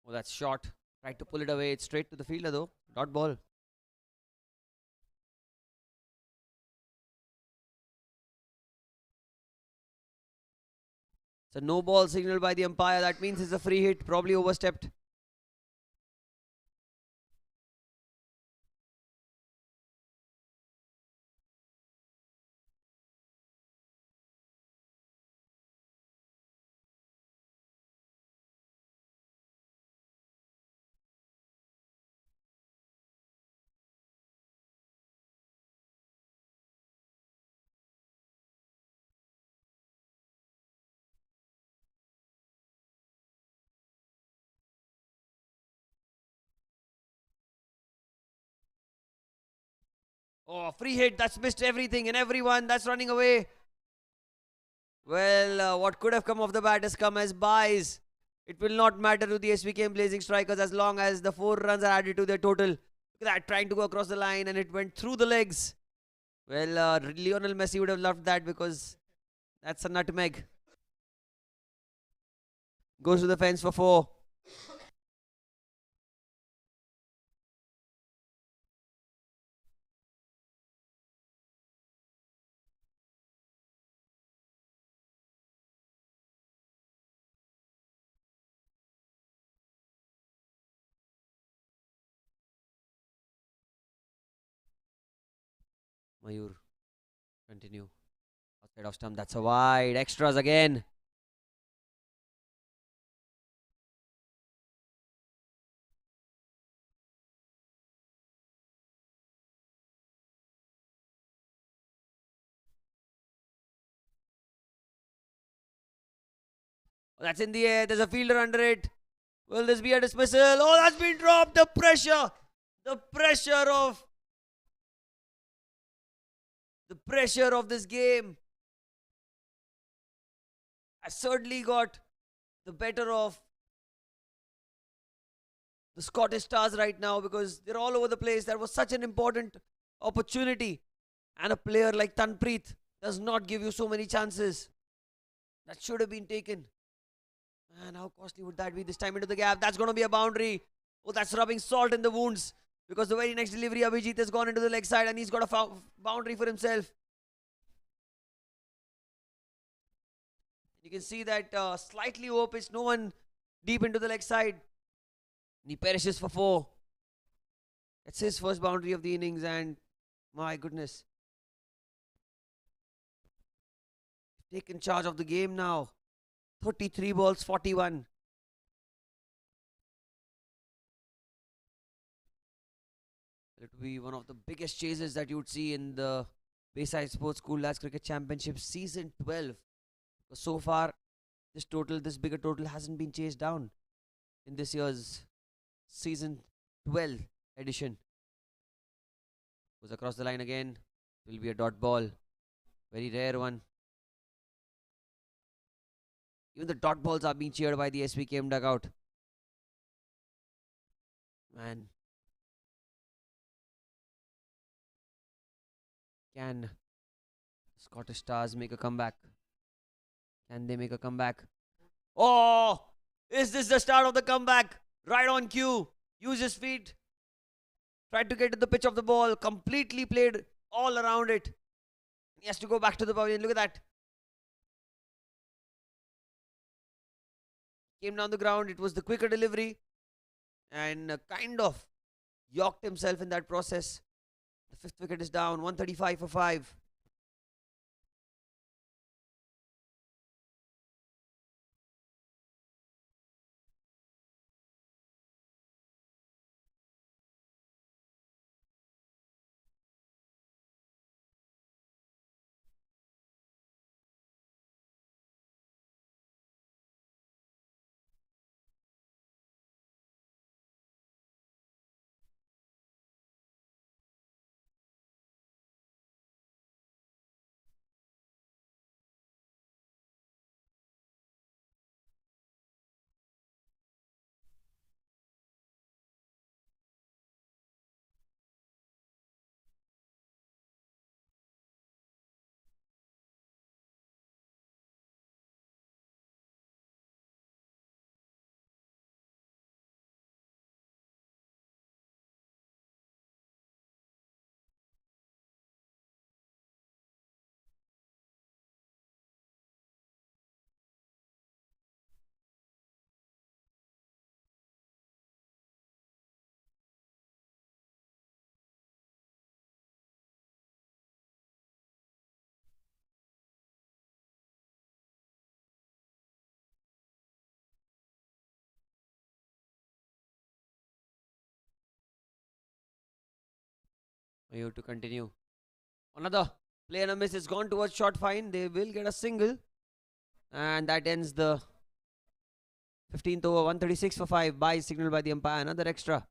[SPEAKER 1] Oh, that's short. Tried to pull it away. It's straight to the fielder though. Dot ball. It's a no ball signal by the umpire. That means it's a free hit. Probably overstepped. Oh, free hit. That's missed everything and everyone. That's running away. Well, what could have come off the bat has come as buys. It will not matter to the SVKM Blazing Strikers as long as the 4 runs are added to their total. Look at that, trying to go across the line and it went through the legs. Well, Lionel Messi would have loved that because that's a nutmeg. Goes to the fence for 4. Mayur, continue. Outside of stump, that's a wide. Extras again. Oh, that's in the air. There's a fielder under it. Will this be a dismissal? Oh, that's been dropped. The pressure. The pressure of this game has certainly got the better of the Scottish Stars right now because they're all over the place. That was such an important opportunity. And a player like Tanpreet does not give you so many chances. That should have been taken. And how costly would that be this time into the gap? That's going to be a boundary. Oh, that's rubbing salt in the wounds. Because the very next delivery, Abhijit has gone into the leg side and he's got a boundary for himself. You can see that slightly over pitch, no one deep into the leg side. And he perishes for 4. That's his first boundary of the innings and my goodness. Taken charge of the game now. 33 balls, 41. It will be one of the biggest chases that you would see in the Bayside Sports School Lads Cricket Championship Season 12. So far, this bigger total hasn't been chased down in this year's Season 12 edition. Goes across the line again. Will be a dot ball. Very rare one. Even the dot balls are being cheered by the SVKM dugout. Man, can Scottish Stars make a comeback? Can they make a comeback? Oh, is this the start of the comeback? Right on cue. Use his feet. Tried to get to the pitch of the ball. Completely played all around it. He has to go back to the pavilion. Look at that. Came down the ground. It was the quicker delivery. And kind of yorked himself in that process. The fifth wicket is down. 135 for 5. You have to continue. Another play and a miss is gone towards short fine. They will get a single. And that ends the 15th over. 136 for 5. Bye signaled by the umpire. Another extra.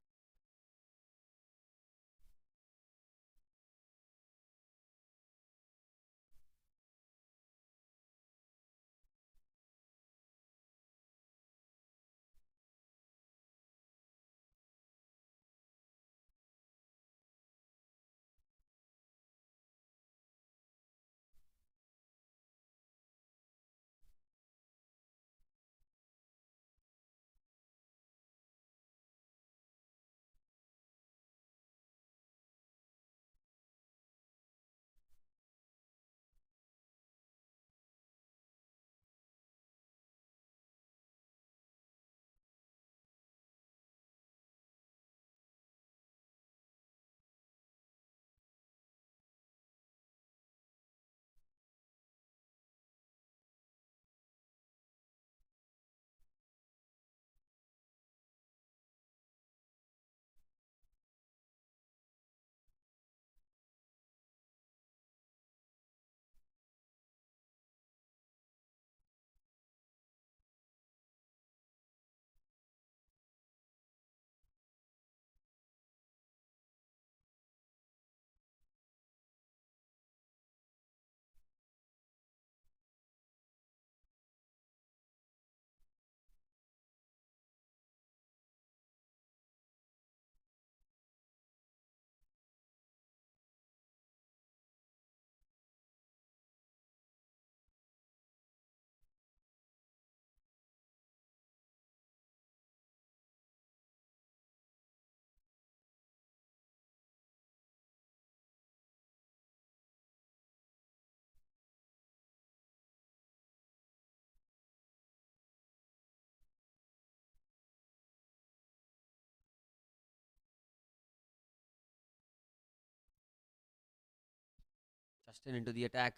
[SPEAKER 1] Justin into the attack.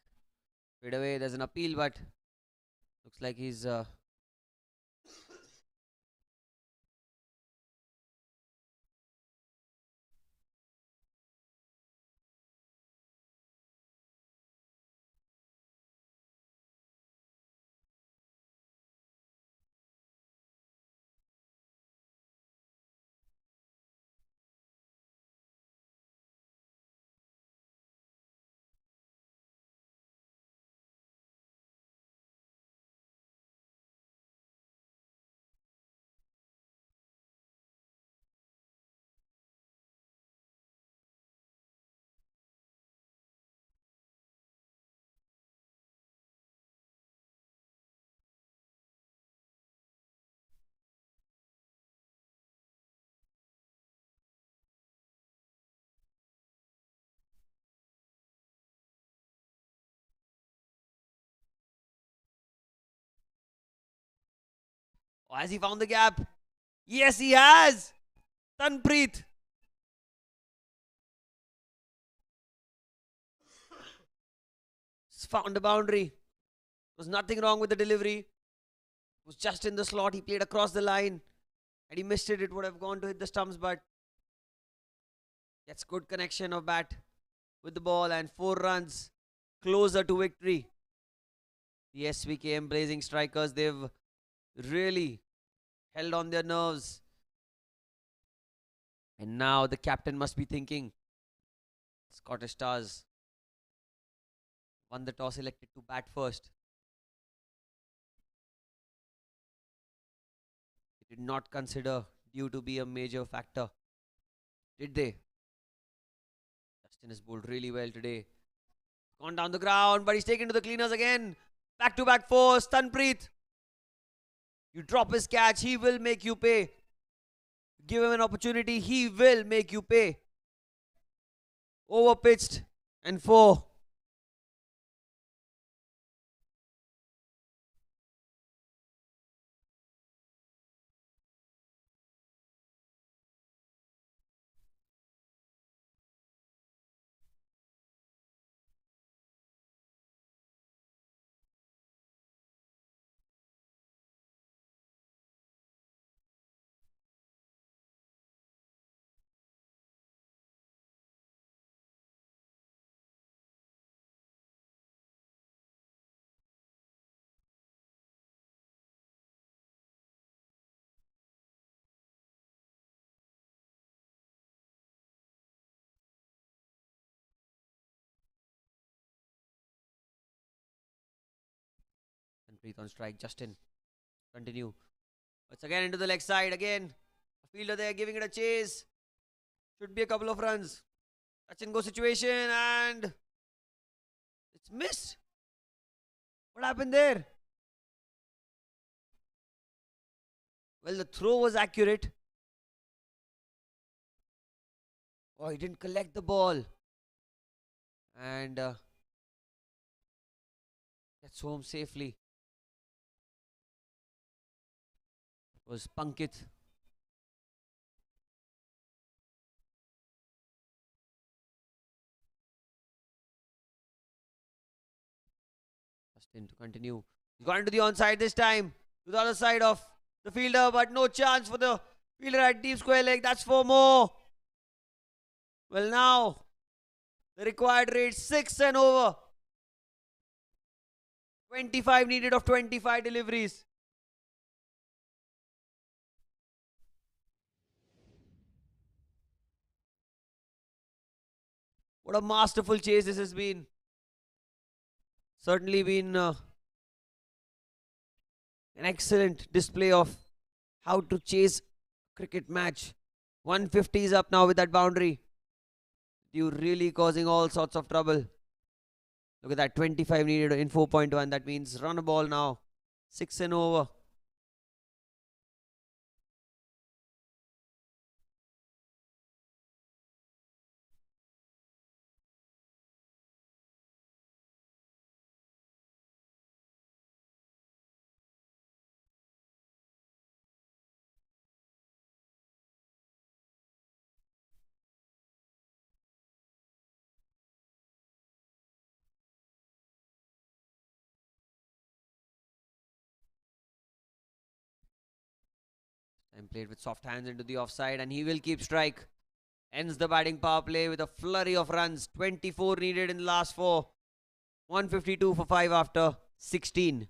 [SPEAKER 1] Fade away. There's an appeal, but looks like he's Has he found the gap? Yes, he has. Tanpreet. Found a boundary. There was nothing wrong with the delivery. It was just in the slot. He played across the line. Had he missed it, it would have gone to hit the stumps, but gets good connection of bat with the ball and 4 runs closer to victory. The SVKM Blazing Strikers, they've really held on their nerves. And now the captain must be thinking. Scottish Stars won the toss, elected to bat first. They did not consider due to be a major factor, did they? Justin has bowled really well today. Gone down the ground, but he's taken to the cleaners again. Back to back force. Tanpreet. You drop his catch, he will make you pay. Give him an opportunity, he will make you pay. Over pitched and 4. Tanpreet on strike. Justin. Continue. It's again into the leg side. Again. A fielder there giving it a chase. Should be a couple of runs. Touch and go situation and it's missed. What happened there? Well, the throw was accurate. Oh, he didn't collect the ball. And gets home safely. It was Punkit. Justin to continue. He's gone to the onside this time. To the other side of the fielder, but no chance for the fielder at deep square leg. That's 4 more. Well, now the required rate 6 and over. 25 needed of 25 deliveries. What a masterful chase this has been. Certainly been an excellent display of how to chase a cricket match. 150 is up now with that boundary. You really causing all sorts of trouble. Look at that, 25 needed in 4.1. That means run a ball now. 6 and over. And played with soft hands into the offside, and he will keep strike. Ends the batting power play with a flurry of runs. 24 needed in the last 4. 152 for 5 after 16.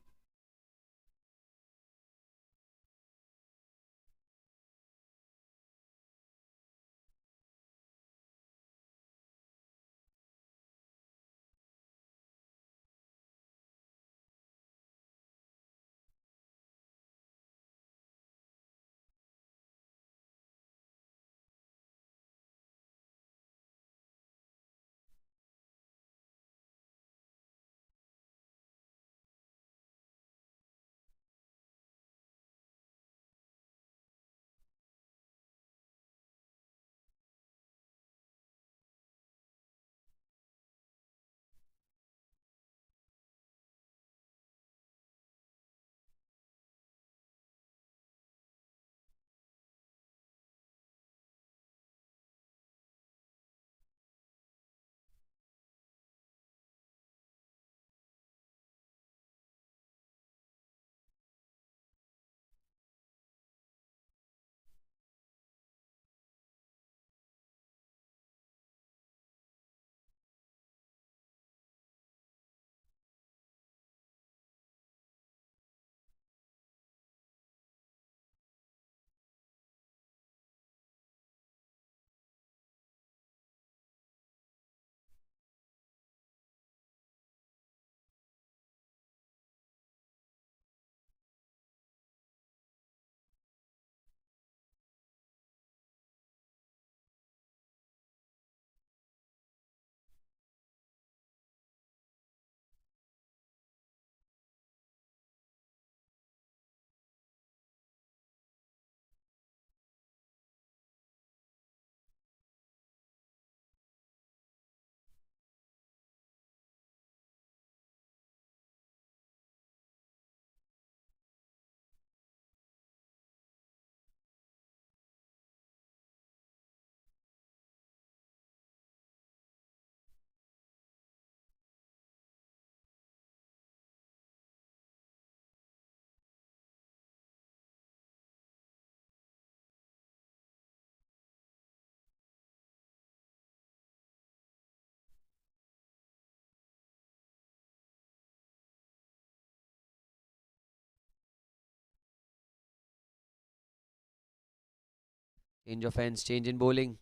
[SPEAKER 1] Change of ends, change in bowling.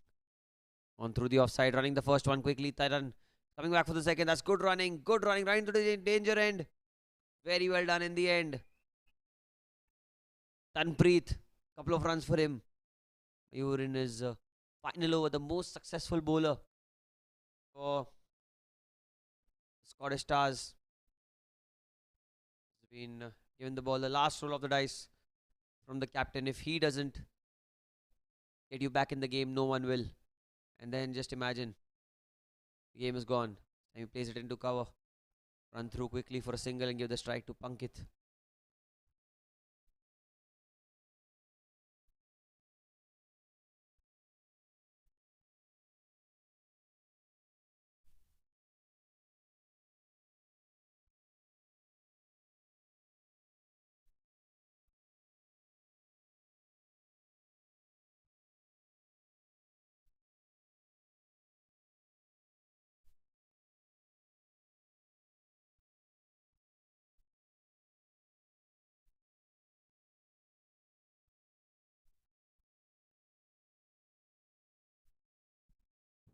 [SPEAKER 1] On through the offside, running the first one quickly. Taran coming back for the second. That's good running. Good running right into the danger end. Very well done in the end. Tanpreet, couple of runs for him. Mayur in his final over, the most successful bowler for Scottish Stars. He's been given the ball, the last roll of the dice from the captain. If he doesn't get you back in the game, no one will. And then just imagine the game is gone. And he plays it into cover. Run through quickly for a single and give the strike to Pankit.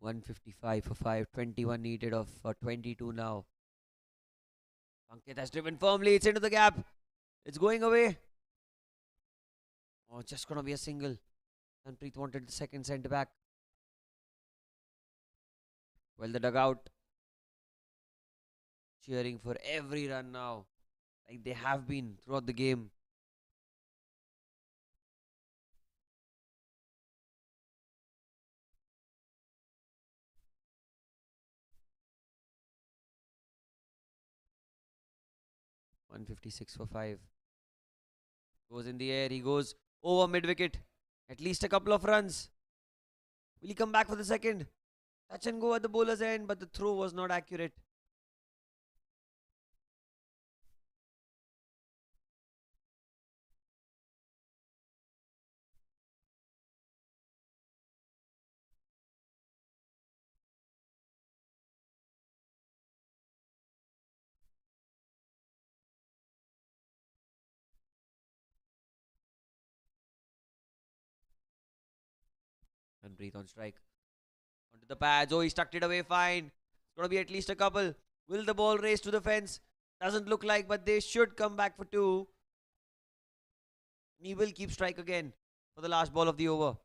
[SPEAKER 1] .155 for 5, 21 needed of 22 now. Pankit has driven firmly, it's into the gap. It's going away. Oh, just gonna be a single. Tanpreet wanted the second centre back. Well, the dugout cheering for every run now, like they have been throughout the game. .156 for 5. Goes in the air, he goes over mid wicket. At least a couple of runs. Will he come back for the second? Touch and go at the bowler's end, but the throw was not accurate. And breathe on strike. Onto the pads. Oh, he tucked it away fine. It's going to be at least a couple. Will the ball race to the fence? Doesn't look like, but they should come back for 2. He will keep strike again for the last ball of the over.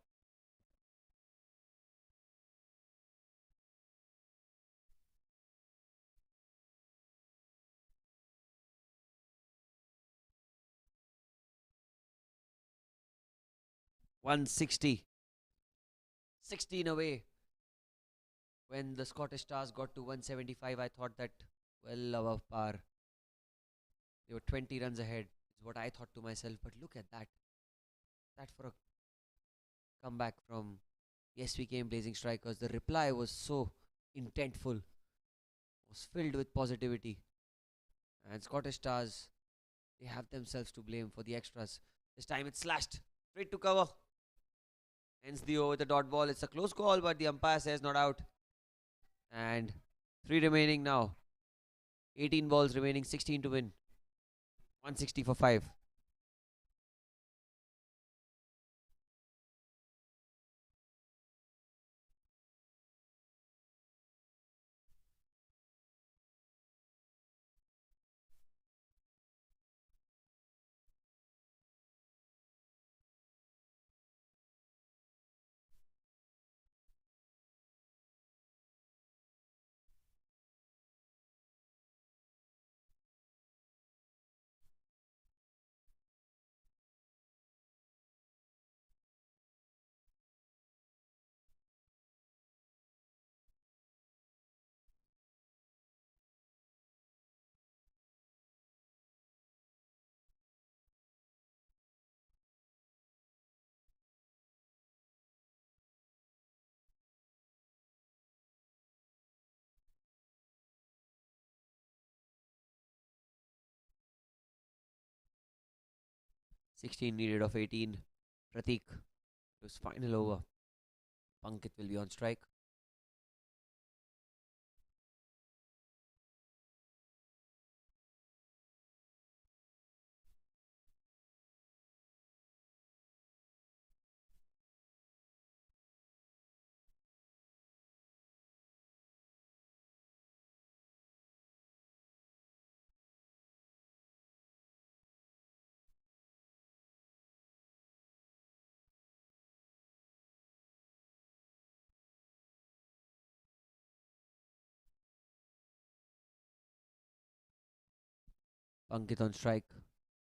[SPEAKER 1] .160. 16 away. When the Scottish Stars got to 175, I thought that well above par. They were 20 runs ahead, is what I thought to myself. But look at that. That for a comeback from the Svkm Blazing Strikers. The reply was so intentful, was filled with positivity. And Scottish Stars, they have themselves to blame for the extras. This time it's slashed straight to cover. Hence the over the dot ball. It's a close call, but the umpire says not out. And 3 remaining now. 18 balls remaining, 16 to win. 160 for 5. .16 needed of 18. Pratik, it was final over. Pankit will be on strike. Ankit on strike.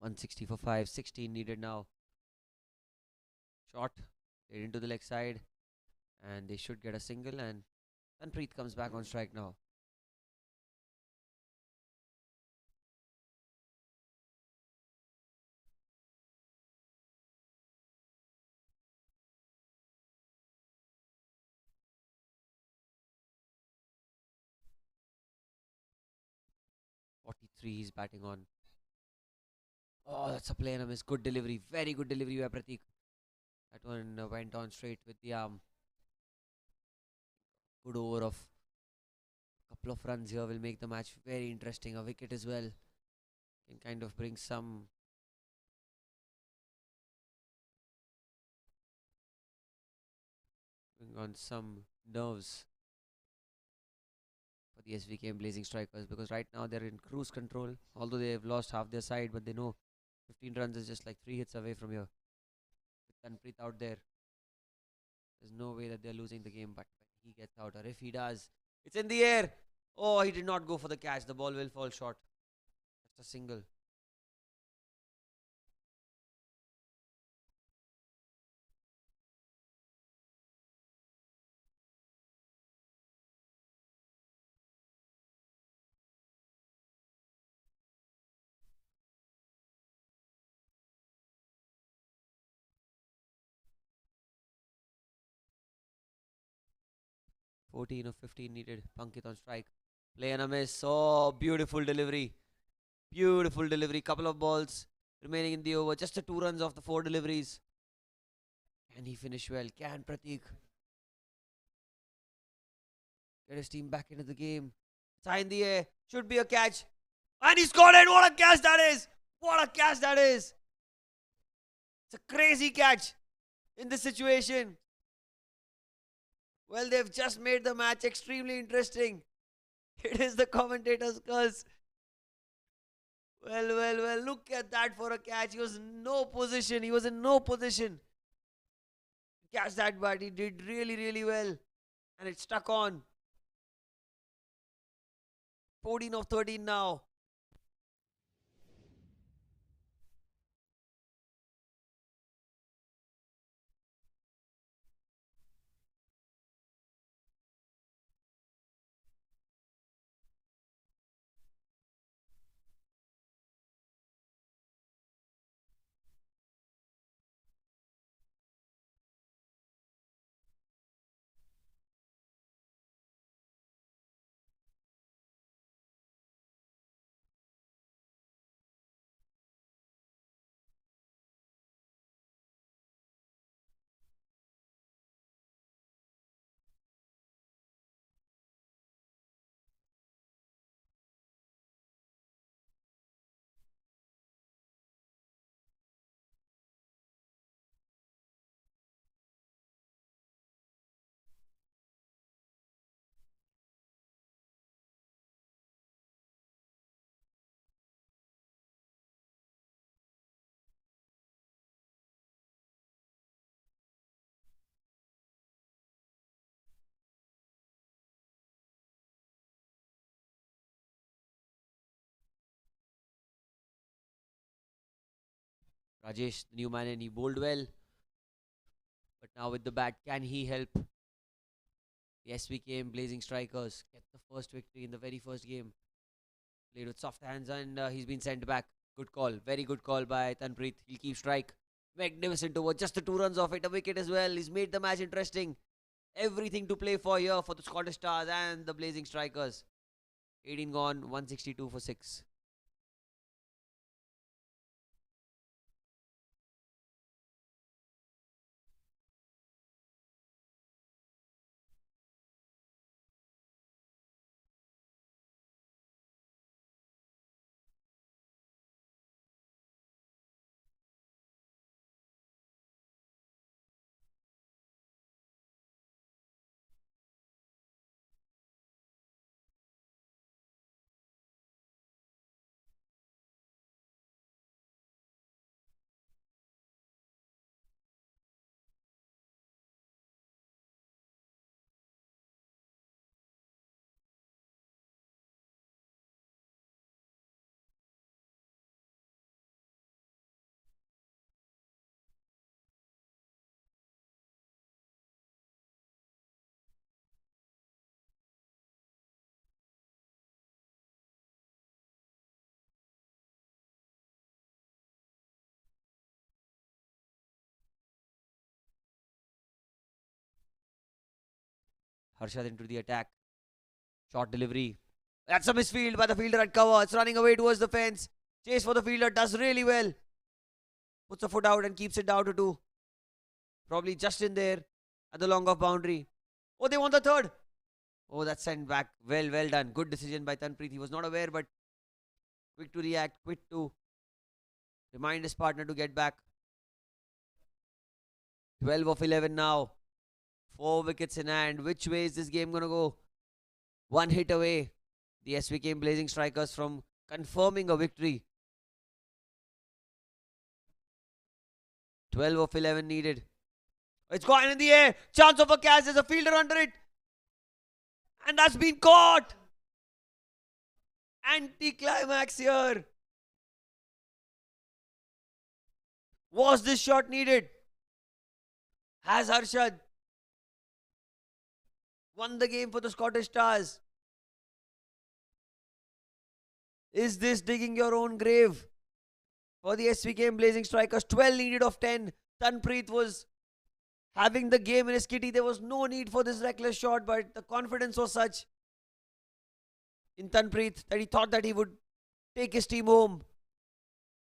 [SPEAKER 1] 160 for 5. 16 needed now. Shot. Played into the leg side. And they should get a single. And Tanpreet comes back on strike now. 43 he's batting on. Oh, that's a play and a miss. Good delivery. Very good delivery by Pratik. That one went on straight with the arm. Good over of a couple of runs here will make the match very interesting. A wicket as well can kind of bring on some nerves for the SVK Blazing Strikers, because right now they're in cruise control. Although they've lost half their side, but they know 15 runs is just like 3 hits away from here. With Tanpreet out there, there's no way that they're losing the game. But when he gets out, or if he does, it's in the air. Oh, he did not go for the catch. The ball will fall short. Just a single. 14 of 15 needed. Pankit on strike. Play and a miss. Oh, beautiful delivery. Beautiful delivery. Couple of balls remaining in the over. Just the 2 runs off the 4 deliveries. Can he finish well? Can Pratik get his team back into the game? It's high in the air. Should be a catch. And he scored it. What a catch that is. What a catch that is. It's a crazy catch in this situation. Well, they've just made the match extremely interesting. It is the commentator's curse. Well, look at that for a catch. He was in no position. He was in no position. Catch that, but he did really, really well. And it stuck on. 14 of 13 now. Rajesh, the new man, and he bowled well. But now with the bat, can he help the SVK Blazing Strikers get the first victory in the very first game? Played with soft hands, and he's been sent back. Good call. Very good call by Tanpreet. He'll keep strike. Magnificent over. Just the 2 runs off it. A wicket as well. He's made the match interesting. Everything to play for here for the Scottish Stars and the Blazing Strikers. 18 gone. 162 for 6. Harshad into the attack. Short delivery. That's a misfield by the fielder at cover. It's running away towards the fence. Chase for the fielder. Does really well. Puts a foot out and keeps it down to 2. Probably just in there at the long off boundary. Oh, they won the third. Oh, that's sent back. Well done. Good decision by Tanpreet. He was not aware, but quick to react. Quick to remind his partner to get back. 12 of 11 now. 4 wickets in hand. Which way is this game going to go? One hit away. The SVK Blazing Strikers from confirming a victory. 12 of 11 needed. It's gone in the air. Chance of a catch. There's a fielder under it. And that's been caught. Anti-climax here. Was this shot needed? Has Harshad won the game for the Scottish Stars? Is this digging your own grave for the SVK Blazing Strikers? 12 needed of 10. Tanpreet was having the game in his kitty. There was no need for this reckless shot, but the confidence was such in Tanpreet that he thought that he would take his team home.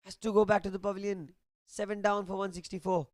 [SPEAKER 1] Has to go back to the pavilion. 7 down for 164.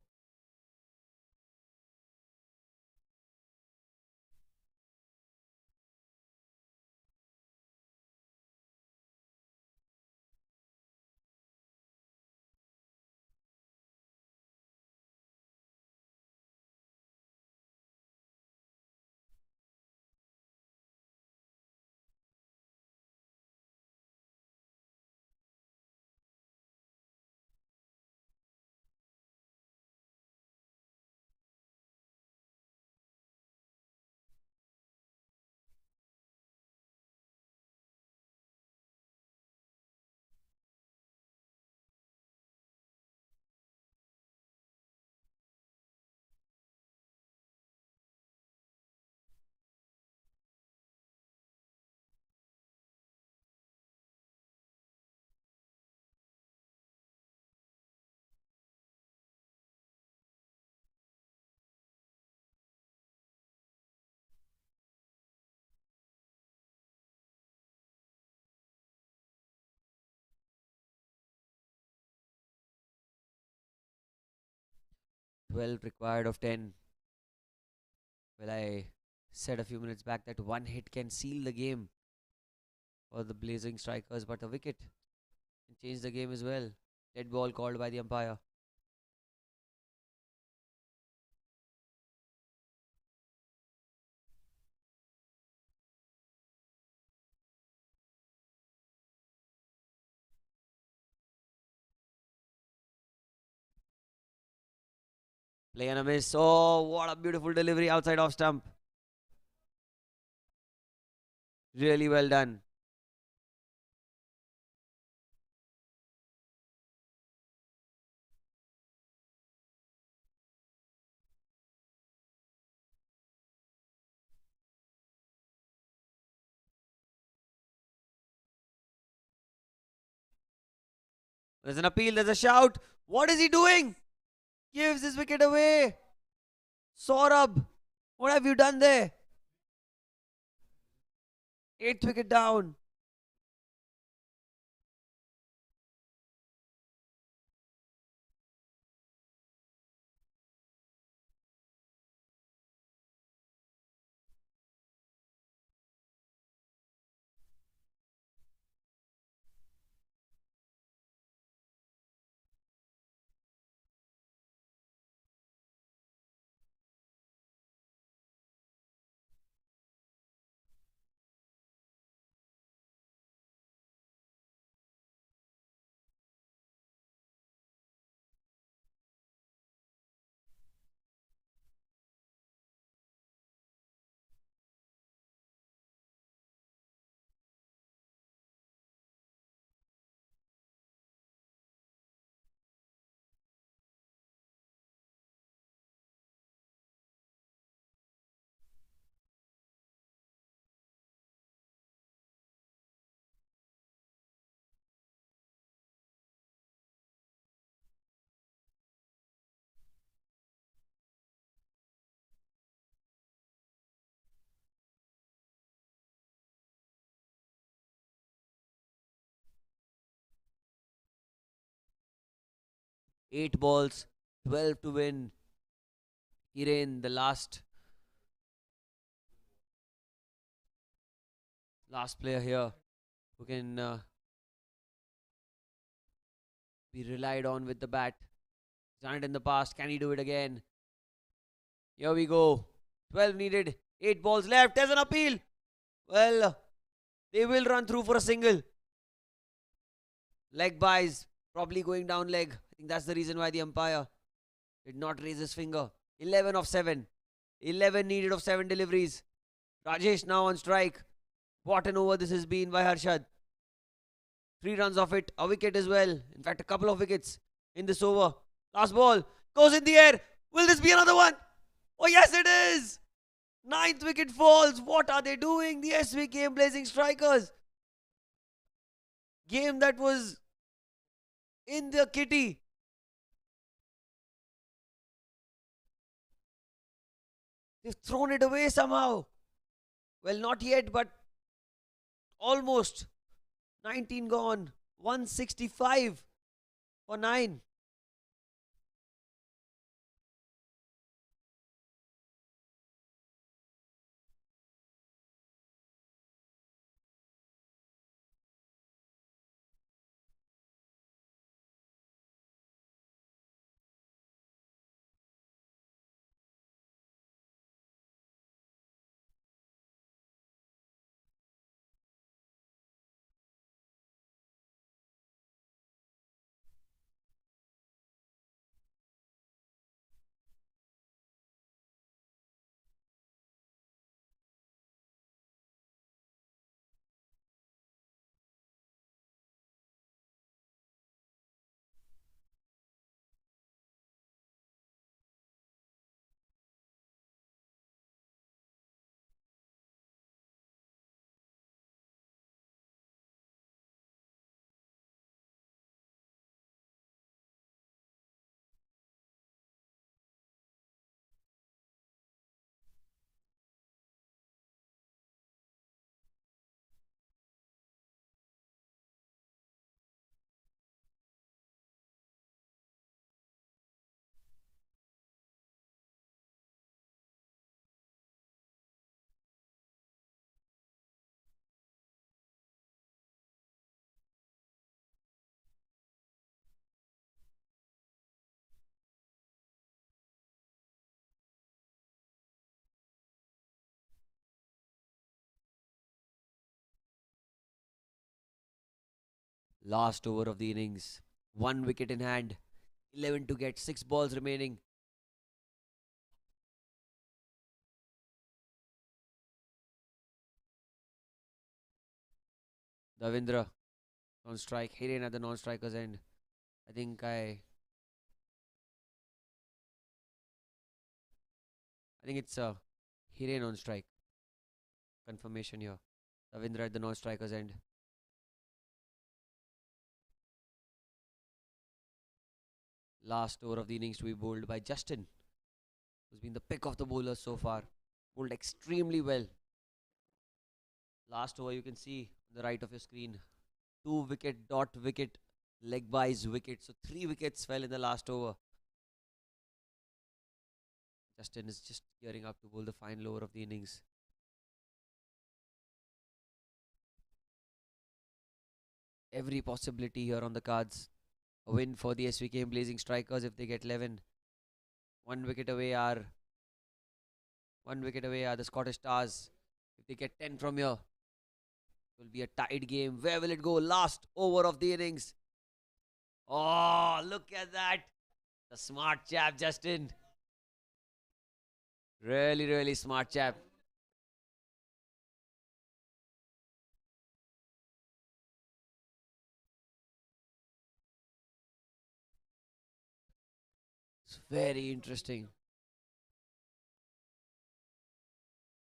[SPEAKER 1] Twelve required of 10. Well, I said a few minutes back that one hit can seal the game for the Blazing Strikers, but a wicket can change the game as well. Dead ball called by the umpire. Play and a miss. Oh, what a beautiful delivery outside off stump. Really well done. There's an appeal, there's a shout. What is he doing? Gives his wicket away. Saurabh, what have you done there? 8th wicket down. 8 balls, 12 to win. Hiren, the last player here who can be relied on with the bat. He's done it in the past. Can he do it again? Here we go. 12 needed. 8 balls left. There's an appeal. Well, they will run through for a single. Leg buys. Probably going down leg. I think that's the reason why the umpire did not raise his finger. 11 of 7. 11 needed of 7 deliveries. Rajesh now on strike. What an over this has been by Harshad. 3 runs off it. A wicket as well. In fact, a couple of wickets in this over. Last ball. Goes in the air. Will this be another one? Oh, yes, it is. 9th wicket falls. What are they doing? The SVK Blazing Strikers. Game that was in the kitty. They've thrown it away somehow. Well, not yet, but almost. 19 gone. 165 for 9. Last over of the innings. 1 wicket in hand. 11 to get. 6 balls remaining. Davindra on strike. Hiren at the non-striker's end. I think it's Hiren on strike. Confirmation here. Davindra at the non-striker's end. Last over of the innings to be bowled by Justin, who's been the pick of the bowlers so far. Bowled extremely well. Last over, you can see on the right of your screen. 2 wicket, dot wicket, leg buys wicket. So 3 wickets fell in the last over. Justin is just gearing up to bowl the final over of the innings. Every possibility here on the cards. A win for the SVK Blazing Strikers if they get 11. 1 wicket away are the Scottish Stars. If they get 10 from here, it will be a tied game. Where will it go? Last over of the innings. Oh, look at that. The smart chap, Justin. Really, really smart chap. It's very interesting.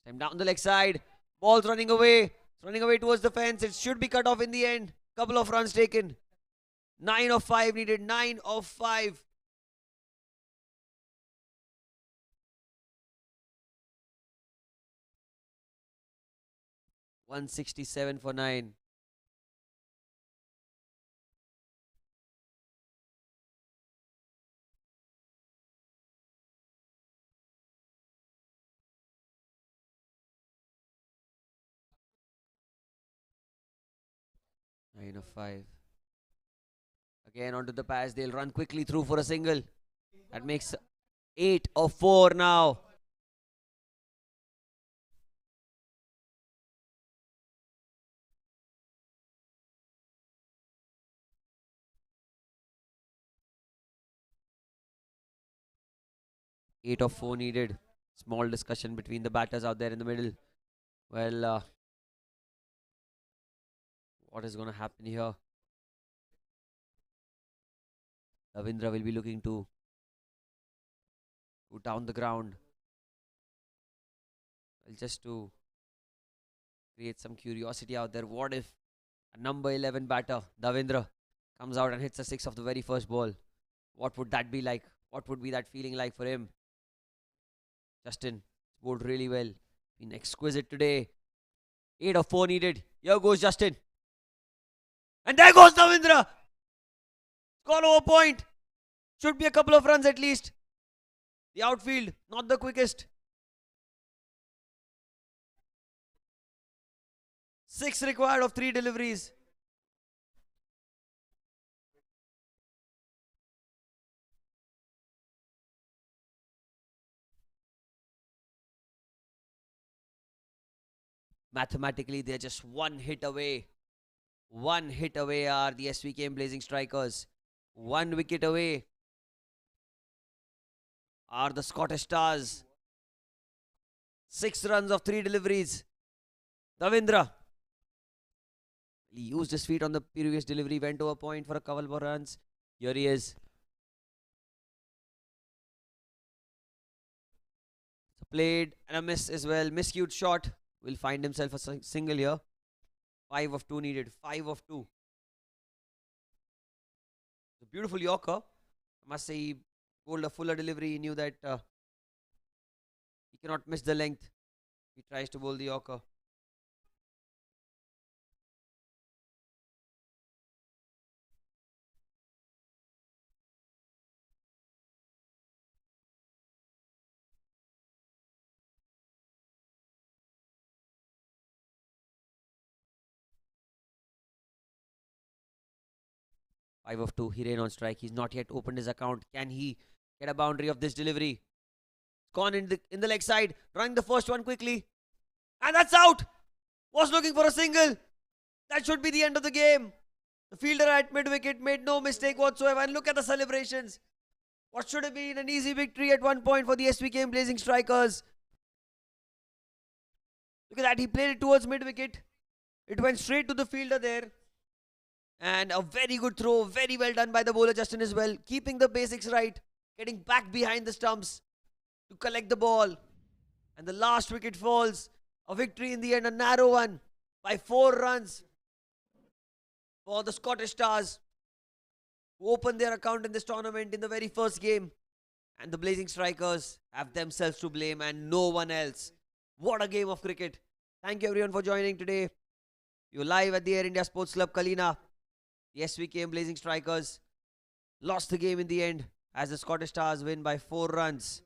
[SPEAKER 1] Time down the leg side. Ball's running away. It's running away towards the fence. It should be cut off in the end. Couple of runs taken. 9 of 5 needed. 9 of 5. $167 for 9. 9 of 5. Again onto the pass. They'll run quickly through for a single. That makes 8 of 4 now. Eight of 4 needed. Small discussion between the batters out there in the middle. Well, what is going to happen here? Ravindra will be looking to down the ground. Well, just to create some curiosity out there. What if a number 11 batter, Davindra, comes out and hits a 6 of the very first ball? What would that be like? What would be that feeling like for him? Justin bowled really well. Been exquisite today. 8 of 4 needed. Here goes Justin. And there goes Davindra. Gone over point. Should be a couple of runs at least. The outfield, not the quickest. 6 required of 3 deliveries. Mathematically, they're just one hit away. One hit away are the SVKM Blazing Strikers. 1 wicket away are the Scottish Stars. 6 runs of 3 deliveries. Davindra. He used his feet on the previous delivery, went over point for a couple more runs. Here he is. Played and a miss as well. Miscued shot. Will find himself a single here. 5 of 2 needed. 5 of 2. A beautiful Yorker. I must say he bowled a fuller delivery. He knew that he cannot miss the length. He tries to bowl the Yorker. Five of 2. He ran on strike. He's not yet opened his account. Can he get a boundary of this delivery? It's gone in the leg side. Running the first one quickly. And that's out. Was looking for a single. That should be the end of the game. The fielder at mid-wicket made no mistake whatsoever. And look at the celebrations. What should have been an easy victory at one point for the SVKM Blazing Strikers. Look at that. He played it towards mid-wicket. It went straight to the fielder there. And a very good throw. Very well done by the bowler Justin as well. Keeping the basics right. Getting back behind the stumps to collect the ball. And the last wicket falls. A victory in the end. A narrow one by 4 runs for the Scottish Stars, who opened their account in this tournament in the very first game. And the Blazing Strikers have themselves to blame and no one else. What a game of cricket. Thank you everyone for joining today. You're live at the Air India Sports Club Kalina. The SVKM Blazing Strikers lost the game in the end as the Scottish Stars win by 4 runs.